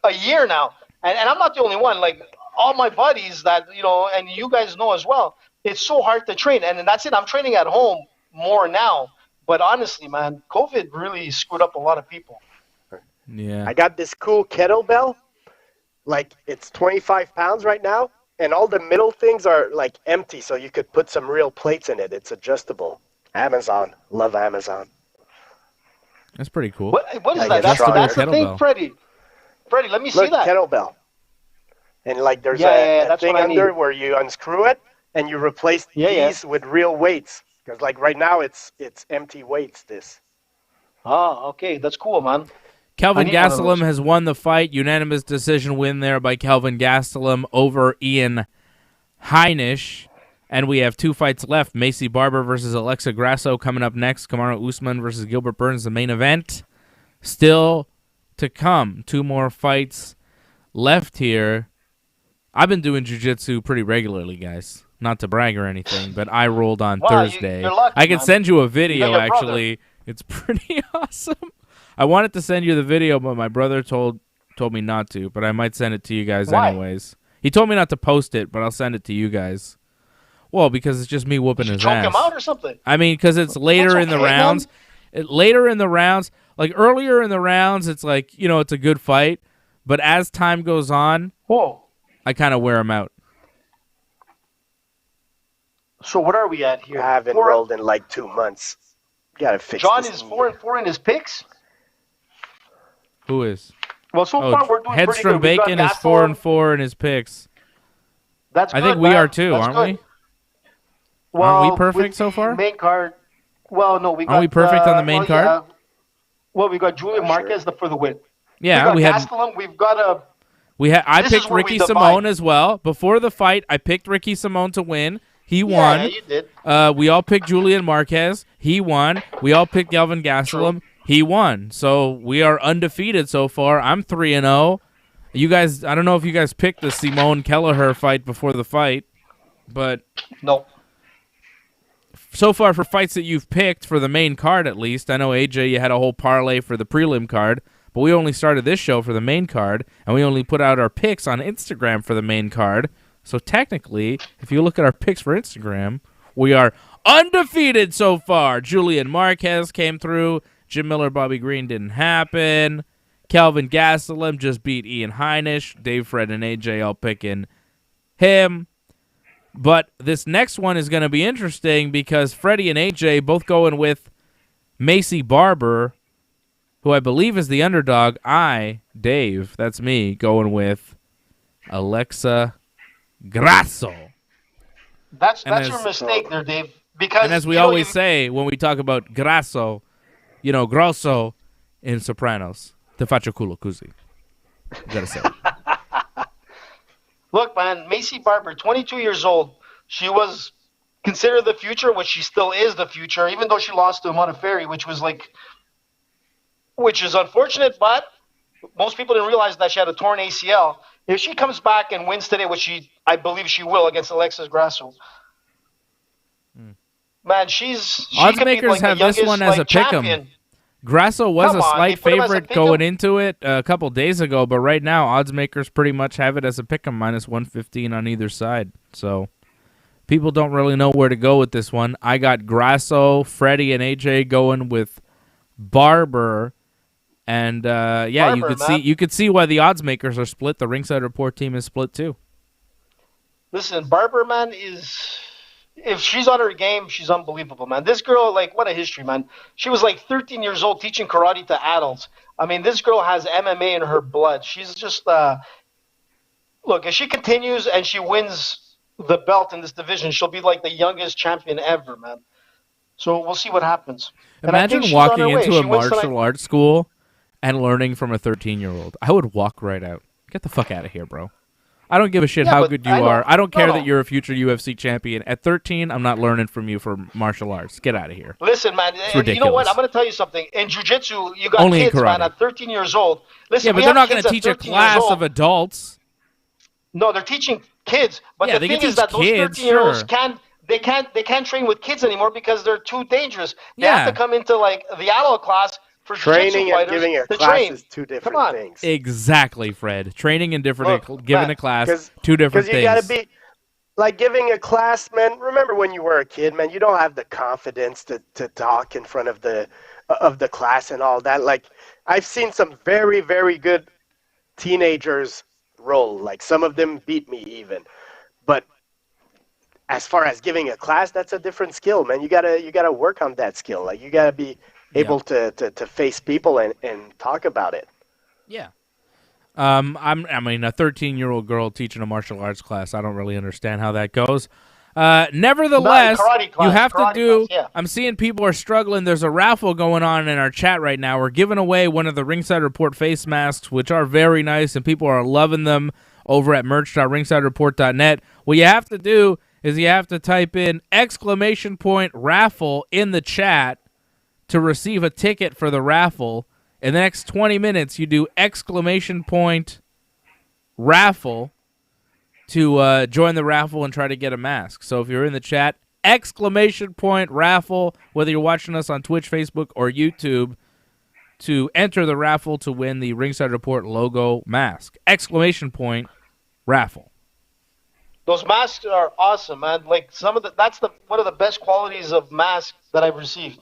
a year now, and I'm not the only one. All my buddies that, and you guys know as well, it's so hard to train. And that's it. I'm training at home more now. But honestly, man, COVID really screwed up a lot of people. Yeah. I got this cool kettlebell. It's 25 pounds right now. And all the middle things are, empty. So you could put some real plates in it. It's adjustable. Amazon. Love Amazon. That's pretty cool. What is that? That's the thing, Freddie. Freddie, let me see that. Kettlebell. And there's a thing under where you unscrew it and you replace these with real weights. Because right now it's empty weights. This. Oh, okay, that's cool, man. Kelvin Gastelum has won the fight. Unanimous decision win there by Kelvin Gastelum over Ian Heinisch. And we have 2 fights left. Macy Barber versus Alexa Grasso coming up next. Kamaru Usman versus Gilbert Burns, the main event. Still to come. 2 more fights left here. I've been doing jiu-jitsu pretty regularly, guys. Not to brag or anything, but I rolled on Thursday. You're lucky, I can send you a video, your actually. Brother. It's pretty awesome. I wanted to send you the video, but my brother told me not to, but I might send it to you guys anyways. He told me not to post it, but I'll send it to you guys. Well, because it's just me whooping Did you his choke ass. him out or something? I mean, because it's later in the rounds. Later in the rounds, like earlier in the rounds, it's like, it's a good fight. But as time goes on, I kind of wear him out. So what are we at here? I haven't rolled in like 2 months. You gotta fix John this is knee. 4-4 in his picks. Who is? Well, so far we're doing pretty Headstrom good. We've got Bacon is Gastelum. 4-4 in his picks. That's good, I think we are too, That's aren't good. we? Well, aren't we perfect with so the far? Main card. Well, no, we got. Aren't we perfect on the main card? Yeah. Well, we got Julian Marquez for the win. Yeah, we got Gastelum. We've got a. I This picked is where Ricky we divide. Simone as well. Before the fight, I picked Ricky Simone to win. He won. Yeah, you did. We all picked Julian Marquez. He won. We all picked Galvin Gastelum. He won. So we are undefeated so far. I'm 3-0. You guys, I don't know if you guys picked the Simone Kelleher fight before the fight, but no. So far for fights that you've picked for the main card, at least, I know AJ, you had a whole parlay for the prelim card, but we only started this show for the main card, and we only put out our picks on Instagram for the main card. So technically, if you look at our picks for Instagram, we are undefeated so far. Julian Marquez came through. Jim Miller, Bobby Green didn't happen. Kelvin Gastelum just beat Ian Heinisch. Dave, Fred, and AJ all picking him. But this next one is going to be interesting because Freddie and AJ both going with Macy Barber, who I believe is the underdog. Dave, that's me, going with Alexa Grasso. That's your mistake there, Dave. Because and as we always say when we talk about Grasso, Grosso in Sopranos, te faccio culo così. You gotta say it. Look, man, Macy Barber, 22 years old. She was considered the future, which she still is the future, even though she lost to Montefiore, which is unfortunate, but most people didn't realize that she had a torn ACL. If she comes back and wins today, which I believe she will against Alexis Grasso, man, she odds could be makers like have the this youngest, one as a champion. pick'em. Grasso was Come a on, slight they put him as a favorite pick'em? going into it a couple days ago, but right now odds makers pretty much have it as a pick'em -115 on either side. So people don't really know where to go with this one. I got Grasso, Freddie, and AJ going with Barber. And Barber, you could see why the odds makers are split. The Ringside Report team is split too. Listen, Barber, man, if she's on her game, she's unbelievable, man. This girl, what a history, man. She was 13 years old teaching karate to adults. I mean, this girl has MMA in her blood. She's just look, if she continues and she wins the belt in this division, she'll be the youngest champion ever, man. So we'll see what happens. Imagine walking into a martial arts school and learning from a 13-year-old. I would walk right out. Get the fuck out of here, bro. I don't give a shit how good you are. I don't care that you're a future UFC champion. At 13, I'm not learning from you for martial arts. Get out of here. Listen, man, you know what? I'm going to tell you something. In jiu-jitsu, you got Only kids, man, at 13 years old. Listen, yeah, but they're not going to teach a class of adults. No, they're teaching kids. But yeah, the thing is that those 13-year-olds can't train with kids anymore because they're too dangerous. They have to come into the adult class for training and giving a class is two different things. Exactly, Fred. Training and giving a class, two different things. Because you got to be giving a class, man. Remember when you were a kid, man? You don't have the confidence to talk in front of the class and all that. I've seen some very, very good teenagers roll. Some of them beat me even, but as far as giving a class, that's a different skill, man. You gotta work on that skill. You gotta be able to face people and talk about it. Yeah. I mean, a 13-year-old girl teaching a martial arts class, I don't really understand how that goes. Nevertheless, you have to do. I'm seeing people are struggling. There's a raffle going on in our chat right now. We're giving away one of the Ringside Report face masks, which are very nice, and people are loving them over at merch.ringsidereport.net. What you have to do is you have to type in !raffle in the chat to receive a ticket for the raffle. In the next 20 minutes, you do !raffle to join the raffle and try to get a mask. So if you're in the chat, !raffle, whether you're watching us on Twitch, Facebook, or YouTube, to enter the raffle to win the Ringside Report logo mask. !raffle. Those masks are awesome, man. Like that's one of the best qualities of masks that I've received.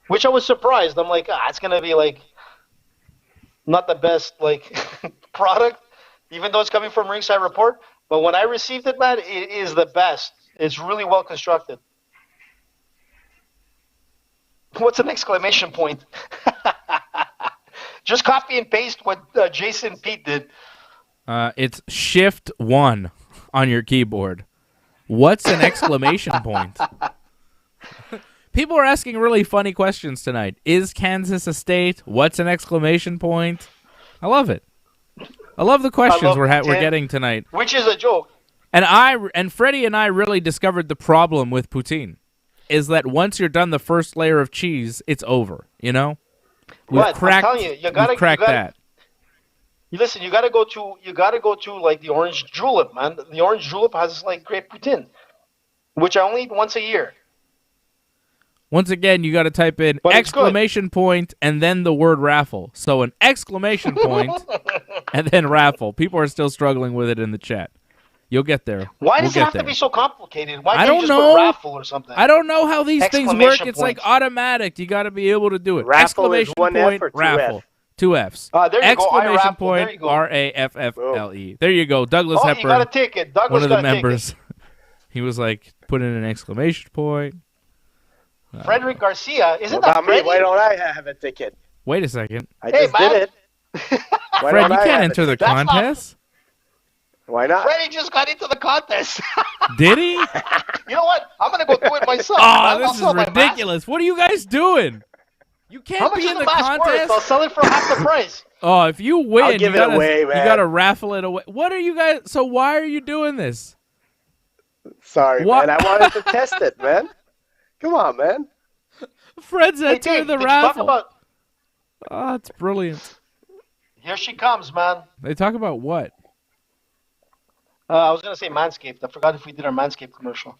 Which I was surprised. I'm like, it's gonna be like not the best like product, even though it's coming from Ringside Report. But when I received it, man, it is the best. It's really well constructed. What's an exclamation point? Just copy and paste what Jason Pete did. It's Shift 1 on your keyboard. What's an exclamation point? People are asking really funny questions tonight. Is Kansas a state? What's an exclamation point? I love it. I love the questions we're getting tonight. Which is a joke. And Freddie and I really discovered the problem with poutine. Is that once you're done the first layer of cheese, it's over, you know? I'm telling you, you gotta crack that. Listen, you gotta go to like the orange julep, man. The orange julep has like great poutine, which I only eat once a year. Once again, you got to type in exclamation point and then the word raffle. So an exclamation point and then raffle. People are still struggling with it in the chat. You'll get there. Why does it have to be so complicated? Why can't you just put raffle or something? I don't know how these things work. It's like automatic. You got to be able to do it. Raffle exclamation is one point, F or two raffle. F? 2 Fs. There you exclamation go. point, R-A-F-F-L-E. There you go. Douglas Hepburn. You got a ticket. Douglas one of the got members. He was like, put in an exclamation point. Frederick Garcia. Isn't that that Freddie? Why don't I have a ticket? Wait a second. I just did it. Fred, you can't enter the contest. Why not? Freddie just got into the contest. Did he? You know what? I'm going to go do it myself. This is ridiculous. What are you guys doing? You can't be in the contest. I'll sell it for half the price. Oh, if you win, I'll give it away, man. You got to raffle it away. What are you guys? So why are you doing this? Sorry, man. I wanted to test it, man. Come on, man. Fred's entering the raffle. Oh, it's brilliant. Here she comes, man. They talk about what? I was going to say Manscaped. I forgot if we did our Manscaped commercial.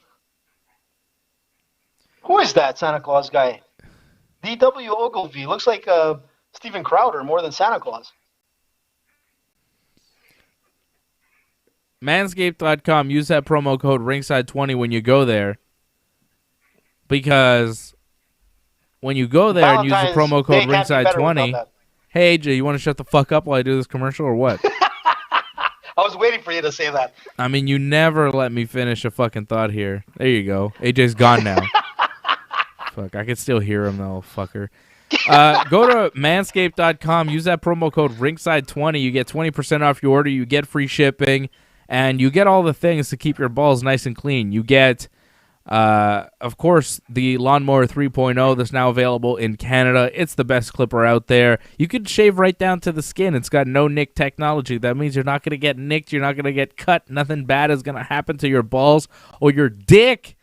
Who is that Santa Claus guy? D.W. Ogilvy. Looks like Steven Crowder more than Santa Claus. Manscaped.com. Use that promo code Ringside20 when you go there. Because when you go there and use the promo code Ringside20, hey, AJ, you want to shut the fuck up while I do this commercial or what? I was waiting for you to say that. I mean, you never let me finish a fucking thought here. There you go. AJ's gone now. Fuck, I can still hear him though, fucker. Go to manscaped.com. Use that promo code Ringside20. You get 20% off your order. You get free shipping. And you get all the things to keep your balls nice and clean. You get... of course, the Lawnmower 3.0 that's now available in Canada. It's the best clipper out there. You can shave right down to the skin. It's got no nick technology. That means you're not going to get nicked. You're not going to get cut. Nothing bad is going to happen to your balls or your dick,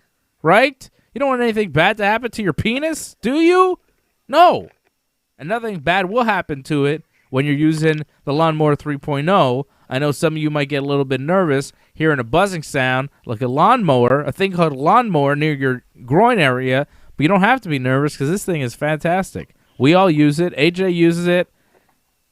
right? You don't want anything bad to happen to your penis, do you? No. And nothing bad will happen to it when you're using the Lawnmower 3.0. I know some of you might get a little bit nervous hearing a buzzing sound like a lawnmower, a thing called a lawnmower near your groin area, but you don't have to be nervous because this thing is fantastic. We all use it. AJ uses it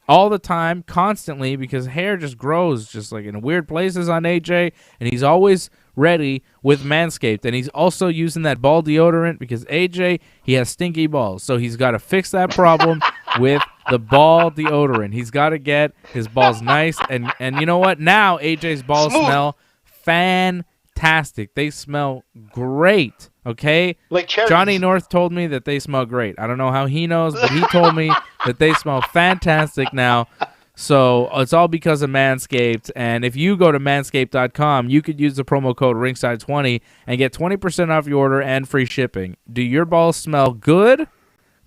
all the time, constantly, because hair just grows just like in weird places on AJ, and he's always ready with Manscaped. And he's also using that ball deodorant because AJ, he has stinky balls, so he's got to fix that problem with the ball deodorant. He's got to get his balls nice, and you know what? Now AJ's balls smell fantastic. They smell great, okay? Like cherries. Johnny North told me that they smell great. I don't know how he knows, but he told me that they smell fantastic now. So it's all because of Manscaped. And if you go to manscaped.com, you could use the promo code Ringside20 and get 20% off your order and free shipping. Do your balls smell good?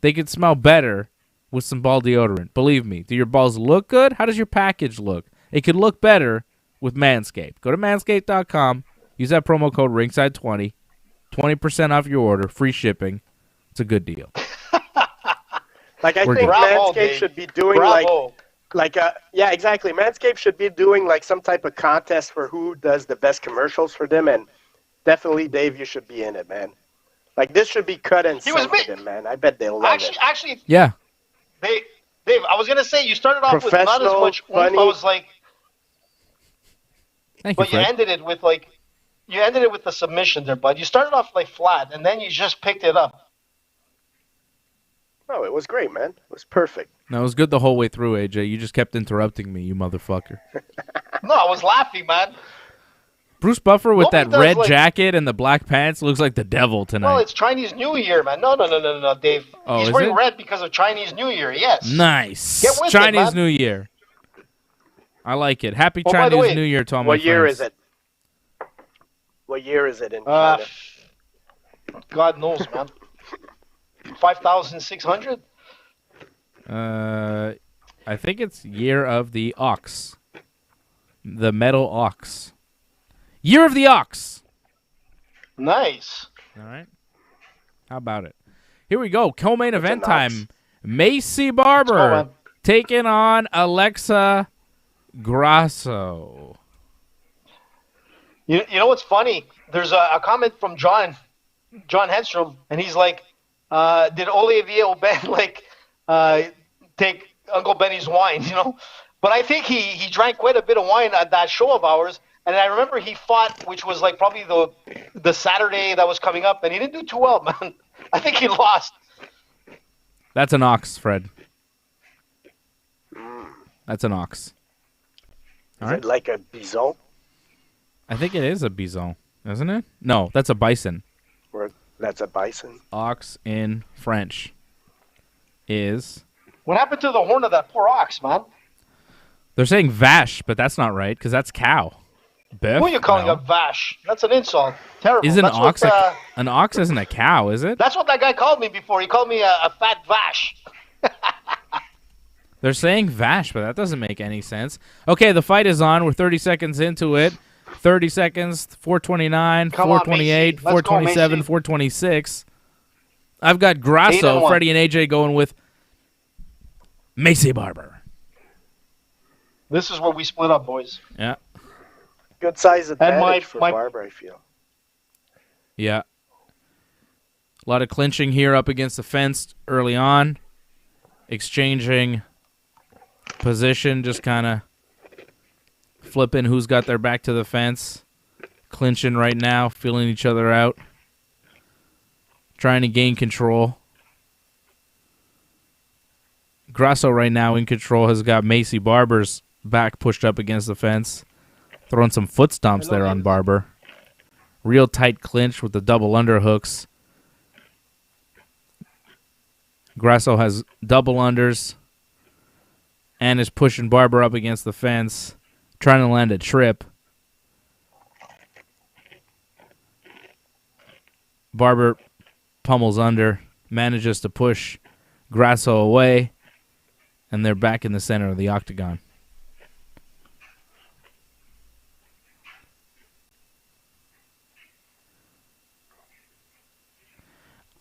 They could smell better with some ball deodorant. Believe me. Do your balls look good? How does your package look? It could look better with Manscaped. Go to manscaped.com. Use that promo code Ringside20. 20% off your order. Free shipping. It's a good deal. I think Manscaped should be doing yeah, exactly. Manscaped should be doing like some type of contest for who does the best commercials for them, and definitely, Dave, you should be in it, man. Like, this should be cut and sewn for them, man. I bet they'll love it. Actually, yeah. Dave, I was going to say, you started off with not as much oomph. I was like, Thank but you ended it with like you ended it with the submission there, bud. You started off like flat, and then you just picked it up. Oh, it was great, man. It was perfect. No, it was good the whole way through, AJ. You just kept interrupting me, you motherfucker. No, I was laughing, man. Bruce Buffer with Nobody that red does, like- jacket and the black pants looks like the devil tonight. Well, it's Chinese New Year, man. No, Dave. Oh, He's is wearing it? red because of Chinese New Year, yes. Nice. Get with it, Chinese man. New Year. I like it. Happy Oh, by the Chinese way, New Year to all my What year friends. is it? What year is it in China? God knows, man. 5,600? I think it's Year of the Ox. The metal ox. Year of the Ox. Nice. All right. How about it? Here we go. Co-main event an time. ox? Macy Let's go, Barber man. taking on Alexa Grasso. You know what's funny? There's a comment from John Henstrom, and he's like, did Olivier Aubin take Uncle Benny's wine, you know? But I think he drank quite a bit of wine at that show of ours, and I remember he fought, which was like probably the Saturday that was coming up, and he didn't do too well, man. I think he lost. That's an ox, Fred. That's an ox. Is it like a bison? I think it is a bison, isn't it? No, that's a bison. Or that's a bison? Ox in French is... What happened to the horn of that poor ox, man? They're saying vache, but that's not right because that's cow. Biff? Who are you calling No. a vache? That's an insult. Terrible. Is an That's ox what, an ox isn't a cow, is it? That's what that guy called me before. He called me a fat vache. They're saying vache, but that doesn't make any sense. Okay, the fight is on. We're 30 seconds into it. 30 seconds, 429, Come on, 428, Macy. Let's go, 427, Macy. 426. I've got Grasso, 8-1. Freddie, and AJ going with Macy Barber. This is where we split up, boys. Yeah. Good size advantage for my- Barber, I feel. Yeah. A lot of clinching here up against the fence early on. Exchanging position, just kind of flipping who's got their back to the fence. Clinching right now, feeling each other out. Trying to gain control. Grasso right now in control has got Macy Barber's back pushed up against the fence. Throwing some foot stomps there on Barber. Real tight clinch with the double underhooks. Grasso has double unders and is pushing Barber up against the fence, trying to land a trip. Barber pummels under, manages to push Grasso away, and they're back in the center of the octagon.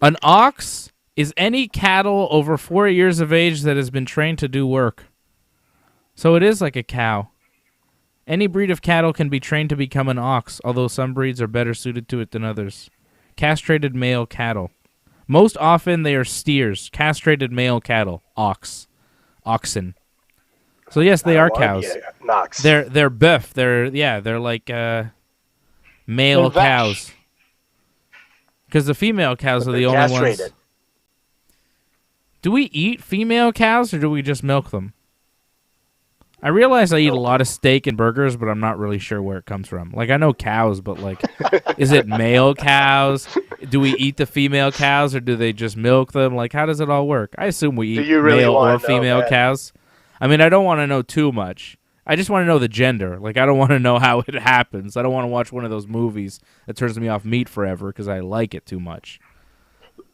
An ox is any cattle over 4 years of age that has been trained to do work. So it is like a cow. Any breed of cattle can be trained to become an ox, although some breeds are better suited to it than others. Castrated male cattle. Most often they are steers. Castrated male cattle. Oxen. So yes, they are cows. Knox. They're buff. They're like male They're vache. cows. Because the female cows are the only castrated. ones. Do we eat female cows or do we just milk them? I realize I eat a lot of steak and burgers, but I'm not really sure where it comes from. Like, I know cows, but, like, is it male cows? Do we eat the female cows, or do they just milk them? Like, how does it all work? I assume we eat you really male wanna or know, female man? cows. I mean, I don't want to know too much. I just want to know the gender. Like, I don't want to know how it happens. I don't want to watch one of those movies that turns me off meat forever because I like it too much.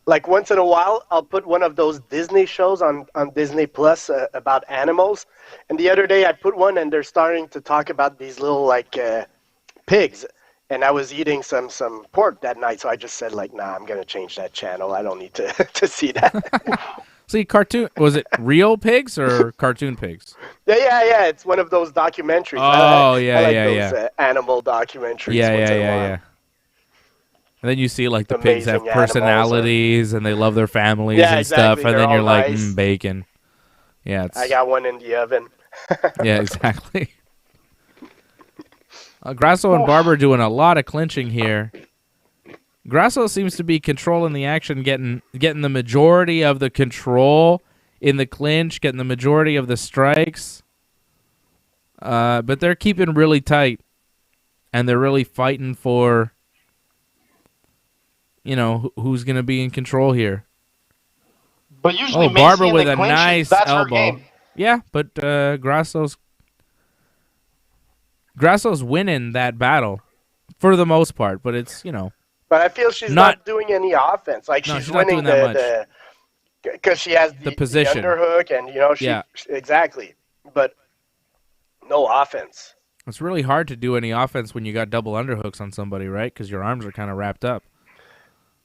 Like once in a while, I'll put one of those Disney shows on Disney Plus about animals. And the other day I put one and they're starting to talk about these little like pigs. And I was eating some pork that night, so I just said like, nah, I'm going to change that channel. I don't need to, to see that. See, was it real pigs or cartoon pigs? Yeah. It's one of those documentaries. Oh, I like those animal documentaries. Yeah. once in a while. And then you see, like, the pigs have Amazing animals personalities and they love their families Yeah, and stuff. exactly. And They're then you're all like, nice. bacon. Yeah, I got one in the oven. yeah, exactly. Grasso and Barber doing a lot of clinching here. Grasso seems to be controlling the action, getting the majority of the control in the clinch, getting the majority of the strikes. But they're keeping really tight, and they're really fighting for, who's going to be in control here. But usually Barber Macy with a clinch, nice that's elbow. Her game. Yeah, but Grasso's winning that battle for the most part, but it's, But I feel she's not doing any offense. Like, no, she's not winning doing that much. because she has the position, the underhook, and exactly. But no offense. It's really hard to do any offense when you got double underhooks on somebody, right? Because your arms are kind of wrapped up.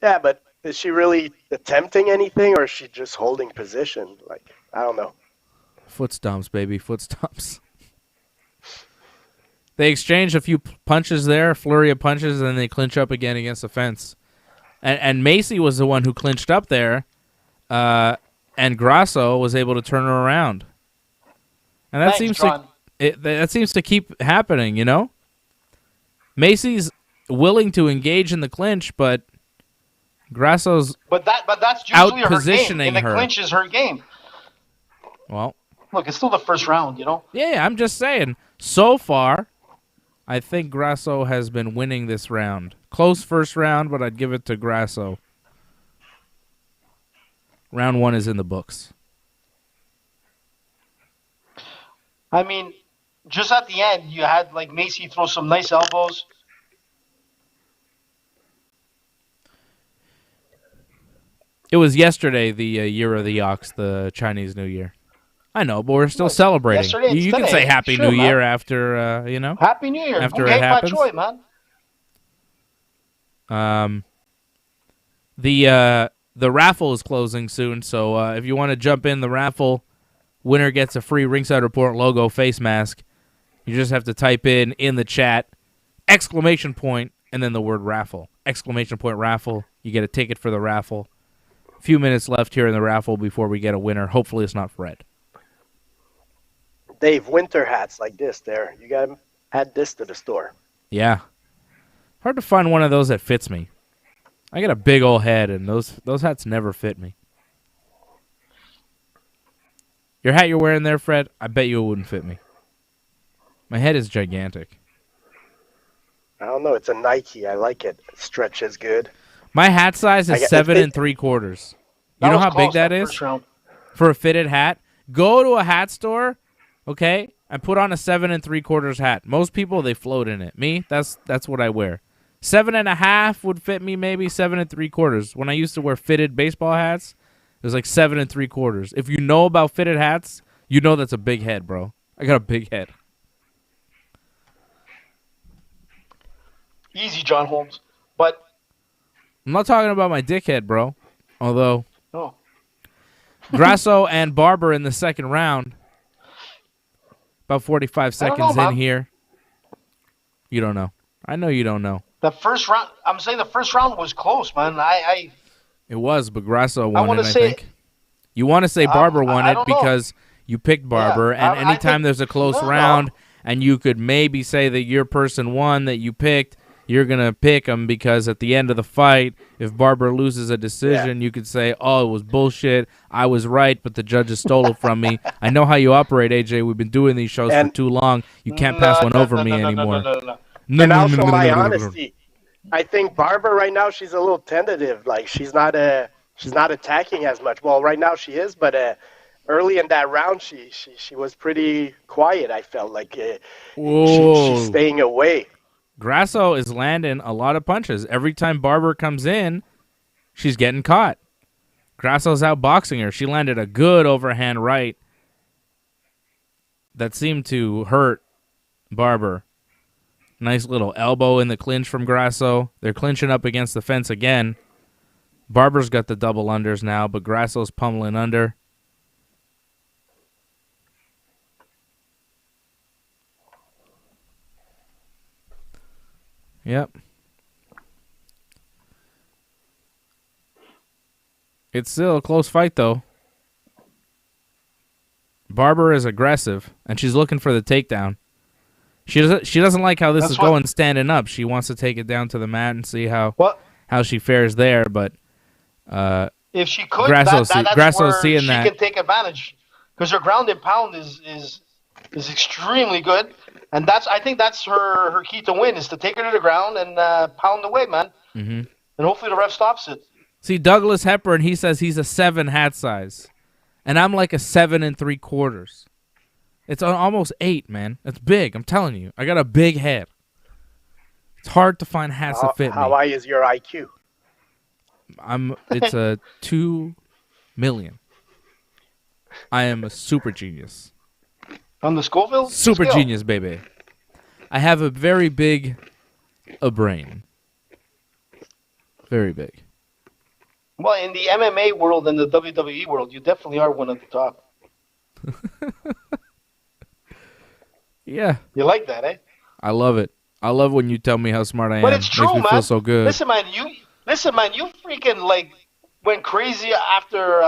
Yeah, but is she really attempting anything, or is she just holding position? Like, I don't know. Foot stomps, baby, foot stomps. They exchange a few punches there, a flurry of punches, and then they clinch up again against the fence. And Macy was the one who clinched up there, and Grasso was able to turn her around. And that seems to keep happening, Macy's willing to engage in the clinch, but Grasso's but that's usually her game. In the clinch is her game. Well, look, it's still the first round, Yeah, I'm just saying. So far, I think Grasso has been winning this round. Close first round, but I'd give it to Grasso. Round 1 is in the books. I mean, just at the end, you had Macy throw some nice elbows. It was yesterday, the year of the ox, the Chinese New Year. I know, but we're still celebrating. You can say Happy New Year after, Happy New Year. After it happens. Man. The raffle is closing soon, so if you want to jump in the raffle, winner gets a free Ringside Report logo face mask. You just have to type in the chat, ! And then the word raffle. ! Raffle. You get a ticket for the raffle. A few minutes left here in the raffle before we get a winner. Hopefully it's not Fred. Dave, winter hats like this there. You got to add this to the store. Yeah. Hard to find one of those that fits me. I got a big old head, and those hats never fit me. Your hat you're wearing there, Fred, I bet you it wouldn't fit me. My head is gigantic. I don't know. It's a Nike. I like it. It stretches good. My hat size is 7 3/4. You know how big that is? For a fitted hat? Go to a hat store, okay, and put on a 7 3/4 hat. Most people, they float in it. Me, that's what I wear. 7 1/2 would fit me, maybe 7 3/4. When I used to wear fitted baseball hats, it was like 7 3/4. If you know about fitted hats, you know that's a big head, bro. I got a big head. Easy, John Holmes. But I'm not talking about my dickhead, bro. Although oh. Grasso and Barber in the second round. About 45 seconds in here. You don't know. I know you don't know. The first round, I'm saying the first round was close, man. It was, but Grasso won it, I think. You want to say Barber won it because you picked Barber, and anytime there's a close round and you could maybe say that your person won that you picked, you're going to pick him because at the end of the fight, if Barber loses a decision, you could say, oh, it was bullshit. I was right, but the judges stole it from me. I know how you operate, AJ. We've been doing these shows for too long. You can't pass one over me anymore. And also, my honesty, I think Barber right now, she's a little tentative. Like, she's not attacking as much. Well, right now she is, but early in that round, she was pretty quiet, I felt like. She's staying away. Grasso is landing a lot of punches. Every time Barber comes in, she's getting caught. Grasso's outboxing her. She landed a good overhand right that seemed to hurt Barber. Nice little elbow in the clinch from Grasso. They're clinching up against the fence again. Barber's got the double unders now, but Grasso's pummeling under. Yep. It's still a close fight, though. Barber is aggressive, and she's looking for the takedown. She doesn't like how this That's is going standing up. She wants to take it down to the mat and see how she fares there. But if she could, Grasso's that's where seeing she that. can take advantage, because her ground and pound is extremely good, and I think that's her key to win, is to take her to the ground and pound away, man. Mm-hmm. And hopefully the ref stops it. See, Douglas Hepburn, he says he's a 7 hat size, and I'm like a 7 3/4. It's almost 8, man. It's big. I'm telling you, I got a big head. It's hard to find hats that fit me. How high is your IQ? It's a 2 million. I am a super genius. On the Scoville Super scale? genius, baby. I have a very big brain. Very big. Well, in the MMA world and the WWE world, you definitely are one of the top. Yeah. You like that, eh? I love it. I love when you tell me how smart I am. But it's true, Makes me man. feel so good. Listen, man, you freaking like went crazy after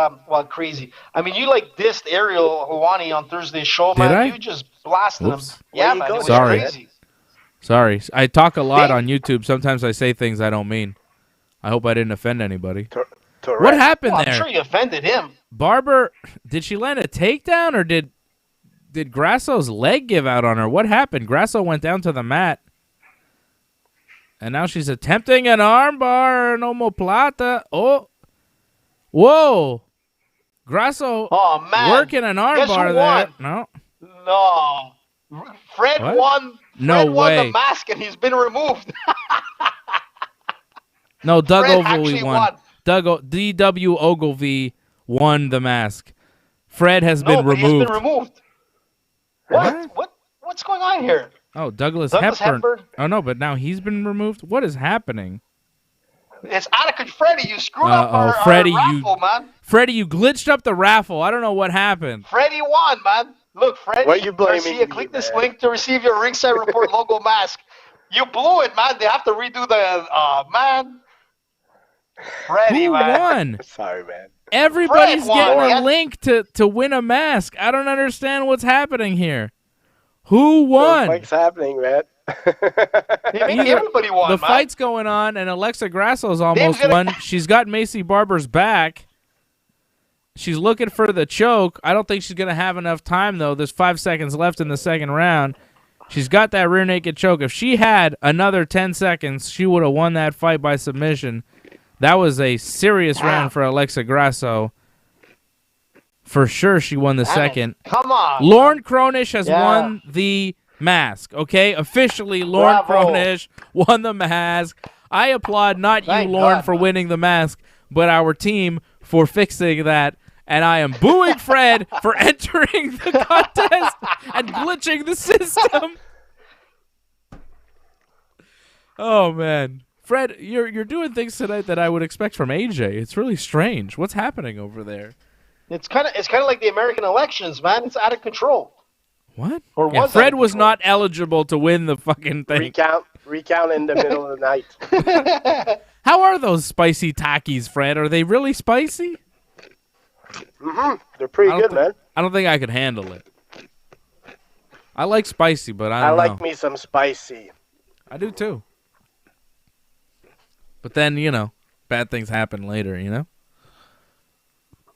crazy. I mean, you like dissed Ariel Helwani on Thursday's show, man. Did I? You just blasted him. Oops. Yeah, man. It was Sorry. crazy. Sorry. I talk a lot on YouTube. Sometimes I say things I don't mean. I hope I didn't offend anybody. What happened there? I'm sure you offended him. Barber, did she land a takedown, or did Grasso's leg give out on her? What happened? Grasso went down to the mat, and now she's attempting an armbar, an omoplata. Oh, whoa! Grasso working an armbar there. No. Fred won. No Fred won way. the mask, and he's been removed. No, Doug Fred Ogilvy actually won. D.W. Ogilvy won the mask. Fred has been removed. He's been removed. What's going on here? Oh, Douglas Hepburn. Oh, no, but now he's been removed? What is happening? It's out of control. Freddie, you screwed up our raffle, man. Freddie, you glitched up the raffle. I don't know what happened. Freddie won, man. Look, Freddie, what are you blaming Garcia, click this link to receive your Ringside Report logo mask. You blew it, man. They have to redo the... man. Freddie, Who won? Sorry, man. Everybody's getting a link to win a mask. I don't understand what's happening here. Who won? What's happening, man? Everybody won, The fight's going on, and Alexa Grasso's almost won. She's got Macy Barber's back. She's looking for the choke. I don't think she's going to have enough time, though. There's 5 seconds left in the second round. She's got that rear naked choke. If she had another 10 seconds, she would have won that fight by submission. That was a serious round for Alexa Grasso. For sure, she won the second. Come on. Lauren Kronish has won the mask, okay? Officially, Lauren Kronish won the mask. I applaud not you, Lauren, for winning the mask, but our team for fixing that. And I am booing Fred for entering the contest and glitching the system. Oh, man. Fred, you're doing things tonight that I would expect from AJ. It's really strange. What's happening over there? It's kind of like the American elections, man. It's out of control. What? Or was Fred was not eligible to win the fucking thing. Recount in the middle of the night. How are those spicy Takis, Fred? Are they really spicy? Mm-hmm. They're pretty good, man. I don't think I could handle it. I like spicy, but I don't know. I like me some spicy. I do too. But then, bad things happen later,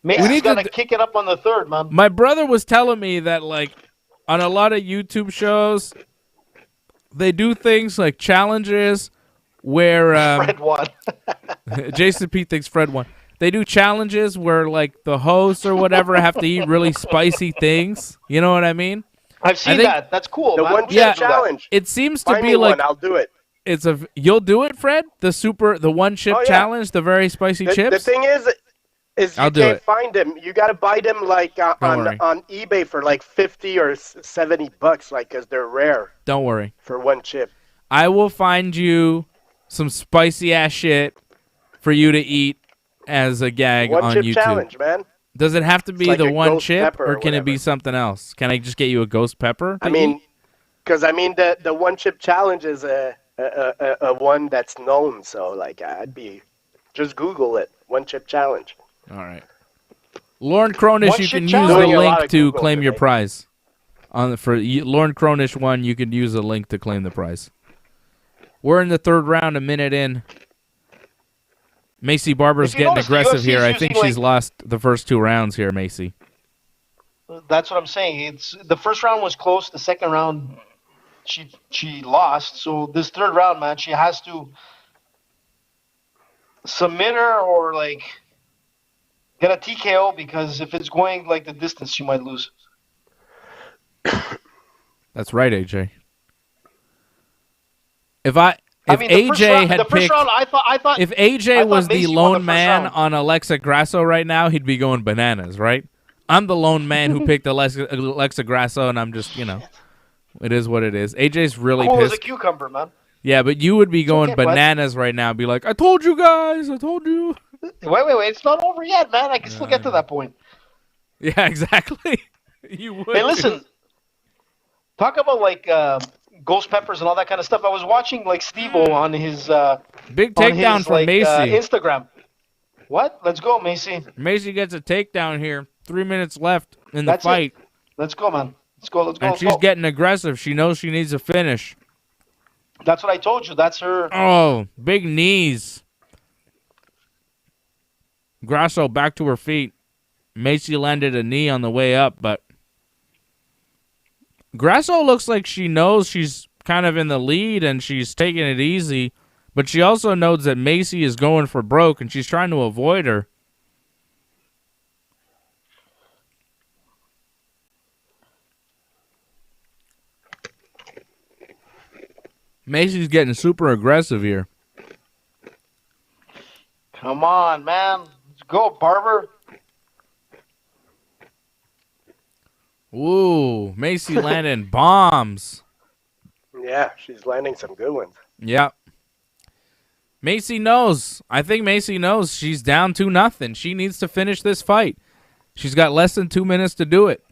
Macy's got to kick it up on the third, man. My brother was telling me that, like, on a lot of YouTube shows, they do things like challenges where... Fred won. Jason P. thinks Fred won. They do challenges where, like, the hosts or whatever have to eat really spicy things. You know what I mean? I've seen that. That's cool, the man. one chip challenge. It seems to Find be me like... one, I'll do it. You'll do it, Fred? The one chip challenge, the very spicy chips? The thing is you can't find them. You got to buy them like on eBay for like $50 or $70, like, because they're rare. Don't worry. For one chip. I will find you some spicy ass shit for you to eat as a gag on YouTube. One chip challenge, man. Does it have to be like the one chip, or can it be something else? Can I just get you a ghost pepper? Because the one chip challenge is a one that's known, so like just Google it. One chip challenge. All right. Lauren Kronish, you can use the link to claim your prize. For Lauren Cronish won. You could use a link to claim the prize. We're in the third round, a minute in. Macy Barber's getting aggressive here. I think she's lost the first 2 rounds here, Macy. That's what I'm saying. The first round was close. The second round, she lost. So this third round, man, she has to submit her or like get a TKO, because if it's going like the distance, she might lose. That's right, AJ. If AJ had picked, if AJ was the lone man on Alexa Grasso right now, he'd be going bananas, right? I'm the lone man who picked Alexa Grasso, and I'm just, it is what it is. AJ's really pissed. Cool as a cucumber, man. Yeah, but you would be going bananas right now. Be like, I told you guys. I told you. Wait. It's not over yet, man. I can still get to that point. Yeah, exactly. You would. Hey, listen. Talk about like ghost peppers and all that kind of stuff. I was watching like Steve-O on his big takedown from Macy. Instagram. What? Let's go, Macy. Macy gets a takedown here. 3 minutes left in the fight. Let's go, man. Let's go. And she's getting aggressive. She knows she needs a finish. That's what I told you. That's her. Oh, big knees. Grasso back to her feet. Macy landed a knee on the way up, but Grasso looks like she knows she's kind of in the lead and she's taking it easy, but she also knows that Macy is going for broke and she's trying to avoid her. Macy's getting super aggressive here. Come on, man. Let's go, Barber. Ooh, Macy landing bombs. Yeah, she's landing some good ones. Yeah. Macy knows. I think Macy knows she's down 2-0. She needs to finish this fight. She's got less than 2 minutes to do it.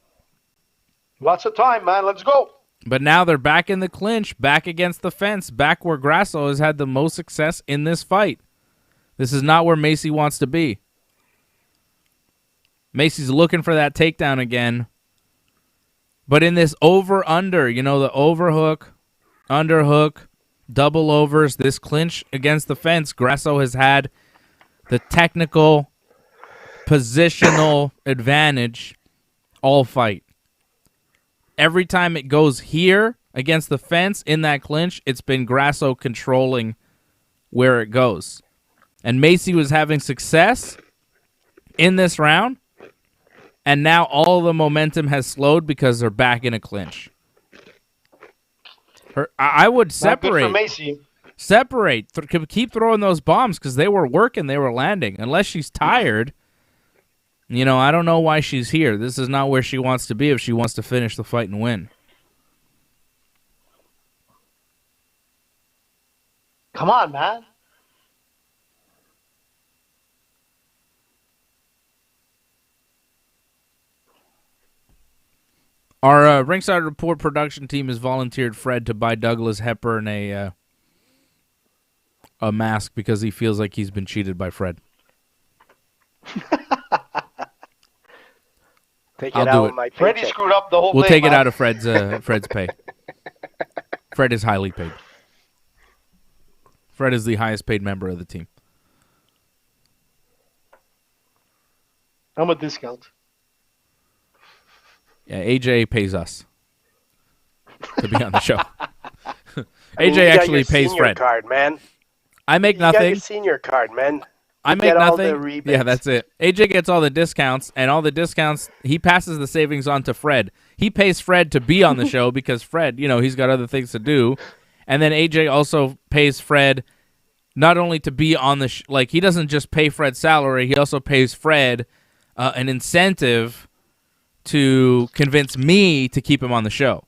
Lots of time, man. Let's go. But now they're back in the clinch, back against the fence, back where Grasso has had the most success in this fight. This is not where Macy wants to be. Macy's looking for that takedown again. But in this over-under, the overhook, underhook, double overs, this clinch against the fence, Grasso has had the technical, positional advantage all fight. Every time it goes here against the fence in that clinch, it's been Grasso controlling where it goes. And Macy was having success in this round, and now all the momentum has slowed because they're back in a clinch. I would separate. Not good for Macy. Separate. Keep throwing those bombs because they were working, they were landing. Unless she's tired, I don't know why she's here. This is not where she wants to be if she wants to finish the fight and win. Come on, man. Our Ringside Report production team has volunteered Fred to buy Douglas Hepburn a mask because he feels like he's been cheated by Fred. Take it out of my paycheck. Freddie screwed up the whole We'll thing. take it out of Fred's pay. Fred is highly paid. Fred is the highest paid member of the team. I'm a discount. Yeah, AJ pays us to be on the show. AJ actually pays Fred. Card, man. I make you got nothing. Your senior card, man. I make nothing. Yeah, that's it. AJ gets all the discounts, and all the discounts, he passes the savings on to Fred. He pays Fred to be on the show because Fred, he's got other things to do. And then AJ also pays Fred not only to be on the he doesn't just pay Fred's salary, he also pays Fred an incentive to convince me to keep him on the show.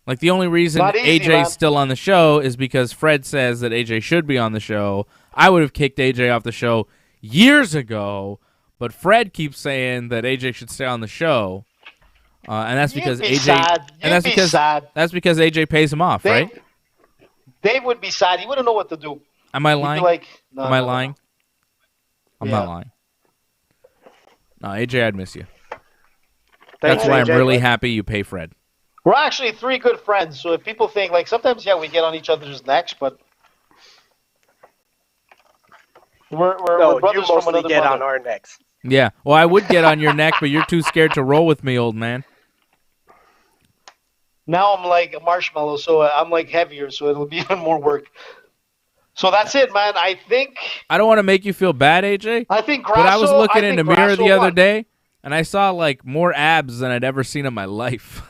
Like, the only reason AJ's still on the show is because Fred says that AJ should be on the show. I would have kicked AJ off the show years ago, but Fred keeps saying that AJ should stay on the show, and that's because that's because AJ pays him off, right? Dave would be sad. He wouldn't know what to do. Am I lying? No, Am I lying? I'm not lying. No, AJ, I'd miss you. That's why I'm really happy you pay Fred. We're actually three good friends, so if people think, like, sometimes, yeah, we get on each other's necks, but we're No, you brothers from mostly another get mother. on our necks. Yeah. Well, I would get on your neck, but you're too scared to roll with me, old man. Now I'm like a marshmallow, so I'm like heavier, so it'll be even more work. So that's it, man. I think I don't want to make you feel bad, AJ. Grasso. But I was looking in the mirror Grasso the other won. day, and I saw like more abs than I'd ever seen in my life.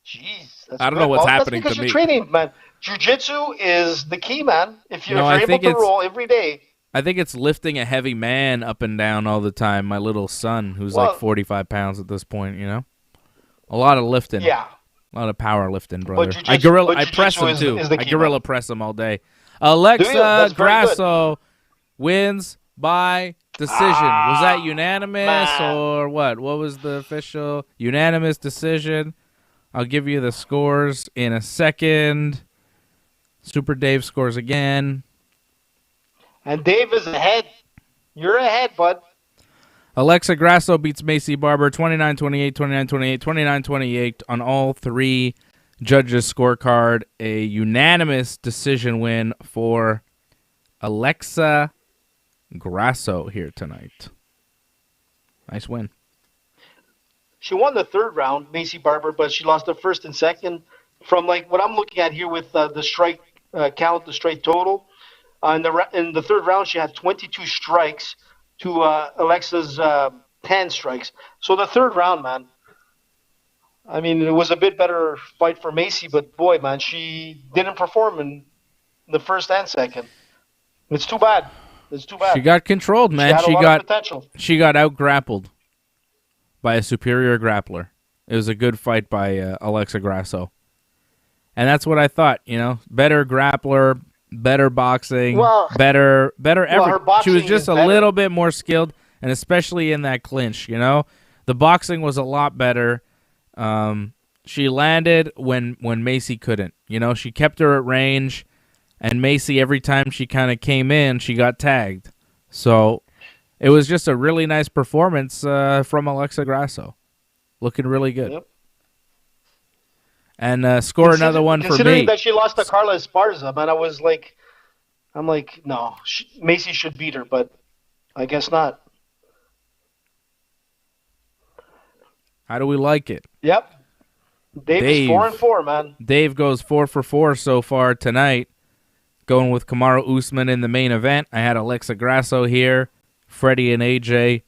Jeez, that's I don't good. know what's Well, happening that's because to you're me. training, man. Jiu-jitsu is the key, man. If you're, No, if I you're think able to it's- roll every day. I think it's lifting a heavy man up and down all the time. My little son, who's Well- like 45 pounds at this point, you know? A lot of lifting. Yeah. A lot of power lifting, brother. jiu-jitsu- I press jiu-jitsu him, too. is the I key, gorilla man. press him all day. Do you? Alexa That's very good. Grasso wins by decision. Was that unanimous man. or what? What was the official? Unanimous decision. I'll give you the scores in a second. Super Dave scores again. And Dave is ahead. You're ahead, bud. Alexa Grasso beats Macy Barber 29-28, 29-28, 29-28 on all three judges' scorecard. A unanimous decision win for Alexa Grasso here tonight. Nice win. She won the third round, Macy Barber, but she lost the first and second. From like what I'm looking at here with the strike count, the strike total. In the third round, she had 22 strikes to Alexa's 10 strikes. So the third round, man, I mean, it was a bit better fight for Macy, but boy, man, she didn't perform in the first and second. It's too bad. It's too bad. She got controlled, man. She had a lot of potential. She got out grappled by a superior grappler. It was a good fight by Alexa Grasso. And that's what I thought, you know. Better grappler, better boxing, better everything. her boxing She was just is a better. little bit more skilled, and especially in that clinch, you know. The boxing was a lot better. She landed when Macy couldn't. You know, she kept her at range, and Macy, every time she kind of came in, she got tagged. So it was just a really nice performance from Alexa Grasso. Looking really good. Yep. And score another one for me. Considering that she lost to Carla Esparza, man, I'm like, no, Macy should beat her, but I guess not. How do we like it? Yep. Dave is 4-4, man. Dave goes 4 for 4 so far tonight. Going with Kamaru Usman in the main event. I had Alexa Grasso here. Freddie and AJ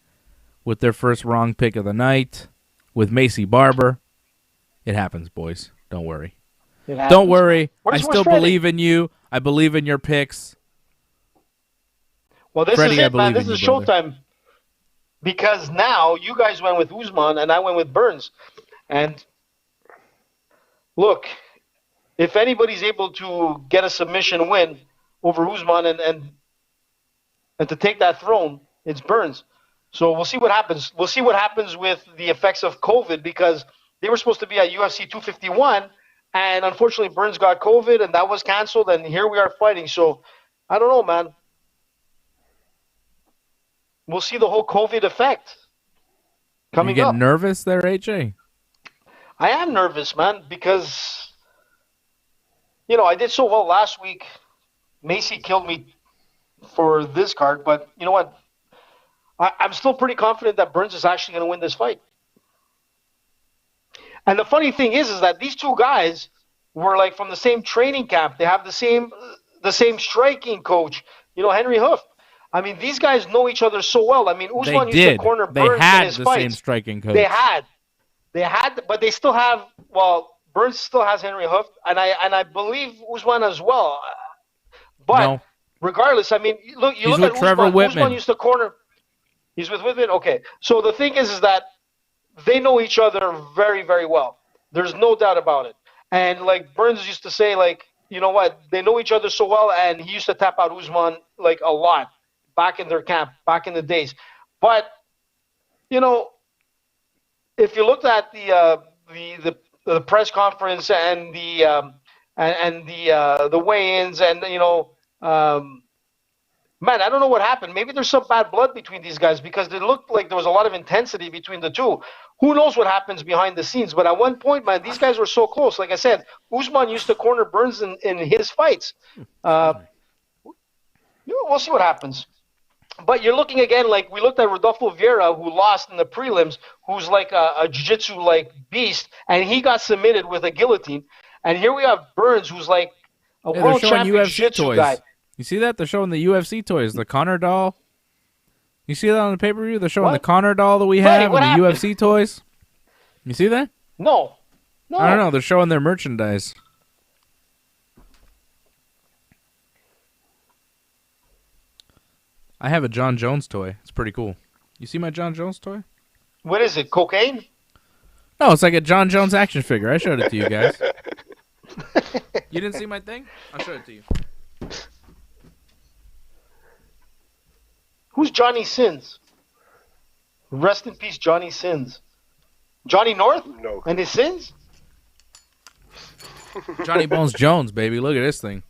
with their first wrong pick of the night. With Macy Barber. It happens, boys. Don't worry. Don't worry. I still believe in you. I believe in your picks. Well, this Freddie, is it, man. This in is you, brother. showtime. Because now you guys went with Usman and I went with Burns. And look, if anybody's able to get a submission win over Usman and to take that throne, it's Burns. So we'll see what happens. We'll see what happens with the effects of COVID because they were supposed to be at UFC 251, and unfortunately Burns got COVID, and that was canceled, and here we are fighting. So I don't know, man. We'll see the whole COVID effect coming You up. get nervous there, AJ? I am nervous, man, because, you know, I did so well last week. Macy killed me for this card, but you know what? I'm still pretty confident that Burns is actually going to win this fight. And the funny thing is that these two guys were like from the same training camp. They have the same striking coach, you know, Henry Hoof. I mean, these guys know each other so well. I mean, Usman used to corner Burns in his the fights. same striking coach. They had, but they still have. Well, Burns still has Henry Hoof, and I believe Usman as well. But No. regardless, I mean, He's look with at Trevor Usman. Whitman. Usman used to corner. He's with Whitman? Okay. So the thing is that they know each other very, very well. There's no doubt about it. And like Burns used to say, like, you know what? They know each other so well, and he used to tap out Usman like a lot back in their camp, back in the days. But, you know, if you looked at the press conference and the weigh-ins and, you know, man, I don't know what happened. Maybe there's some bad blood between these guys because it looked like there was a lot of intensity between the two. Who knows what happens behind the scenes? But at one point, man, these guys were so close. Like I said, Usman used to corner Burns in his fights. We'll see what happens. But you're looking again, like we looked at Rodolfo Vieira, who lost in the prelims, who's like a jiu-jitsu like beast, and he got submitted with a guillotine. And here we have Burns, who's like a world champion jiu-jitsu guy. You see that? They're showing the UFC toys, the Conor doll. You see that on the pay-per-view? They're showing the Conor doll that we have and the UFC toys. You see that? No. I don't know. They're showing their merchandise. I have a John Jones toy. It's pretty cool. You see my John Jones toy? What is it, cocaine? No, it's like a John Jones action figure. I showed it to you guys. You didn't see my thing? I'll show it to you. Who's Johnny Sins? Rest in peace, Johnny Sins. Johnny North? No. And his sins? Johnny Bones Jones, baby. Look at this thing.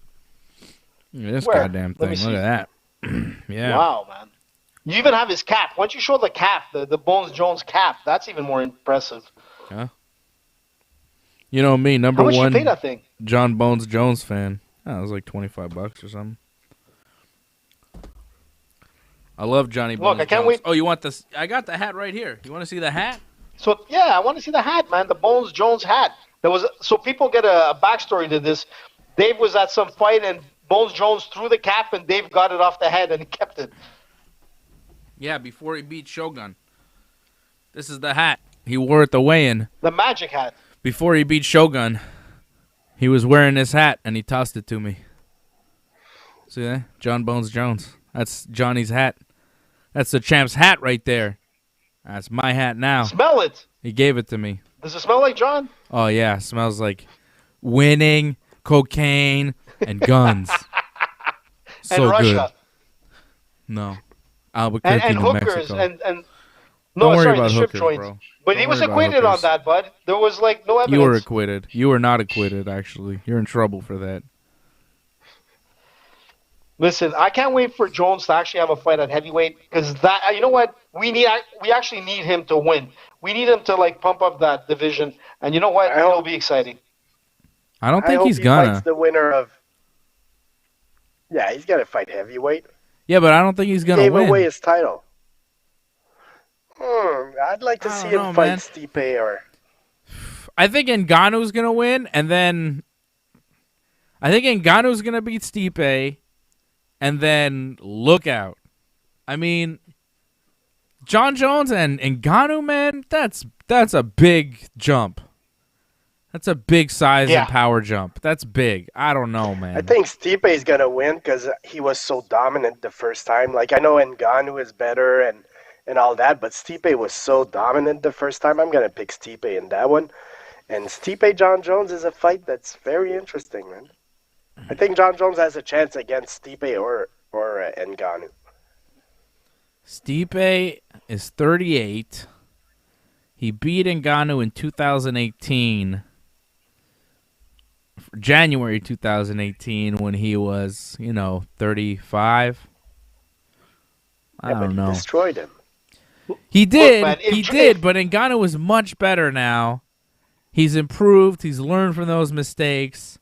Look at this goddamn thing. Look at that. Yeah. Wow, man. You even have his cap. Once you show the cap, the Bones Jones cap, that's even more impressive. Huh? You know me, number one How much you pay that thing? John Bones Jones fan. Oh, it was like $25 or something. I love Johnny Bones Look, I can't Jones. wait. Oh, you want this? I got the hat right here. You want to see the hat? So, yeah, I want to see the hat, man. The Bones Jones hat. So people get a backstory to this. Dave was at some fight, and Bones Jones threw the cap, and Dave got it off the head, and he kept it. Yeah, before he beat Shogun. This is the hat. He wore it the weigh-in. The magic hat. Before he beat Shogun, he was wearing this hat, and he tossed it to me. See that? John Bones Jones. That's Johnny's hat. That's the champ's hat right there. That's my hat now. Smell it. He gave it to me. Does it smell like John? Oh, yeah. It smells like winning, cocaine, and guns. So and Russia. Good. No. Albuquerque, and New hookers Mexico. and Don't worry sorry, about the strip hookers, joints. bro. But Don't he was worry about acquitted on hookers. that, bud. There was like no evidence. You were acquitted. You were not acquitted, actually. You're in trouble for that. Listen, I can't wait for Jones to actually have a fight at heavyweight because that, you know what, we actually need him to win. We need him to like pump up that division, and you know what, it'll be exciting. I don't think he's he gonna. Fights the winner of. Yeah, he's gonna fight heavyweight. Yeah, but I don't think he's gonna Gave win. away his title. I'd like to see him fight man. Stipe or. I think Ngannou's gonna win, and then I think Ngannou's gonna beat Stipe, and then look out. I mean, John Jones and Ngannou, man, that's a big jump. That's a big size and power jump. That's big. I don't know, man. I think Stipe is gonna win because he was so dominant the first time. Like I know Ngannou is better and all that, but Stipe was so dominant the first time. I'm gonna pick Stipe in that one. And Stipe John Jones is a fight that's very interesting, man. I think John Jones has a chance against Stipe or Ngannou. Stipe is 38. He beat Ngannou in 2018. January 2018 when he was, 35. I don't know. He destroyed him. He did. Look, man, he did, but Ngannou is much better now. He's improved. He's learned from those mistakes.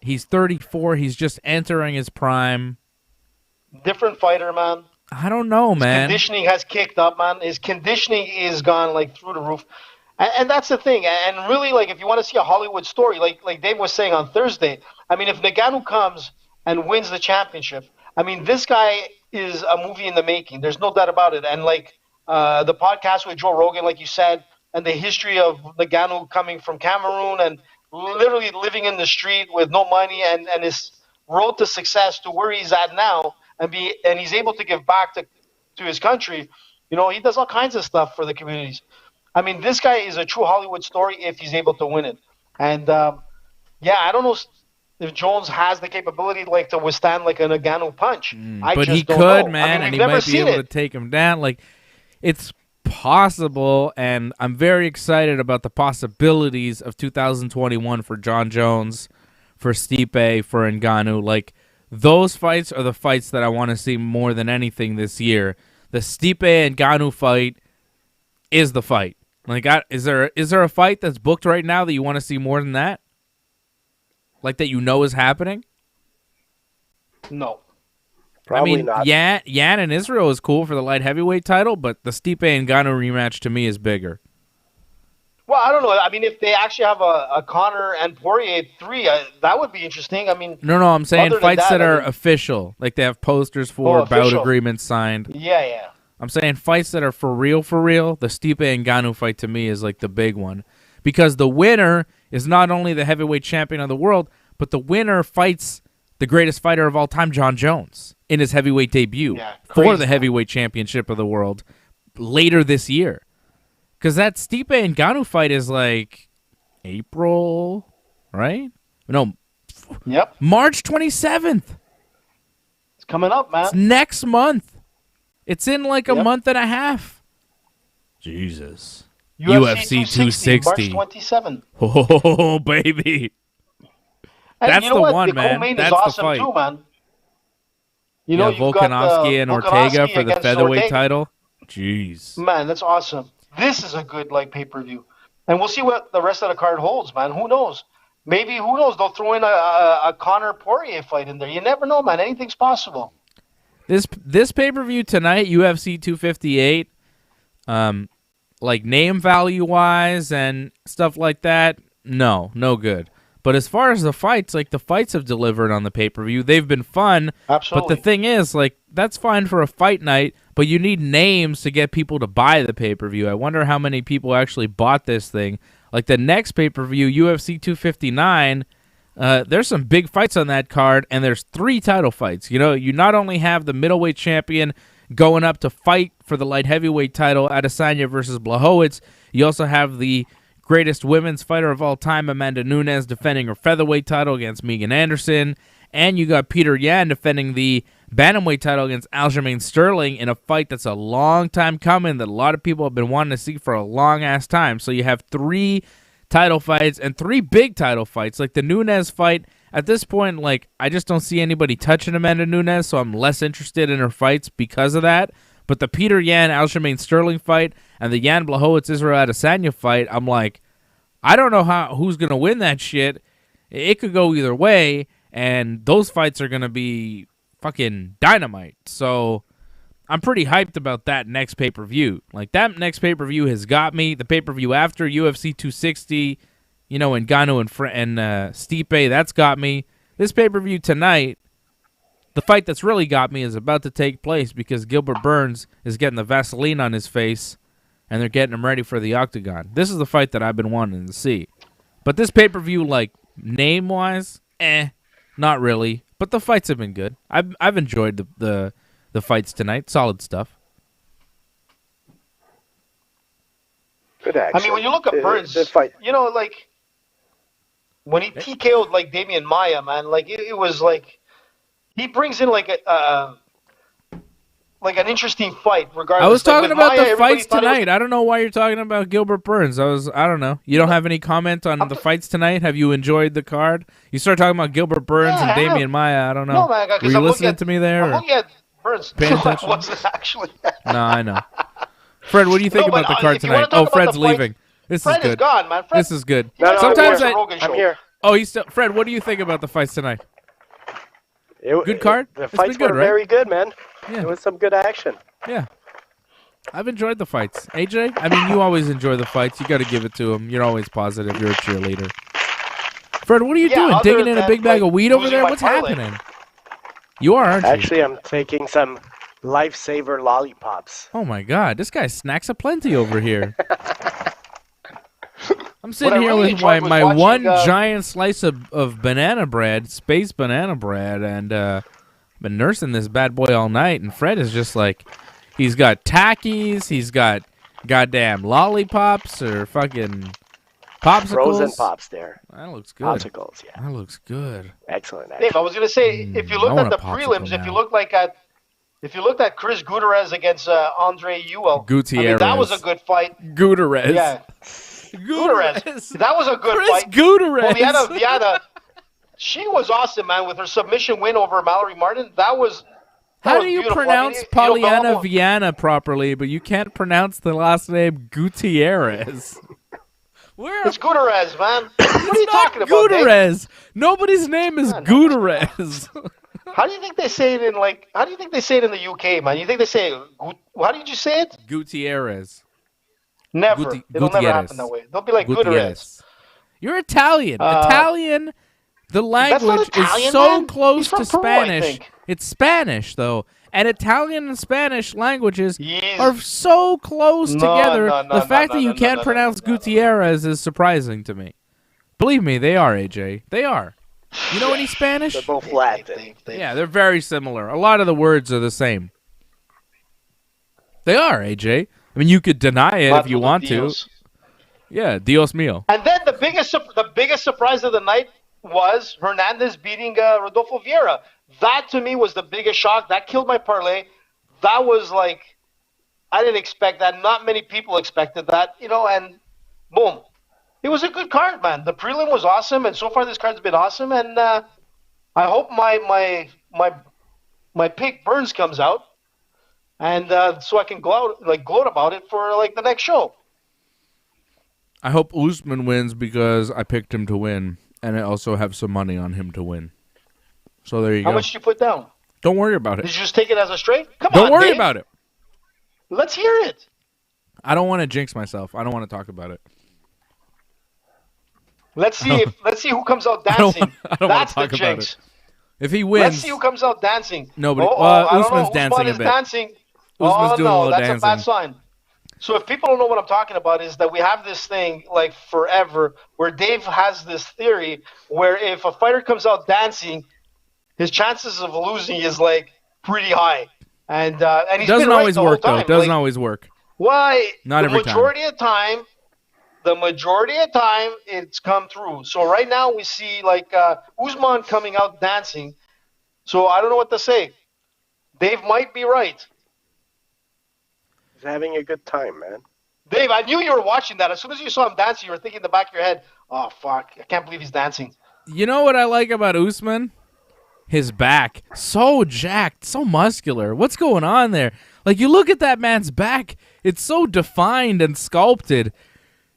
He's 34. He's just entering his prime. Different fighter, man. I don't know, man. His conditioning has kicked up, man. His conditioning is gone like through the roof. And that's the thing. And really, like, if you want to see a Hollywood story, like Dave was saying on Thursday, I mean, if Ngannou comes and wins the championship, I mean, this guy is a movie in the making. There's no doubt about it. And, like, the podcast with Joe Rogan, like you said, and the history of Ngannou coming from Cameroon and literally living in the street with no money and his road to success to where he's at now and he's able to give back to his country. He does all kinds of stuff for the communities. I mean, this guy is a true Hollywood story if he's able to win it. And, I don't know if Jones has the capability like to withstand like an Ngannou punch. But he could, man, and he might be able to take him down. Like, it's possible, and I'm very excited about the possibilities of 2021 for John Jones, for Stipe, for Ngannou. Like, those fights are the fights that I want to see more than anything this year. The Stipe and Ngannou fight is the fight. Like, is there a fight that's booked right now that you want to see more than that? Like, that you know is happening? No. Probably not. Yan and Israel is cool for the light heavyweight title, but the Stipe and Ngannou rematch to me is bigger. Well, I don't know. I mean, if they actually have a Conor and Poirier 3, that would be interesting. I mean, No, I'm saying fights that are official, like they have posters for, bout agreements signed. Yeah. I'm saying fights that are for real. The Stipe and Ngannou fight to me is like the big one, because the winner is not only the heavyweight champion of the world, but the winner fights the greatest fighter of all time, John Jones, in his heavyweight debut for the heavyweight championship of the world later this year. Because that Stipe and Ngannou fight is like April, right? No. Yep. March 27th. It's coming up, man. It's next month. It's in like a month and a half. Jesus. UFC 260. March 27th. Oh, baby. And that's you know the what? one, the man. Co-main That's is awesome the fight. too, man. You know, you've Volkanovski and Ortega for the featherweight Ortega. title. Jeez. Man, that's awesome. This is a good pay-per-view. And we'll see what the rest of the card holds, man. Who knows? Maybe, who knows, they'll throw in a Conor Poirier fight in there. You never know, man. Anything's possible. This pay-per-view tonight, UFC 258, like name value-wise and stuff like that, no good. But as far as the fights, like the fights have delivered on the pay-per-view. They've been fun. Absolutely. But the thing is, like, that's fine for a fight night, but you need names to get people to buy the pay-per-view. I wonder how many people actually bought this thing. Like the next pay-per-view, UFC 259, there's some big fights on that card, and there's 3 title fights. You know, you not only have the middleweight champion going up to fight for the light heavyweight title, Adesanya versus Blachowicz, you also have the greatest women's fighter of all time, Amanda Nunes, defending her featherweight title against Megan Anderson. And you got Peter Yan defending the bantamweight title against Aljamain Sterling in a fight that's a long time coming that a lot of people have been wanting to see for a long-ass time. So you have 3 title fights and 3 big title fights. Like the Nunes fight, at this point, like I just don't see anybody touching Amanda Nunes, so I'm less interested in her fights because of that. But the Peter Yan, Aljamain Sterling fight and the Yan Blachowicz Israel Adesanya fight, I'm like, I don't know who's going to win that shit. It could go either way, and those fights are going to be fucking dynamite. So I'm pretty hyped about that next pay-per-view. Like, that next pay-per-view has got me. The pay-per-view after UFC 260, you know, Ngannou and Stipe, that's got me. This pay-per-view tonight, the fight that's really got me is about to take place because Gilbert Burns is getting the Vaseline on his face, and they're getting him ready for the octagon. This is the fight that I've been wanting to see. But this pay-per-view, like, name-wise, not really. But the fights have been good. I've enjoyed the fights tonight. Solid stuff. Good action. I mean, when you look at Burns, you know, like, when he TKO'd, like, Damian Maia, man, like, it was, like, he brings in, like, an interesting fight, regardless. I was talking about Maia, the fights tonight. I don't know why you're talking about Gilbert Burns. I don't know. You don't have any comment on the fights tonight? Have you enjoyed the card? You started talking about Gilbert Burns and Damian Maia. I don't know. No, man, were you listening to me there? I'm looking at Burns. Paying attention? I wasn't actually. No, I know. Fred, what do you think about the card tonight? Oh, Fred's leaving. This is good. Fred is gone, man. This is good. No, Sometimes I'm here. Oh, he's still. Fred, what do you think about the fights tonight? Good card? The fights were very good, man. Yeah. There was some good action. Yeah. I've enjoyed the fights. AJ, I mean, you always enjoy the fights. You got to give it to him. You're always positive. You're a cheerleader. Fred, what are you doing? Digging in a big bag of weed over there? What's happening? You are, aren't you? Actually, I'm taking some Lifesaver lollipops. Oh, my God. This guy snacks aplenty over here. I'm sitting here with my one giant slice of banana bread, space banana bread, and been nursing this bad boy all night. And Fred is just like, he's got Takis, he's got goddamn lollipops or fucking popsicles. Frozen pops there. That looks good. Popsicles, yeah. That looks good. Excellent. Dave, I was gonna say, if you looked at the prelims, if you looked at Chris Gutierrez against Andre Ewell, Gutierrez. I mean, that was a good fight. Gutierrez. Yeah. Gutierrez. That was a good Chris fight. Gutierrez. Well, he had a She was awesome, man, with her submission win over Mallory Martin. That was How do you beautiful. pronounce I mean, Polyana Viana properly, but you can't pronounce the last name Gutierrez? It's Gutierrez, man. What are you talking about, Gutierrez. Nobody's name is Gutierrez. How do you think they say it in How do you think they say it in the UK, man? You think they say how did you say it? Gutierrez. Never. It'll never happen that way. They'll be like Gutierrez. You're Italian. Italian. The language Italian, is so man. close to Peru, Spanish. It's Spanish, though. And Italian and Spanish languages are so close together. The fact that you can't pronounce Gutierrez is surprising to me. Believe me, they are, AJ. They are. You know any Spanish? They're both Latin. Yeah, they're very similar. A lot of the words are the same. They are, AJ. I mean, you could deny it if you want to. Yeah, Dios mío. And then the biggest surprise of the night was Hernandez beating Rodolfo Vieira. That, to me, was the biggest shock. That killed my parlay. That was I didn't expect that. Not many people expected that, and boom. It was a good card, man. The prelim was awesome, and so far this card's been awesome, and I hope my pick Burns comes out, and so I can gloat about it for the next show. I hope Usman wins because I picked him to win, and I also have some money on him to win. So there you go. How much did you put down? Don't worry about it. Did you just take it as a straight? Don't worry about it. Let's hear it. I don't want to jinx myself. I don't want to talk about it. Let's see who comes out dancing. I don't want to talk about it. If he wins, let's see who comes out dancing. Nobody. Usman's dancing a bit. Usman's doing a little dancing. That's a bad sign. So if people don't know what I'm talking about, is that we have this thing forever where Dave has this theory where if a fighter comes out dancing, his chances of losing is pretty high, and he's doesn't been always right the work whole though. time. Doesn't always work. Why? Not every time. The majority of time, it's come through. So right now we see Usman coming out dancing. So I don't know what to say. Dave might be right. He's having a good time, man. Dave, I knew you were watching that. As soon as you saw him dancing, you were thinking in the back of your head, "Oh fuck, I can't believe he's dancing." You know what I like about Usman? His back, so jacked, so muscular. What's going on there? You look at that man's back; it's so defined and sculpted.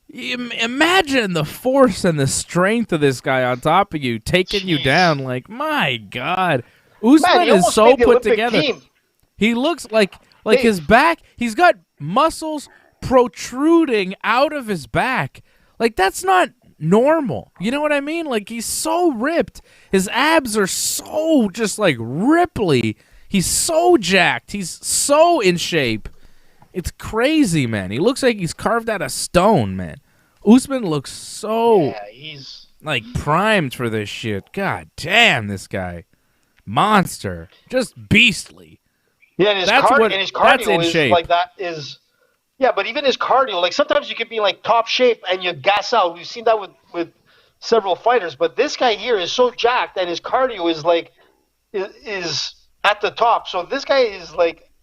Imagine the force and the strength of this guy on top of you, taking you down. My God, Usman is so put together. He looks like his back. He's got muscles protruding out of his back. That's not normal. You know what I mean? He's so ripped. His abs are so just Ripley. He's so jacked. He's so in shape. It's crazy, man. He looks like he's carved out of stone, man. Usman looks so he's primed for this shit. God damn, this guy. Monster. Just beastly. Yeah, and his cardio that's in is shape. that is. Yeah, but even his cardio, sometimes you can be top shape and you gas out. We've seen that with several fighters, but this guy here is so jacked and his cardio is is at the top. So this guy is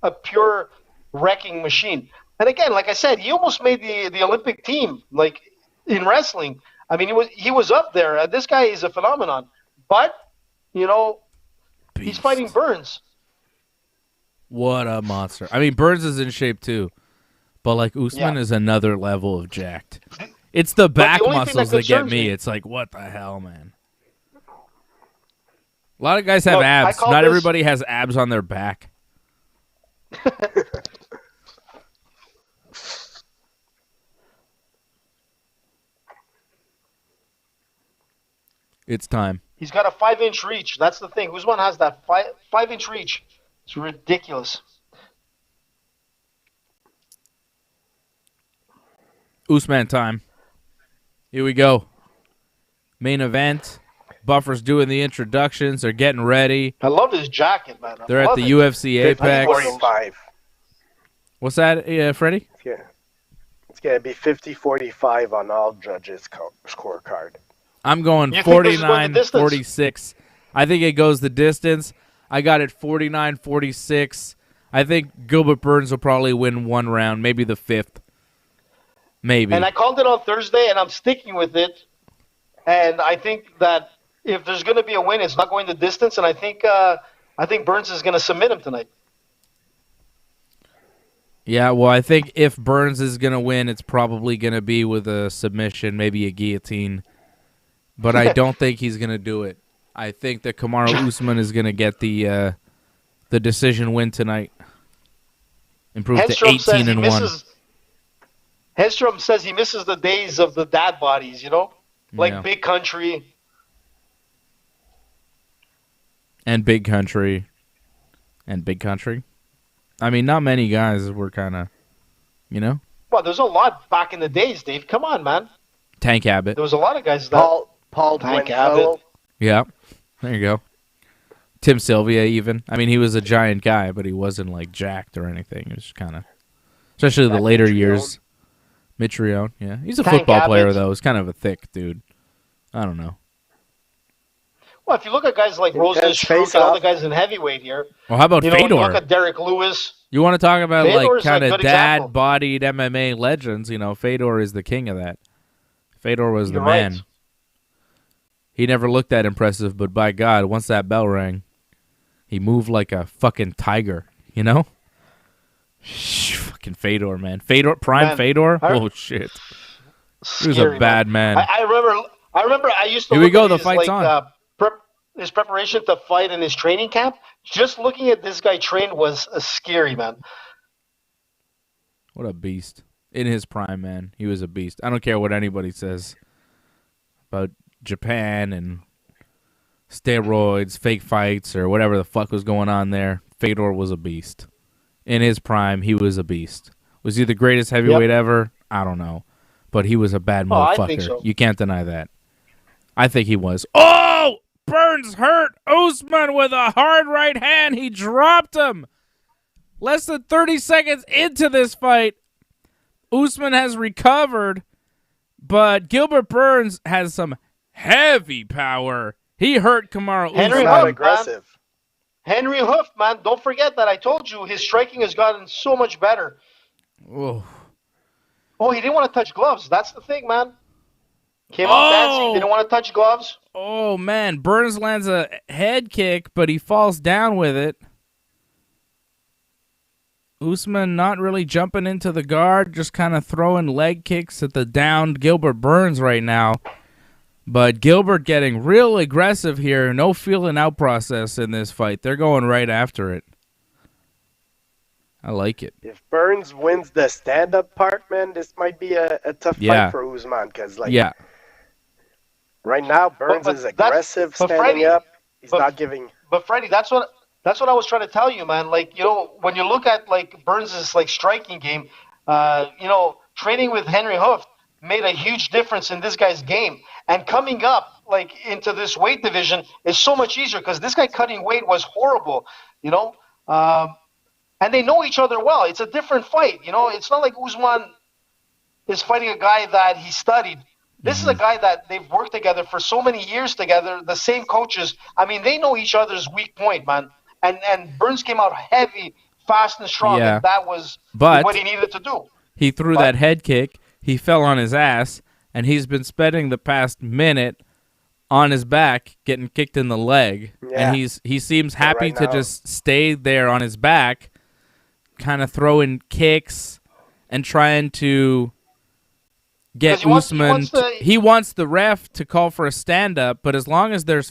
a pure wrecking machine. And again, like I said, he almost made the Olympic team in wrestling. I mean, he was up there. This guy is a phenomenon. But he's fighting Burns. What a monster. I mean, Burns is in shape too. But Usman is another level of jacked. It's the back muscles that get me. It's what the hell, man? A lot of guys have abs. Not everybody has abs on their back. It's time. He's got a 5-inch reach. That's the thing. Usman has that 5-inch reach. It's ridiculous. Usman time. Here we go. Main event. Buffer's doing the introductions. They're getting ready. I love his jacket, man. They're at the UFC Apex. 50-45. What's that, Freddie? Yeah. It's going to be 50-45 on all judges' scorecard. I'm going 49-46. I think it goes the distance. I got it 49-46. I think Gilbert Burns will probably win one round, maybe the fifth. Maybe. And I called it on Thursday, and I'm sticking with it. And I think that if there's going to be a win, it's not going the distance, and I think Burns is going to submit him tonight. Yeah, well, I think if Burns is going to win, it's probably going to be with a submission, maybe a guillotine. But I don't think he's going to do it. I think that Kamaru Usman is going to get the decision win tonight. Improve to 18-1. Hedstrom says he misses the days of the dad bodies, you know? Like Big Country. And Big Country. I mean, not many guys were kind of, you know? Well, there's a lot back in the days, Dave. Come on, man. Tank Abbott. There was a lot of guys that... Paul Tank Abbott. Yeah, there you go. Tim Sylvia, even. I mean, he was a giant guy, but he wasn't, like, jacked or anything. He was kind of... Especially the later years. Mitrione, yeah. He's a football player, though. He's kind of a thick dude. I don't know. Well, if you look at guys like Rosenstruck and all the guys in heavyweight here. Well, how about Fedor? You look at Derek Lewis. You want to talk about Fedor's like kind of dad-bodied example. MMA legends? You know, Fedor is the king of that. Fedor was the man. Right. He never looked that impressive, but by God, once that bell rang, he moved like a fucking tiger. You know? Fucking Fedor, man. Fedor? Oh shit. He was a bad man. I remember. I used to. Here we go. The his, fight's on. His preparation to fight in his training camp. Just looking at this guy train was scary, man. What a beast. In his prime, man. He was a beast. I don't care what anybody says about Japan and steroids, fake fights, or whatever the fuck was going on there. Fedor was a beast. In his prime, he was a beast. Was he the greatest heavyweight ever? I don't know. But he was a bad motherfucker. I think so. You can't deny that. I think he was. Oh! Burns hurt Usman with a hard right hand. He dropped him. Less than 30 seconds into this fight, Usman has recovered, but Gilbert Burns has some heavy power. He hurt Kamaru Usman. Henry Not aggressive. Henry Hoof, man. Don't forget that. I told you his striking has gotten so much better. Oh, he didn't want to touch gloves. That's the thing, man. Came out dancing. Didn't want to touch gloves. Oh, man. Burns lands a head kick, but he falls down with it. Usman not really jumping into the guard, just kind of throwing leg kicks at the downed Gilbert Burns right now. But Gilbert getting real aggressive here. No feeling out process in this fight. They're going right after it. I like it. If Burns wins the stand-up part, man, this might be a tough fight for Usman. Because, right now, Burns is aggressive standing up. He's not giving... But, Freddie, that's what I was trying to tell you, man. Like, you know, when you look at, like, Burns' like, striking game, you know, training with Henry Hooft made a huge difference in this guy's game. And coming up, like, into this weight division is so much easier because this guy cutting weight was horrible, you know. And they know each other well. It's a different fight, you know. It's not like Usman is fighting a guy that he studied. This is a guy that they've worked together for so many years together, the same coaches. I mean, they know each other's weak point, man. And Burns came out heavy, fast, and strong, and that was what he needed to do. He threw that head kick. He fell on his ass, and he's been spending the past minute on his back getting kicked in the leg. Yeah. And he seems happy to just stay there on his back, kind of throwing kicks and trying to get Usman. He wants the ref to call for a stand-up, but as long as there's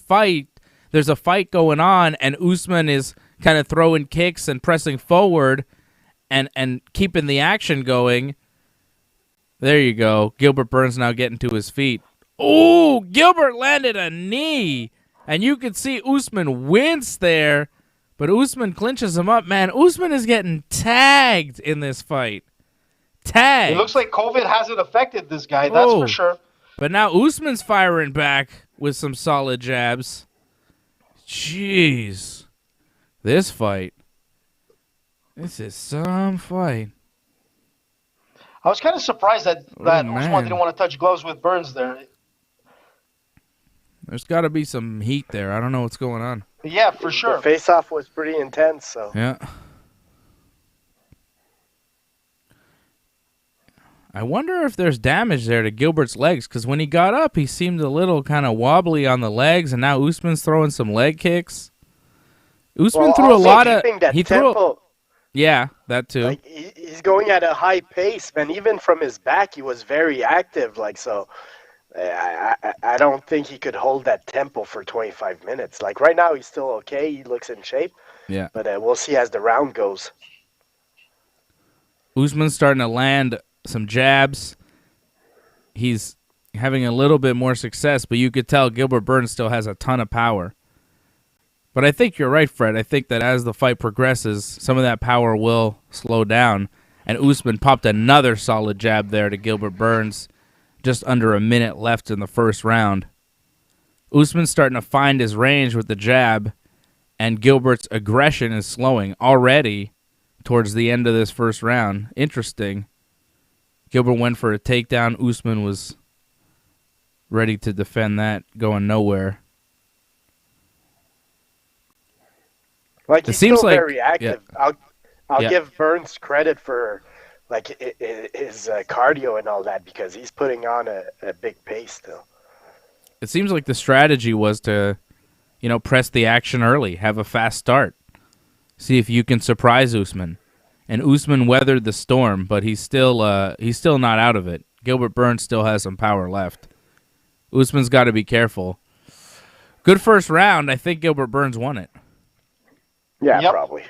a fight going on, and Usman is kind of throwing kicks and pressing forward and keeping the action going. There you go. Gilbert Burns now getting to his feet. Oh, Gilbert landed a knee, and you could see Usman wince there, but Usman clinches him up. Man, Usman is getting tagged in this fight. Tagged. It looks like COVID hasn't affected this guy, that's for sure. But now Usman's firing back with some solid jabs. Jeez. This fight. This is some fight. I was kind of surprised that Usman didn't want to touch gloves with Burns there. There's got to be some heat there. I don't know what's going on. Yeah, for sure. The face-off was pretty intense, so. Yeah. I wonder if there's damage there to Gilbert's legs, because when he got up, he seemed a little kind of wobbly on the legs, and now Usman's throwing some leg kicks. Usman threw a lot of... Yeah, that too. Like, he's going at a high pace, man. Even from his back, he was very active. Like, so I don't think he could hold that tempo for 25 minutes. Like, right now, he's still okay. He looks in shape. Yeah. But we'll see as the round goes. Usman's starting to land some jabs. He's having a little bit more success, but you could tell Gilbert Burns still has a ton of power. But I think you're right, Fred. I think that as the fight progresses, some of that power will slow down. And Usman popped another solid jab there to Gilbert Burns, just under a minute left in the first round. Usman's starting to find his range with the jab, and Gilbert's aggression is slowing already towards the end of this first round. Interesting. Gilbert went for a takedown. Usman was ready to defend that, going nowhere. Like, he's still very active. Yeah. I'll give Burns credit for like his cardio and all that, because he's putting on a big pace still. It seems like the strategy was to, press the action early, have a fast start, see if you can surprise Usman. And Usman weathered the storm, but he's still not out of it. Gilbert Burns still has some power left. Usman's got to be careful. Good first round. I think Gilbert Burns won it. Yeah, probably.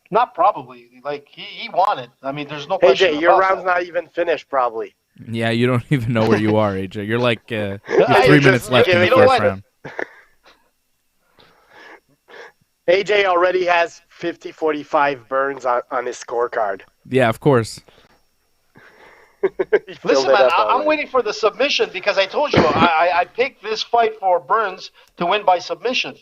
Not probably. Like, he won it. I mean, there's no question. AJ, your round's not even finished, probably. Yeah, you don't even know where you are, AJ. You're like, you have 3 minutes left in the first round. AJ already has 50-45 Burns on his scorecard. Yeah, of course. Listen, man, I'm waiting for the submission, because I told you I picked this fight for Burns to win by submission.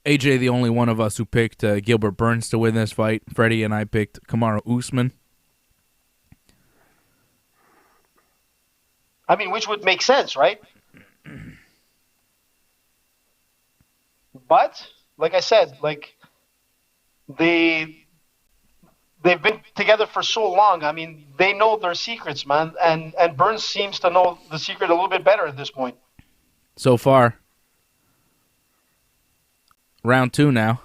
AJ, the only one of us who picked Gilbert Burns to win this fight. Freddie and I picked Kamaru Usman. I mean, which would make sense, right? But, like I said, they've been together for so long. I mean, they know their secrets, man. And Burns seems to know the secret a little bit better at this point. So far. Round 2 now.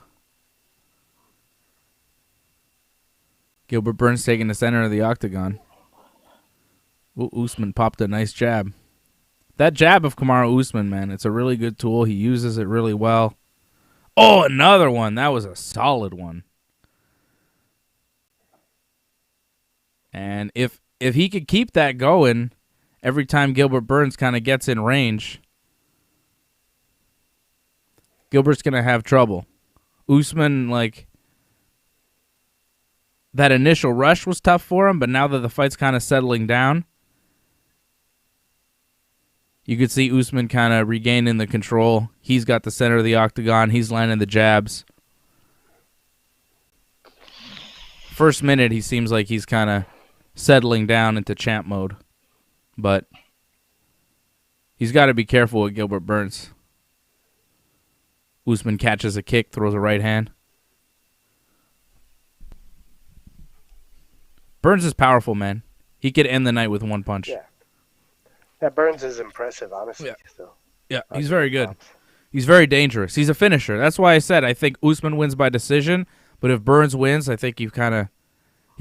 Gilbert Burns taking the center of the octagon. Ooh, Usman popped a nice jab. That jab of Kamaru Usman, man, it's a really good tool. He uses it really well. Oh, another one. That was a solid one. And if he could keep that going every time Gilbert Burns kind of gets in range, Gilbert's going to have trouble. Usman, that initial rush was tough for him, but now that the fight's kind of settling down, you could see Usman kind of regaining the control. He's got the center of the octagon. He's landing the jabs. First minute, he seems like he's kind of settling down into champ mode. But he's got to be careful with Gilbert Burns. Usman catches a kick, throws a right hand. Burns is powerful, man. He could end the night with one punch. Yeah. That Burns is impressive, honestly. Yeah, so. Yeah, he's very good. He's very dangerous. He's a finisher. That's why I said I think Usman wins by decision, but if Burns wins, I think he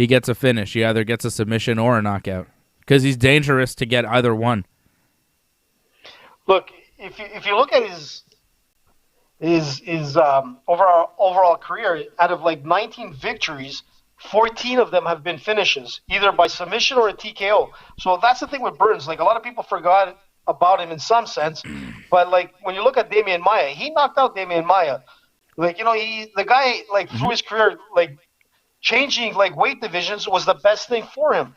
gets a finish. He either gets a submission or a knockout, because he's dangerous to get either one. Look, if you look at his overall career, out of 19 victories, 14 of them have been finishes, either by submission or a TKO. So that's the thing with Burns. A lot of people forgot about him in some sense, but when you look at Damian Maia, he knocked out Damian Maia. The guy through his career, changing weight divisions was the best thing for him.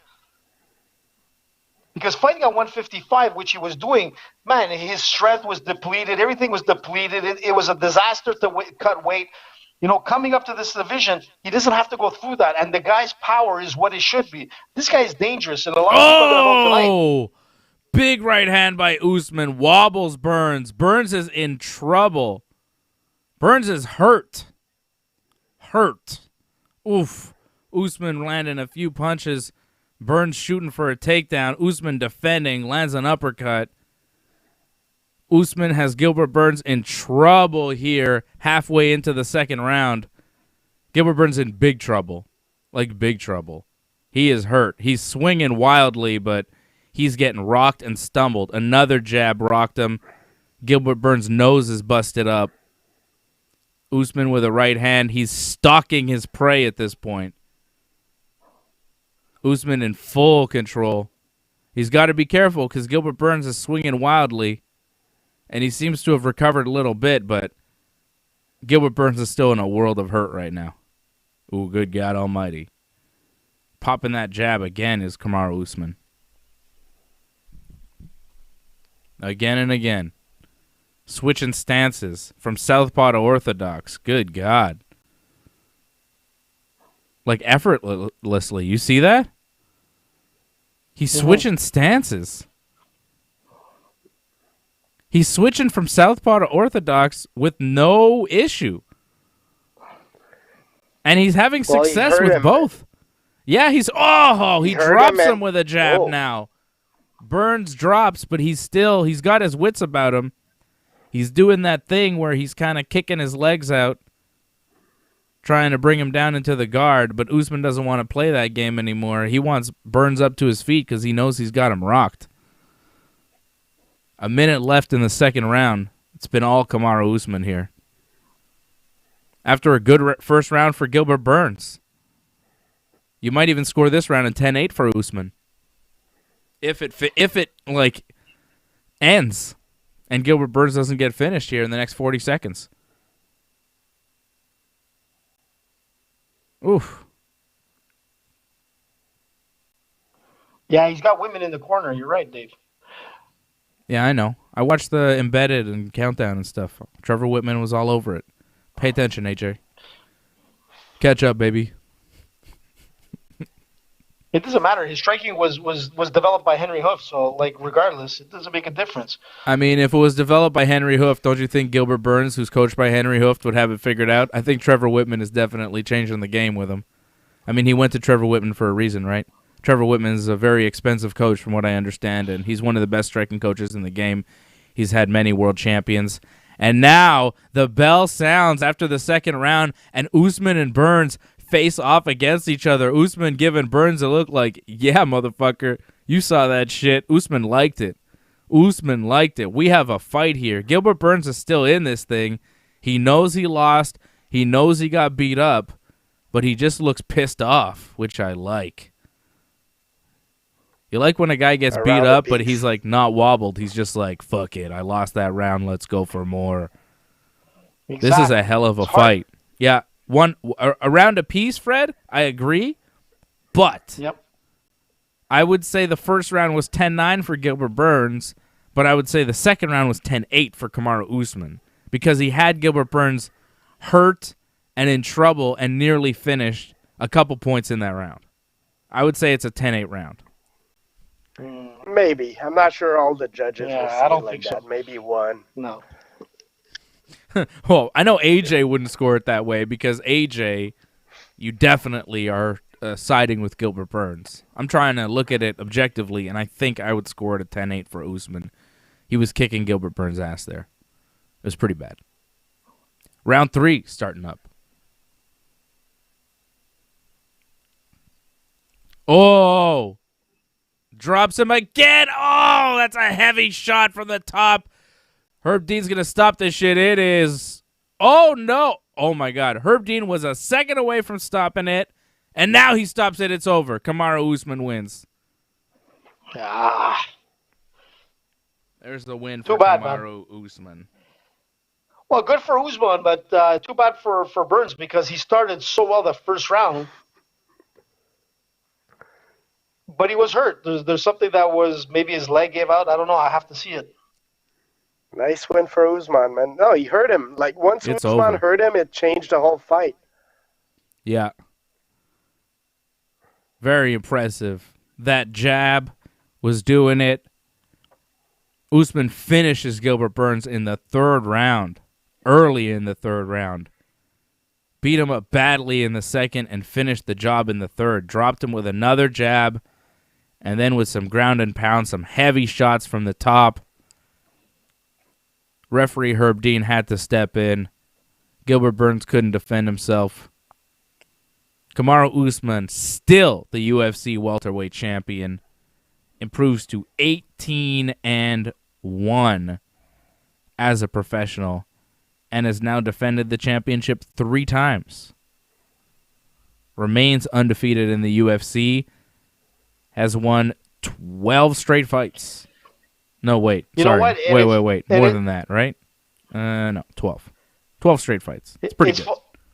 Because fighting at 155, which he was doing, man, his strength was depleted. Everything was depleted. It was a disaster to cut weight. Coming up to this division, he doesn't have to go through that. And the guy's power is what it should be. This guy is dangerous. And a lot of people are going to know tonight. Big right hand by Usman. Wobbles Burns. Burns is in trouble. Burns is hurt. Oof. Usman landing a few punches. Burns shooting for a takedown. Usman defending, lands an uppercut. Usman has Gilbert Burns in trouble here halfway into the second round. Gilbert Burns in big trouble. Like big trouble. He is hurt. He's swinging wildly, but he's getting rocked and stumbled. Another jab rocked him. Gilbert Burns' nose is busted up. Usman with a right hand. He's stalking his prey at this point. Usman in full control. He's got to be careful because Gilbert Burns is swinging wildly, and he seems to have recovered a little bit, but Gilbert Burns is still in a world of hurt right now. Ooh, good God almighty. Popping that jab again is Kamaru Usman. Again and again. Switching stances from southpaw to orthodox. Good God. Like effortlessly. You see that? He's switching stances. He's switching from southpaw to orthodox with no issue. And he's having success with both. Yeah, he drops him with a jab now. Burns drops, but he's got his wits about him. He's doing that thing where he's kind of kicking his legs out, trying to bring him down into the guard, but Usman doesn't want to play that game anymore. He wants Burns up to his feet because he knows he's got him rocked. A minute left in the second round. It's been all Kamaru Usman here. After a good first round for Gilbert Burns. You might even score this round in 10-8 for Usman. If it ends and Gilbert Burns doesn't get finished here in the next 40 seconds. Oof. Yeah, he's got women in the corner. You're right, Dave. Yeah, I know. I watched the Embedded and Countdown and stuff. Trevor Whitman was all over it. Pay attention, AJ. Catch up, baby. It doesn't matter. His striking was developed by Henry Hoof, so regardless, it doesn't make a difference. I mean, if it was developed by Henry Hoof, don't you think Gilbert Burns, who's coached by Henry Hoof, would have it figured out? I think Trevor Whitman is definitely changing the game with him. I mean, he went to Trevor Whitman for a reason, right? Trevor Whitman is a very expensive coach from what I understand, and he's one of the best striking coaches in the game. He's had many world champions. And now the bell sounds after the second round, and Usman and Burns face off against each other. Usman giving Burns a look like, yeah, motherfucker, you saw that shit. Usman liked it. We have a fight here. Gilbert Burns is still in this thing. He knows he lost. He knows he got beat up, but he just looks pissed off, which I like. You like when a guy gets beat up, but he's like not wobbled. He's just like, fuck it. I lost that round. Let's go for more. Exactly. This is a hell of a fight. Yeah. A round apiece, Fred. I agree. But I would say the first round was 10-9 for Gilbert Burns, but I would say the second round was 10-8 for Kamaru Usman because he had Gilbert Burns hurt and in trouble and nearly finished a couple points in that round. I would say it's a 10-8 round. Maybe. I'm not sure all the judges will see I don't like think that. so. Maybe one. No. Well, I know AJ wouldn't score it that way because AJ, you definitely are siding with Gilbert Burns. I'm trying to look at it objectively, and I think I would score it a 10-8 for Usman. He was kicking Gilbert Burns' ass there. It was pretty bad. Round 3 starting up. Oh! Drops him again. Oh, that's a heavy shot from the top. Herb Dean's going to stop this shit. It is. Oh, no. Oh, my God. Herb Dean was a second away from stopping it, and now he stops it. It's over. Kamaru Usman wins. There's the win for Kamaru Usman. Well, good for Usman, but too bad for Burns because he started so well the first round. But he was hurt. There's something that was maybe his leg gave out. I don't know. I have to see it. Nice win for Usman, man. No, he hurt him. Like once Usman hurt him, it changed the whole fight. Yeah. Very impressive. That jab was doing it. Usman finishes Gilbert Burns in the third round. early in the third round. Beat him up badly in the second and finished the job in the third. Dropped him with another jab and then with some ground and pound, some heavy shots from the top. Referee Herb Dean had to step in. Gilbert Burns couldn't defend himself. Kamaru Usman, still the UFC welterweight champion, improves to 18-1 as a professional and has now defended the championship 3 times. Remains undefeated in the UFC. Has won 12 straight fights. No, wait. Sorry. Wait. More than that, right? No, 12. 12 straight fights. It's pretty good.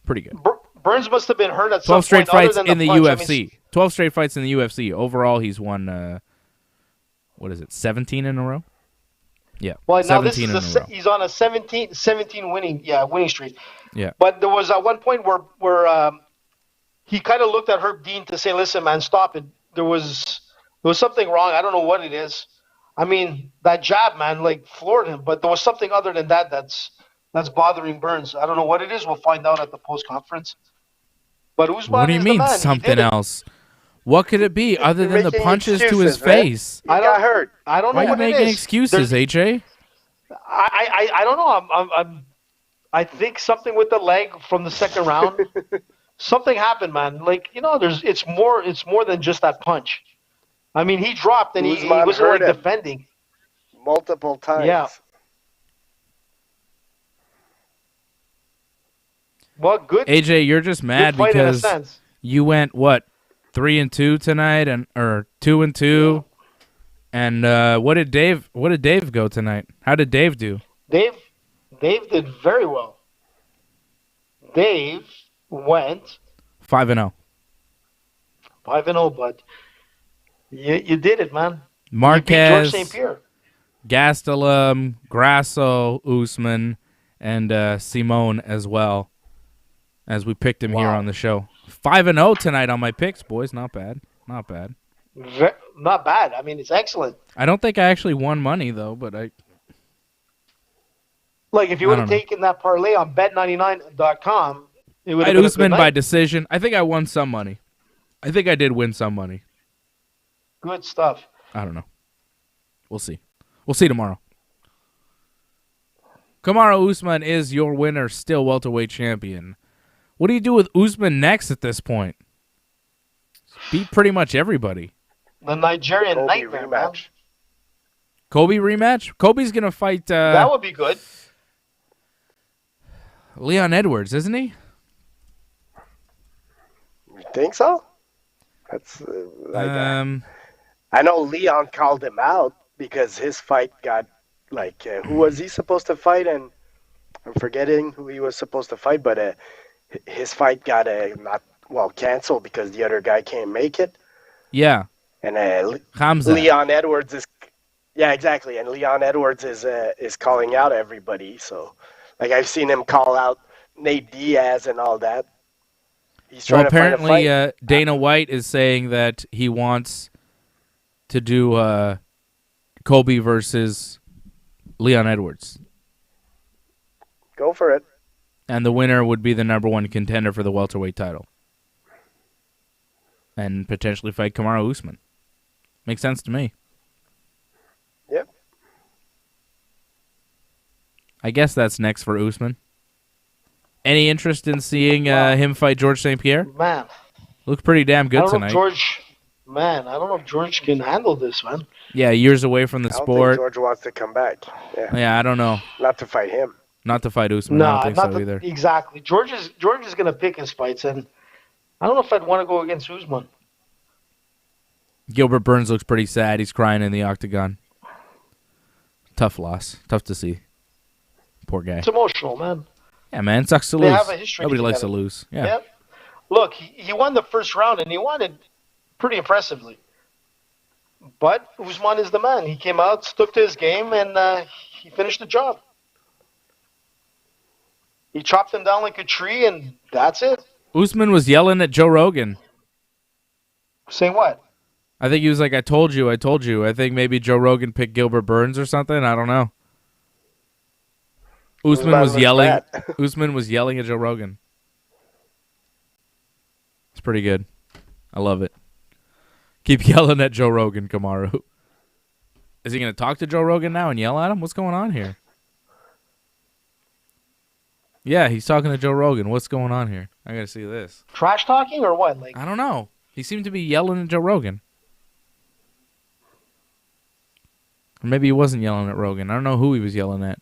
Pretty good. Burns must have been hurt at 12 some point. straight fights in the punch. UFC. 12 straight fights in the UFC. Overall, he's won, 17 in a row? Yeah. Well, now this is is he's on a 17 winning streak. Yeah. But there was at one point where he kind of looked at Herb Dean to say, "Listen, man, stop it. There was something wrong. I don't know what it is. I mean, that jab, man, like floored him. But there was something other than that that's bothering Burns. I don't know what it is. We'll find out at the post conference. But Usman, what do you mean something else? What could it be other than the punches to his face? I got hurt. I don't know what it is. Why are you making excuses, AJ? I don't know. I think something with the leg from the second round. Something happened, man. Like, it's more than just that punch. I mean, he dropped and he wasn't like defending multiple times. Yeah. Well, good. AJ, you're just mad because you went 3-2 tonight, or 2-2, and what did Dave go tonight? How did Dave do? Dave did very well. Dave went 5-0. 5-0, but you did it, man. Marquez, George St-Pierre, Gastelum, Grasso, Usman, and Simone as well, as we picked him here on the show. 5-0 tonight on my picks, boys. Not bad. Not bad. Not bad. I mean, it's excellent. I don't think I actually won money, though, but I... Like, if you would have taken that parlay on bet99.com, it would have been Usman by decision. I think I won some money. I think I did win some money. Good stuff. I don't know. We'll see. We'll see tomorrow. Kamaru Usman is your winner, still welterweight champion. What do you do with Usman next at this point? Beat pretty much everybody. The Nigerian nightmare rematch. Kobe rematch? Kobe's going to fight... that would be good. Leon Edwards, isn't he? You think so? That's I know Leon called him out because his fight got, who was he supposed to fight? And I'm forgetting who he was supposed to fight, but... his fight got canceled because the other guy can't make it. Yeah. And Hamza. Leon Edwards is, yeah, exactly. And Leon Edwards is calling out everybody. So, I've seen him call out Nate Diaz and all that. He's trying to find a fight. Apparently, Dana White is saying that he wants to do Kobe versus Leon Edwards. Go for it. And the winner would be the #1 contender for the welterweight title. And potentially fight Kamaru Usman. Makes sense to me. Yep. I guess that's next for Usman. Any interest in seeing him fight George St-Pierre? Man. Looked pretty damn good tonight. I don't know if George can handle this, man. Yeah, years away from the sport. I don't think George wants to come back. Yeah, I don't know. Not to fight him. Not to fight Usman. I don't think so either. Exactly. George is going to pick his fights, and I don't know if I'd want to go against Usman. Gilbert Burns looks pretty sad. He's crying in the octagon. Tough loss. Tough to see. Poor guy. It's emotional, man. Yeah, man. It sucks to lose. Have a history Nobody likes together. to lose. Yeah. Yep. Look, he won the first round, and he won it pretty impressively. But Usman is the man. He came out, stuck to his game, and he finished the job. He chopped him down like a tree, and that's it. Usman was yelling at Joe Rogan. Saying what? I think he was like, I told you. I think maybe Joe Rogan picked Gilbert Burns or something. I don't know. Usman was looks yelling. bad. Usman was yelling at Joe Rogan. It's pretty good. I love it. Keep yelling at Joe Rogan, Kamaru. Is he going to talk to Joe Rogan now and yell at him? What's going on here? Yeah, he's talking to Joe Rogan. What's going on here? I got to see this. Trash talking or what? Like, I don't know. He seemed to be yelling at Joe Rogan. Or maybe he wasn't yelling at Rogan. I don't know who he was yelling at.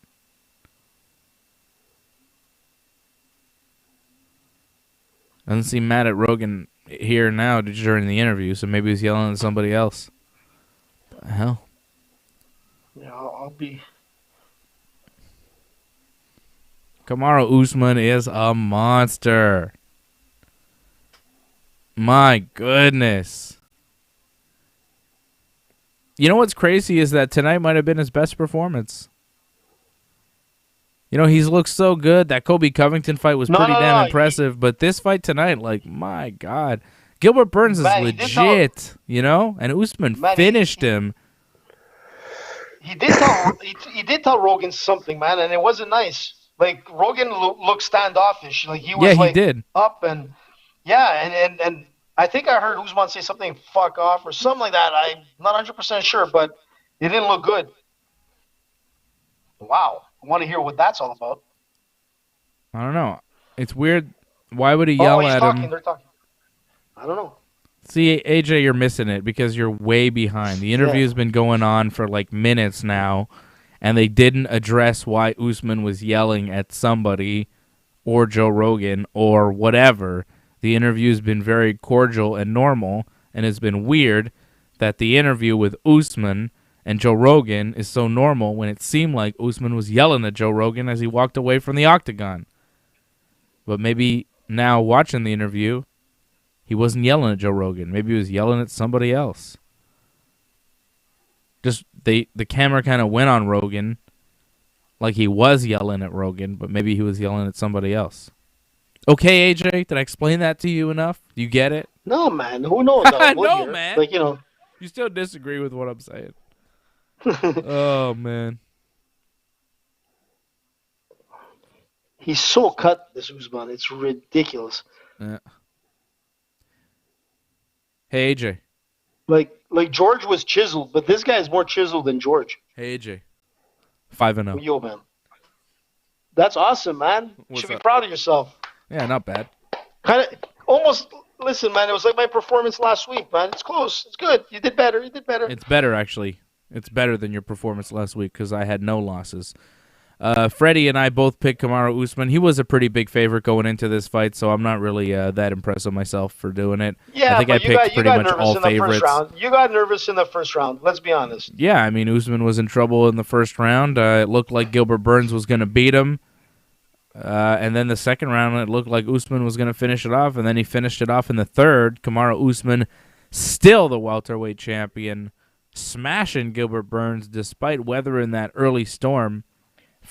Doesn't seem mad at Rogan here now during the interview, so maybe he's yelling at somebody else. What the hell? yeah, I'll be. Kamaru Usman is a monster. My goodness. You know what's crazy is that tonight might have been his best performance. You know, he's looked so good. That Kobe Covington fight was pretty damn impressive, but this fight tonight, like, my God. Gilbert Burns is legit, you know? And Usman finished him. He did tell Rogan something, man, and it wasn't nice. Like, Rogan looked standoffish. Like, he was he did. Up and and I think I heard Usman say something fuck off or something like that. I'm not 100% sure, but it didn't look good. Wow. I want to hear what that's all about. I don't know. It's weird. Why would he yell at him? They're talking. I don't know. See, AJ, you're missing it because you're way behind. The interview's been going on for like minutes now, and they didn't address why Usman was yelling at somebody or Joe Rogan or whatever. The interview's been very cordial and normal, and it's been weird that the interview with Usman and Joe Rogan is so normal when it seemed like Usman was yelling at Joe Rogan as he walked away from the octagon. But maybe now watching the interview, he wasn't yelling at Joe Rogan. Maybe he was yelling at somebody else. Just the camera kind of went on Rogan like he was yelling at Rogan, but maybe he was yelling at somebody else. Okay, AJ, did I explain that to you enough? Do you get it? No, man. Who knows? No, man. Like, you know. You still disagree with what I'm saying. Oh, man. He's so cut, this Usman. It's ridiculous. Yeah. Hey, AJ. Like George was chiseled, but this guy is more chiseled than George. Hey, AJ. 5-0. Yo, man. That's awesome, man. You should be proud of yourself. Yeah, not bad. Kind of, almost, listen, man, it was like my performance last week, man. It's close. It's good. You did better. It's better, actually. It's better than your performance last week because I had no losses. Freddie and I both picked Kamaru Usman. He was a pretty big favorite going into this fight, so I'm not really that impressed with myself for doing it. Yeah, I think I picked pretty much all favorites. You got nervous in the first round. Let's be honest. Yeah, I mean, Usman was in trouble in the first round. It looked like Gilbert Burns was going to beat him. And then the second round, it looked like Usman was going to finish it off, and then he finished it off in the third. Kamaru Usman, still the welterweight champion, smashing Gilbert Burns despite weathering that early storm.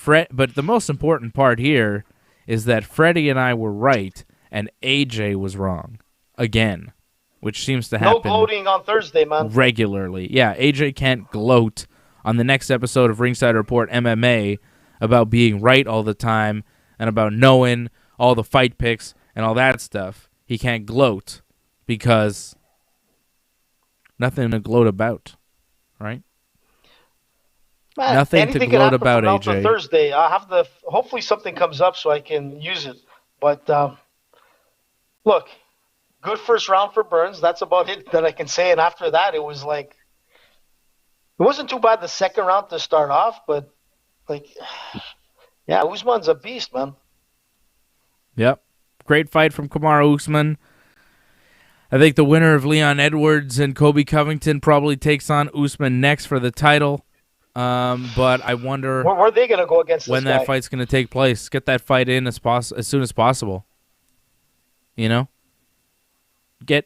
But the most important part here is that Freddie and I were right, and AJ was wrong. Again, which seems to happen. No gloating on Thursday, man. Regularly. Yeah, AJ can't gloat on the next episode of Ringside Report MMA about being right all the time and about knowing all the fight picks and all that stuff. He can't gloat because nothing to gloat about, right? Man, nothing to gloat about, AJ. Thursday, I have to. Hopefully, something comes up so I can use it. But look, good first round for Burns. That's about it that I can say. And after that, it was like it wasn't too bad the second round to start off, but like, yeah, Usman's a beast, man. Yep, great fight from Kamaru Usman. I think the winner of Leon Edwards and Kobe Covington probably takes on Usman next for the title. But I wonder where are they going to go against when this guy? That fight's going to take place. Get that fight in as soon as possible. You know? Wait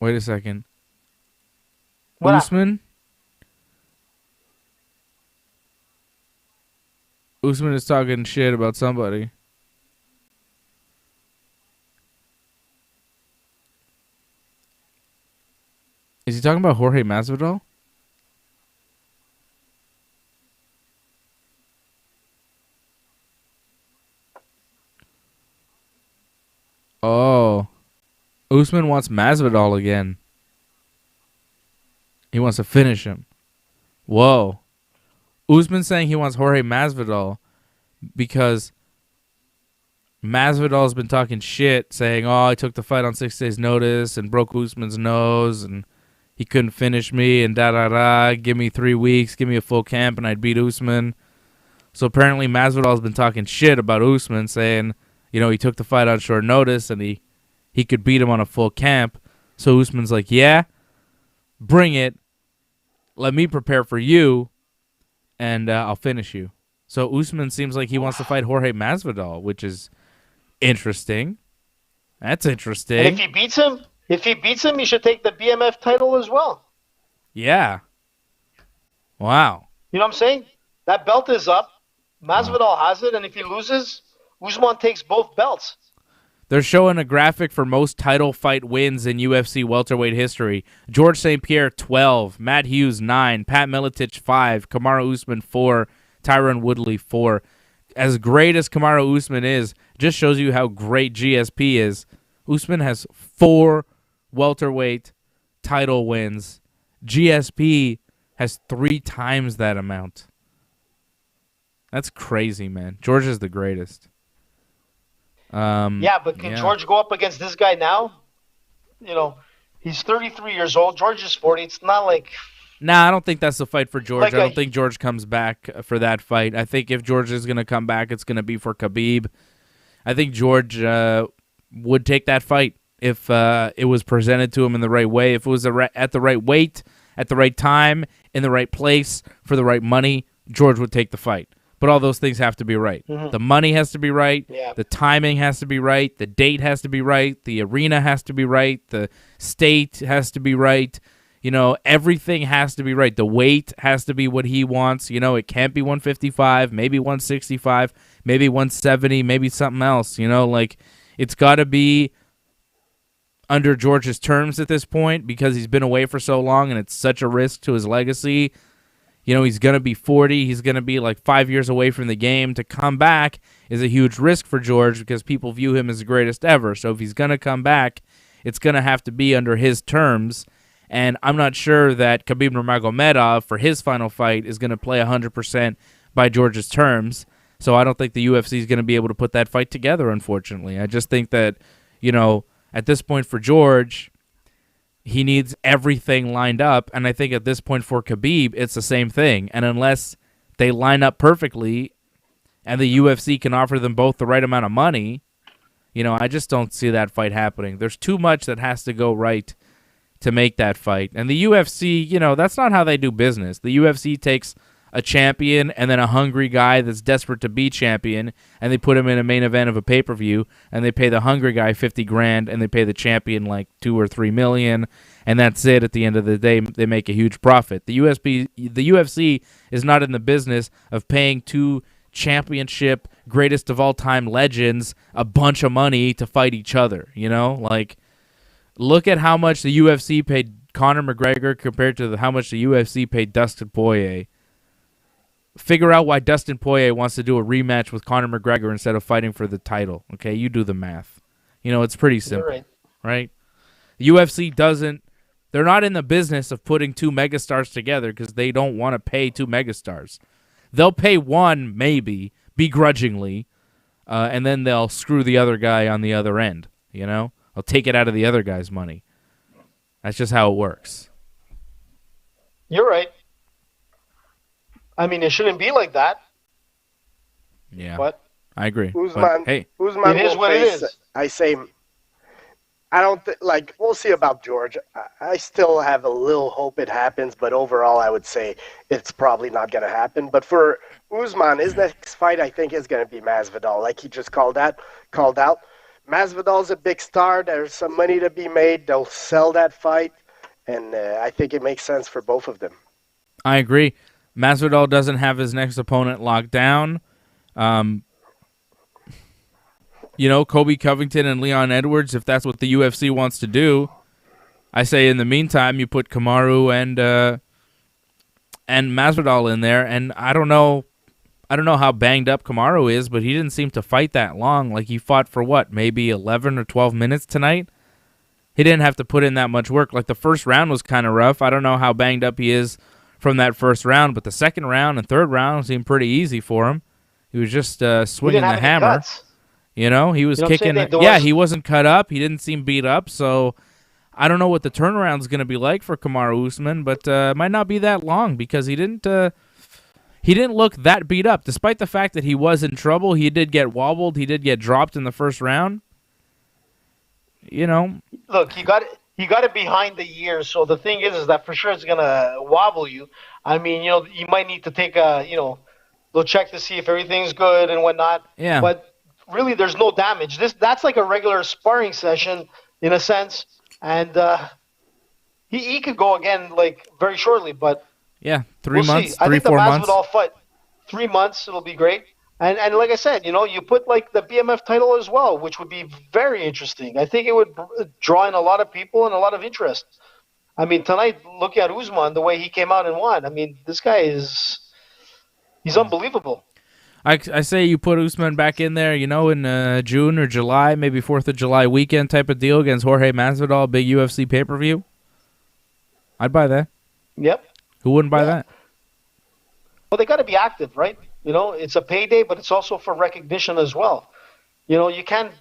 a second. What Usman? Usman is talking shit about somebody. Is he talking about Jorge Masvidal? Usman wants Masvidal again. He wants to finish him. Whoa. Usman saying he wants Jorge Masvidal because Masvidal's been talking shit, saying, "Oh, I took the fight on 6 days' notice and broke Usman's nose, and he couldn't finish me, and da-da-da. Give me 3 weeks, give me a full camp, and I'd beat Usman." So apparently Masvidal's been talking shit about Usman, saying, he took the fight on short notice, and he could beat him on a full camp. So Usman's like, yeah, bring it. Let me prepare for you, and I'll finish you. So Usman seems like he wants to fight Jorge Masvidal, which is interesting. That's interesting. And if he beats him, he should take the BMF title as well. Yeah. Wow. You know what I'm saying? That belt is up. Masvidal has it, and if he loses, Usman takes both belts. They're showing a graphic for most title fight wins in UFC welterweight history. George St-Pierre, 12. Matt Hughes, 9. Pat Miletich, 5. Kamaru Usman, 4. Tyron Woodley, 4. As great as Kamaru Usman is, just shows you how great GSP is. Usman has 4 welterweight title wins. GSP has 3 times that amount. That's crazy, man. George is the greatest. But can George go up against this guy now? He's 33 years old. George is 40. It's not like... Nah, I don't think that's the fight for George. I don't think George comes back for that fight. I think if George is going to come back, it's going to be for Khabib. I think George would take that fight if it was presented to him in the right way. If it was at the right weight, at the right time, in the right place, for the right money, George would take the fight. But all those things have to be right. Mm-hmm. The money has to be right. Yeah. The timing has to be right. The date has to be right. The arena has to be right. The state has to be right. Everything has to be right. The weight has to be what he wants. It can't be 155, maybe 165, maybe 170, maybe something else. It's got to be under George's terms at this point because he's been away for so long and it's such a risk to his legacy. He's going to be 40. He's going to be like 5 years away from the game. To come back is a huge risk for George because people view him as the greatest ever. So if he's going to come back, it's going to have to be under his terms. And I'm not sure that Khabib Nurmagomedov, for his final fight, is going to play 100% by George's terms. So I don't think the UFC is going to be able to put that fight together, unfortunately. I just think that, at this point for George, he needs everything lined up, and I think at this point for Khabib, it's the same thing. And unless they line up perfectly and the UFC can offer them both the right amount of money, I just don't see that fight happening. There's too much that has to go right to make that fight. And the UFC, that's not how they do business. The UFC takes a champion and then a hungry guy that's desperate to be champion, and they put him in a main event of a pay-per-view, and they pay the hungry guy $50,000, and they pay the champion like $2 or $3 million, and that's it. At the end of the day, they make a huge profit. The UFC is not in the business of paying 2 championship greatest of all time legends a bunch of money to fight each other. Look at how much the UFC paid Conor McGregor compared to how much the UFC paid Dustin Poirier. Figure out why Dustin Poirier wants to do a rematch with Conor McGregor instead of fighting for the title. Okay, you do the math. It's pretty simple, right? The UFC doesn't. They're not in the business of putting 2 megastars together because they don't want to pay 2 megastars. They'll pay one maybe begrudgingly, and then they'll screw the other guy on the other end. I'll take it out of the other guy's money. That's just how it works. You're right. I mean, it shouldn't be like that. Yeah, but I agree. Usman, it is what it is. I say, I don't we'll see about George. I still have a little hope it happens, but overall, I would say it's probably not going to happen. But for Usman, his next fight, I think, is going to be Masvidal, like he just called out. Masvidal's a big star. There's some money to be made. They'll sell that fight, and I think it makes sense for both of them. I agree. Masvidal doesn't have his next opponent locked down. Kobe Covington and Leon Edwards, if that's what the UFC wants to do. I say in the meantime, you put Kamaru and Masvidal in there, and I don't know how banged up Kamaru is, but he didn't seem to fight that long. He fought for what, maybe 11 or 12 minutes tonight? he didn't have to put in that much work. Like the first round was kind of rough. I don't know how banged up he is from that first round, but the second round and third round seemed pretty easy for him. He was just swinging the hammer. You know, he was kicking. He wasn't cut up. He didn't seem beat up. So I don't know what the turnaround is going to be like for Kamaru Usman, but it might not be that long because he didn't look that beat up. Despite the fact that he was in trouble, he did get wobbled. He did get dropped in the first round. You know, look, he got it behind the ears. So the thing is that for sure it's gonna wobble you. I mean, you know, you might need to take a little check to see if everything's good and whatnot. Yeah. But really, there's no damage. That's like a regular sparring session in a sense, and he could go again like very shortly. But yeah, 3 months, see. I think 4 months. The Masvidal fight, 3 months, it'll be great. And like I said, you know, you put like the BMF title as well, which would be very interesting. I think it would draw in a lot of people and a lot of interest. I mean, tonight, looking at Usman, the way he came out and won, I mean, this guy he's unbelievable. I say you put Usman back in there, you know, in June or July, maybe 4th of July weekend type of deal against Jorge Masvidal, big UFC pay-per-view. I'd buy that. Yep. Who wouldn't buy that? Well, they got to be active, right? You know, it's a payday, but it's also for recognition as well. You know, you can't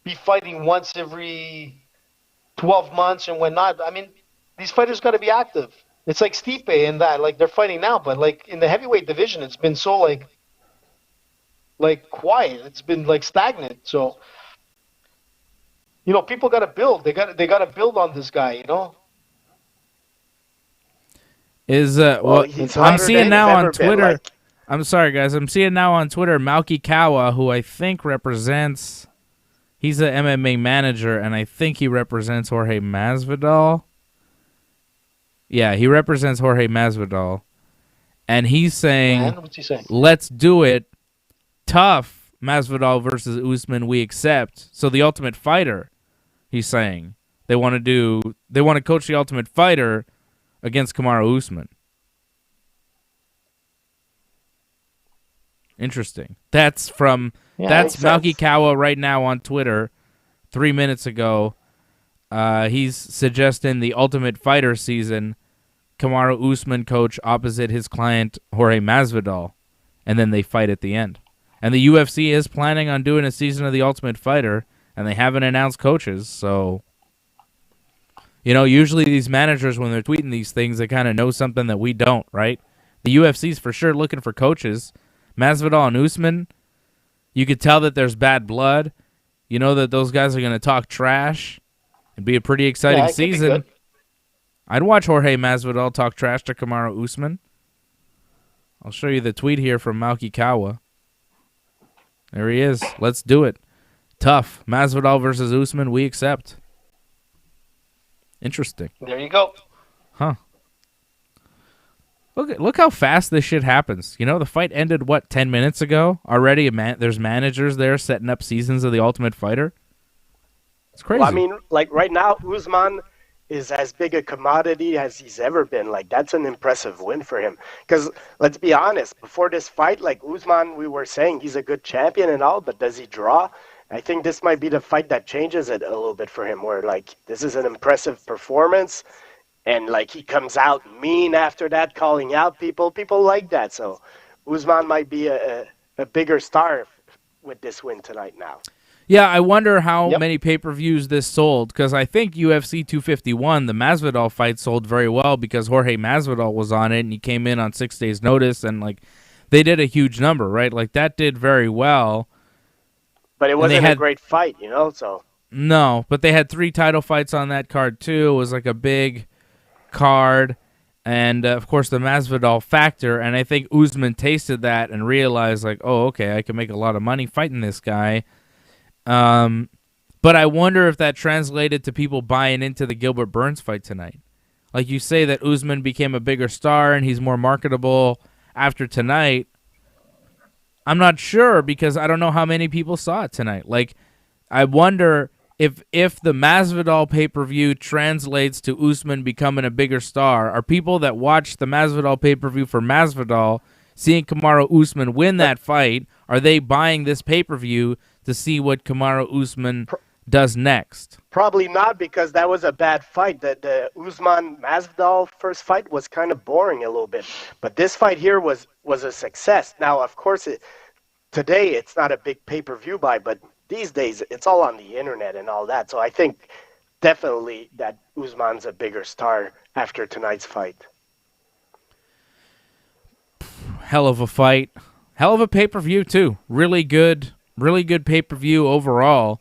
be fighting once every 12 months and whatnot. I mean, these fighters got to be active. It's like Stipe in that, like they're fighting now, but like in the heavyweight division, it's been so like quiet. It's been like stagnant. So, you know, people got to build. They got to build on this guy. You know. I'm seeing now on Twitter. I'm sorry, guys. I'm seeing now on Twitter Malky Kawa, who I think represents. He's an MMA manager, and I think he represents Jorge Masvidal. Yeah, he represents Jorge Masvidal, and he's saying, what's he saying? Let's do it. Tough Masvidal versus Usman, we accept. So the Ultimate Fighter, he's saying they want to coach the Ultimate Fighter against Kamaru Usman. Interesting. That's Malky Kawa right now on Twitter 3 minutes ago. He's suggesting the Ultimate Fighter season, Kamaru Usman coach opposite his client Jorge Masvidal, and then they fight at the end. And the UFC is planning on doing a season of the Ultimate Fighter, and they haven't announced coaches, so you know, usually these managers, when they're tweeting these things, they kind of know something that we don't, right? The UFC's for sure looking for coaches. Masvidal and Usman, you could tell that there's bad blood. You know that those guys are going to talk trash. It'd be a pretty exciting season. I'd watch Jorge Masvidal talk trash to Kamaru Usman. I'll show you the tweet here from Malky Kawa. There he is. Let's do it. Tough. Masvidal versus Usman, we accept. Interesting. There you go. Huh. Look how fast this shit happens. You know, the fight ended, 10 minutes ago? Already there's managers there setting up seasons of The Ultimate Fighter. It's crazy. Well, I mean, like right now, Usman is as big a commodity as he's ever been. Like, that's an impressive win for him. Because, let's be honest, before this fight, like Usman, we were saying he's a good champion and all, but does he draw? I think this might be the fight that changes it a little bit for him, where, like, this is an impressive performance. And, like, he comes out mean after that, calling out people. People like that. So Usman might be a bigger star with this win tonight now. Yeah, I wonder how many pay-per-views this sold, because I think UFC 251, the Masvidal fight, sold very well because Jorge Masvidal was on it, and he came in on 6 days' notice, and, like, they did a huge number, right? Like, that did very well. But it wasn't a great fight, you know, so. No, but they had 3 title fights on that card, too. It was, like, a big card, and of course the Masvidal factor, and I think Usman tasted that and realized, like, oh, okay, I can make a lot of money fighting this guy. But I wonder if that translated to people buying into the Gilbert Burns fight tonight. Like you say that Usman became a bigger star and he's more marketable after tonight. I'm not sure because I don't know how many people saw it tonight. Like, I wonder if the Masvidal pay-per-view translates to Usman becoming a bigger star, are people that watch the Masvidal pay-per-view for Masvidal, seeing Kamaru Usman win that fight, are they buying this pay-per-view to see what Kamaru Usman does next. Probably not, because that was a bad fight. The Usman Masvidal first fight was kind of boring a little bit, but this fight here was a success. Now, of course, today it's not a big pay-per-view buy, but these days it's all on the internet and all that. So I think definitely that Usman's a bigger star after tonight's fight. Hell of a fight. Hell of a pay-per-view, too. Really good pay-per-view overall.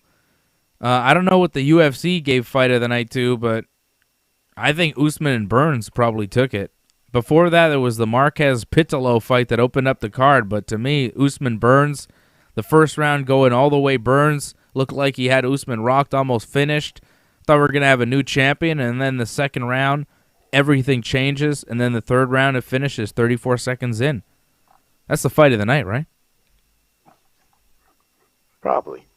I don't know what the UFC gave Fight of the Night to, but I think Usman and Burns probably took it. Before that, there was the Marquez-Pitolo fight that opened up the card, but to me, Usman-Burns, the first round going all the way Burns, looked like he had Usman rocked, almost finished. Thought we were going to have a new champion, and then the second round, everything changes, and then the third round, it finishes 34 seconds in. That's the Fight of the Night, right? Probably.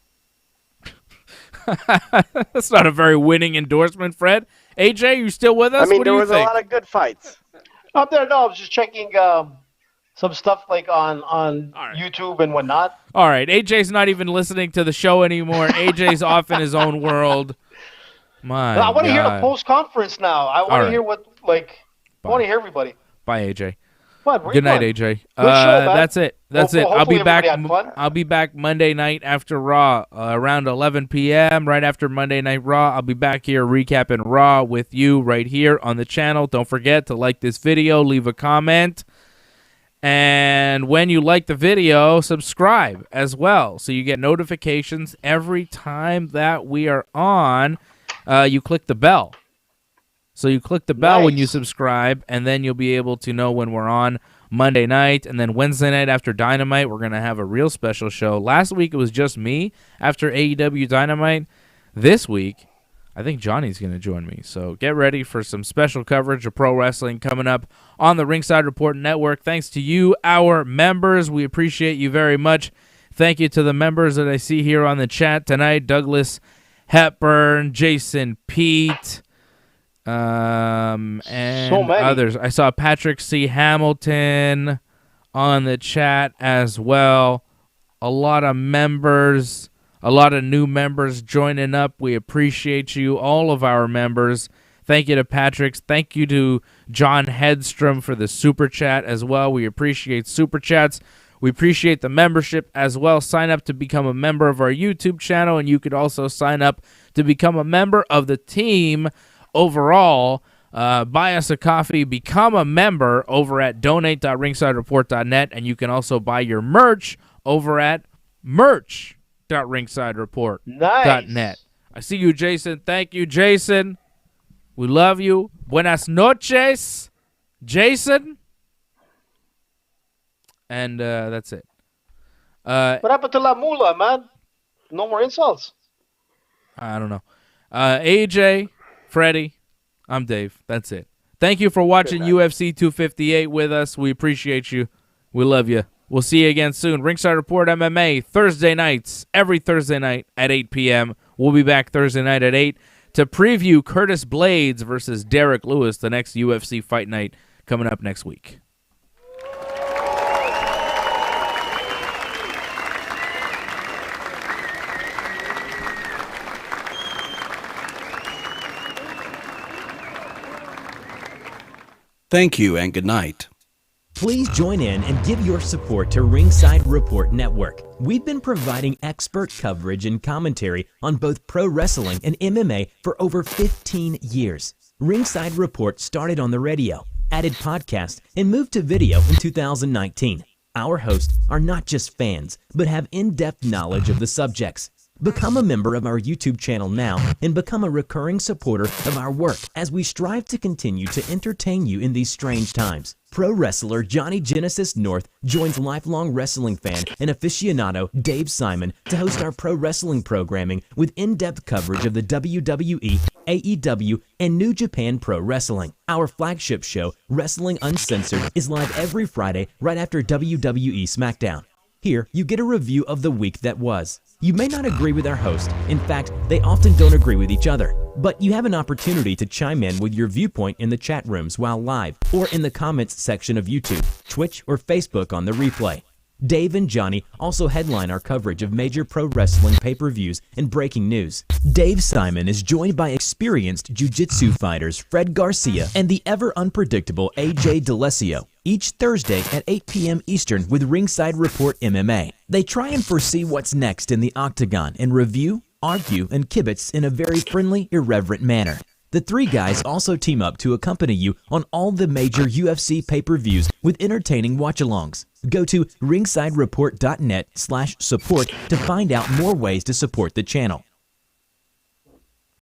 That's not a very winning endorsement, Fred. AJ, you still with us? I mean, what there do you was think? a lot of good fights. Up there, no, I was just checking some stuff like on YouTube and whatnot. All right, AJ's not even listening to the show anymore. AJ's off in his own world. I want to hear the post-conference now. I want to hear what, I want to hear everybody. Bye, AJ. What? Good night, AJ. Good show, man. That's it. I'll be back. Had fun. I'll be back Monday night after Raw, around 11 p.m. Right after Monday Night Raw. I'll be back here recapping Raw with you right here on the channel. Don't forget to like this video, leave a comment, and when you like the video, subscribe as well, so you get notifications every time that we are on. You click the bell. So you click the bell when you subscribe, and then you'll be able to know when we're on Monday night. And then Wednesday night after Dynamite, we're going to have a real special show. Last week, it was just me after AEW Dynamite. This week, I think Johnny's going to join me. So get ready for some special coverage of pro wrestling coming up on the Ringside Report Network. Thanks to you, our members. We appreciate you very much. Thank you to the members that I see here on the chat tonight. Douglas Hepburn, Jason Pete, and so many others. I saw Patrick C. Hamilton on the chat as well. A lot of members, a lot of new members joining up. We appreciate you, all of our members. Thank you to Patrick. Thank you to John Hedstrom for the super chat as well. We appreciate super chats. We appreciate the membership as well. Sign up to become a member of our YouTube channel, and you could also sign up to become a member of the team overall. Buy us a coffee, become a member over at donate.ringsidereport.net, and you can also buy your merch over at merch.ringsidereport.net. Nice. I see you, Jason. Thank you, Jason. We love you. Buenas noches, Jason. And that's it. What happened to La Mula, man? No more insults. I don't know. AJ, Freddie, I'm Dave. That's it. Thank you for watching UFC 258 with us. We appreciate you. We love you. We'll see you again soon. Ringside Report MMA, Thursday nights, every Thursday night at 8 p.m. We'll be back Thursday night at 8 to preview Curtis Blades versus Derek Lewis, the next UFC fight night coming up next week. Thank you and good night. Please join in and give your support to Ringside Report Network. We've been providing expert coverage and commentary on both pro wrestling and MMA for over 15 years. Ringside Report started on the radio, added podcasts, and moved to video in 2019. Our hosts are not just fans, but have in-depth knowledge of the subjects. Become a member of our YouTube channel now and become a recurring supporter of our work as we strive to continue to entertain you in these strange times. Pro wrestler Johnny Genesis North joins lifelong wrestling fan and aficionado Dave Simon to host our pro wrestling programming with in-depth coverage of the WWE, AEW, and New Japan Pro Wrestling. Our flagship show, Wrestling Uncensored, is live every Friday right after WWE SmackDown. Here, you get a review of the week that was. You may not agree with our host. In fact, they often don't agree with each other. But you have an opportunity to chime in with your viewpoint in the chat rooms while live or in the comments section of YouTube, Twitch, or Facebook on the replay. Dave and Johnny also headline our coverage of major pro wrestling pay-per-views and breaking news. Dave Simon is joined by experienced jiu-jitsu fighters Fred Garcia and the ever-unpredictable AJ DeLesio, each Thursday at 8 p.m. Eastern with Ringside Report MMA. They try and foresee what's next in the octagon and review, argue, and kibitz in a very friendly, irreverent manner. The three guys also team up to accompany you on all the major UFC pay-per-views with entertaining watch-alongs. Go to ringsidereport.net/support to find out more ways to support the channel.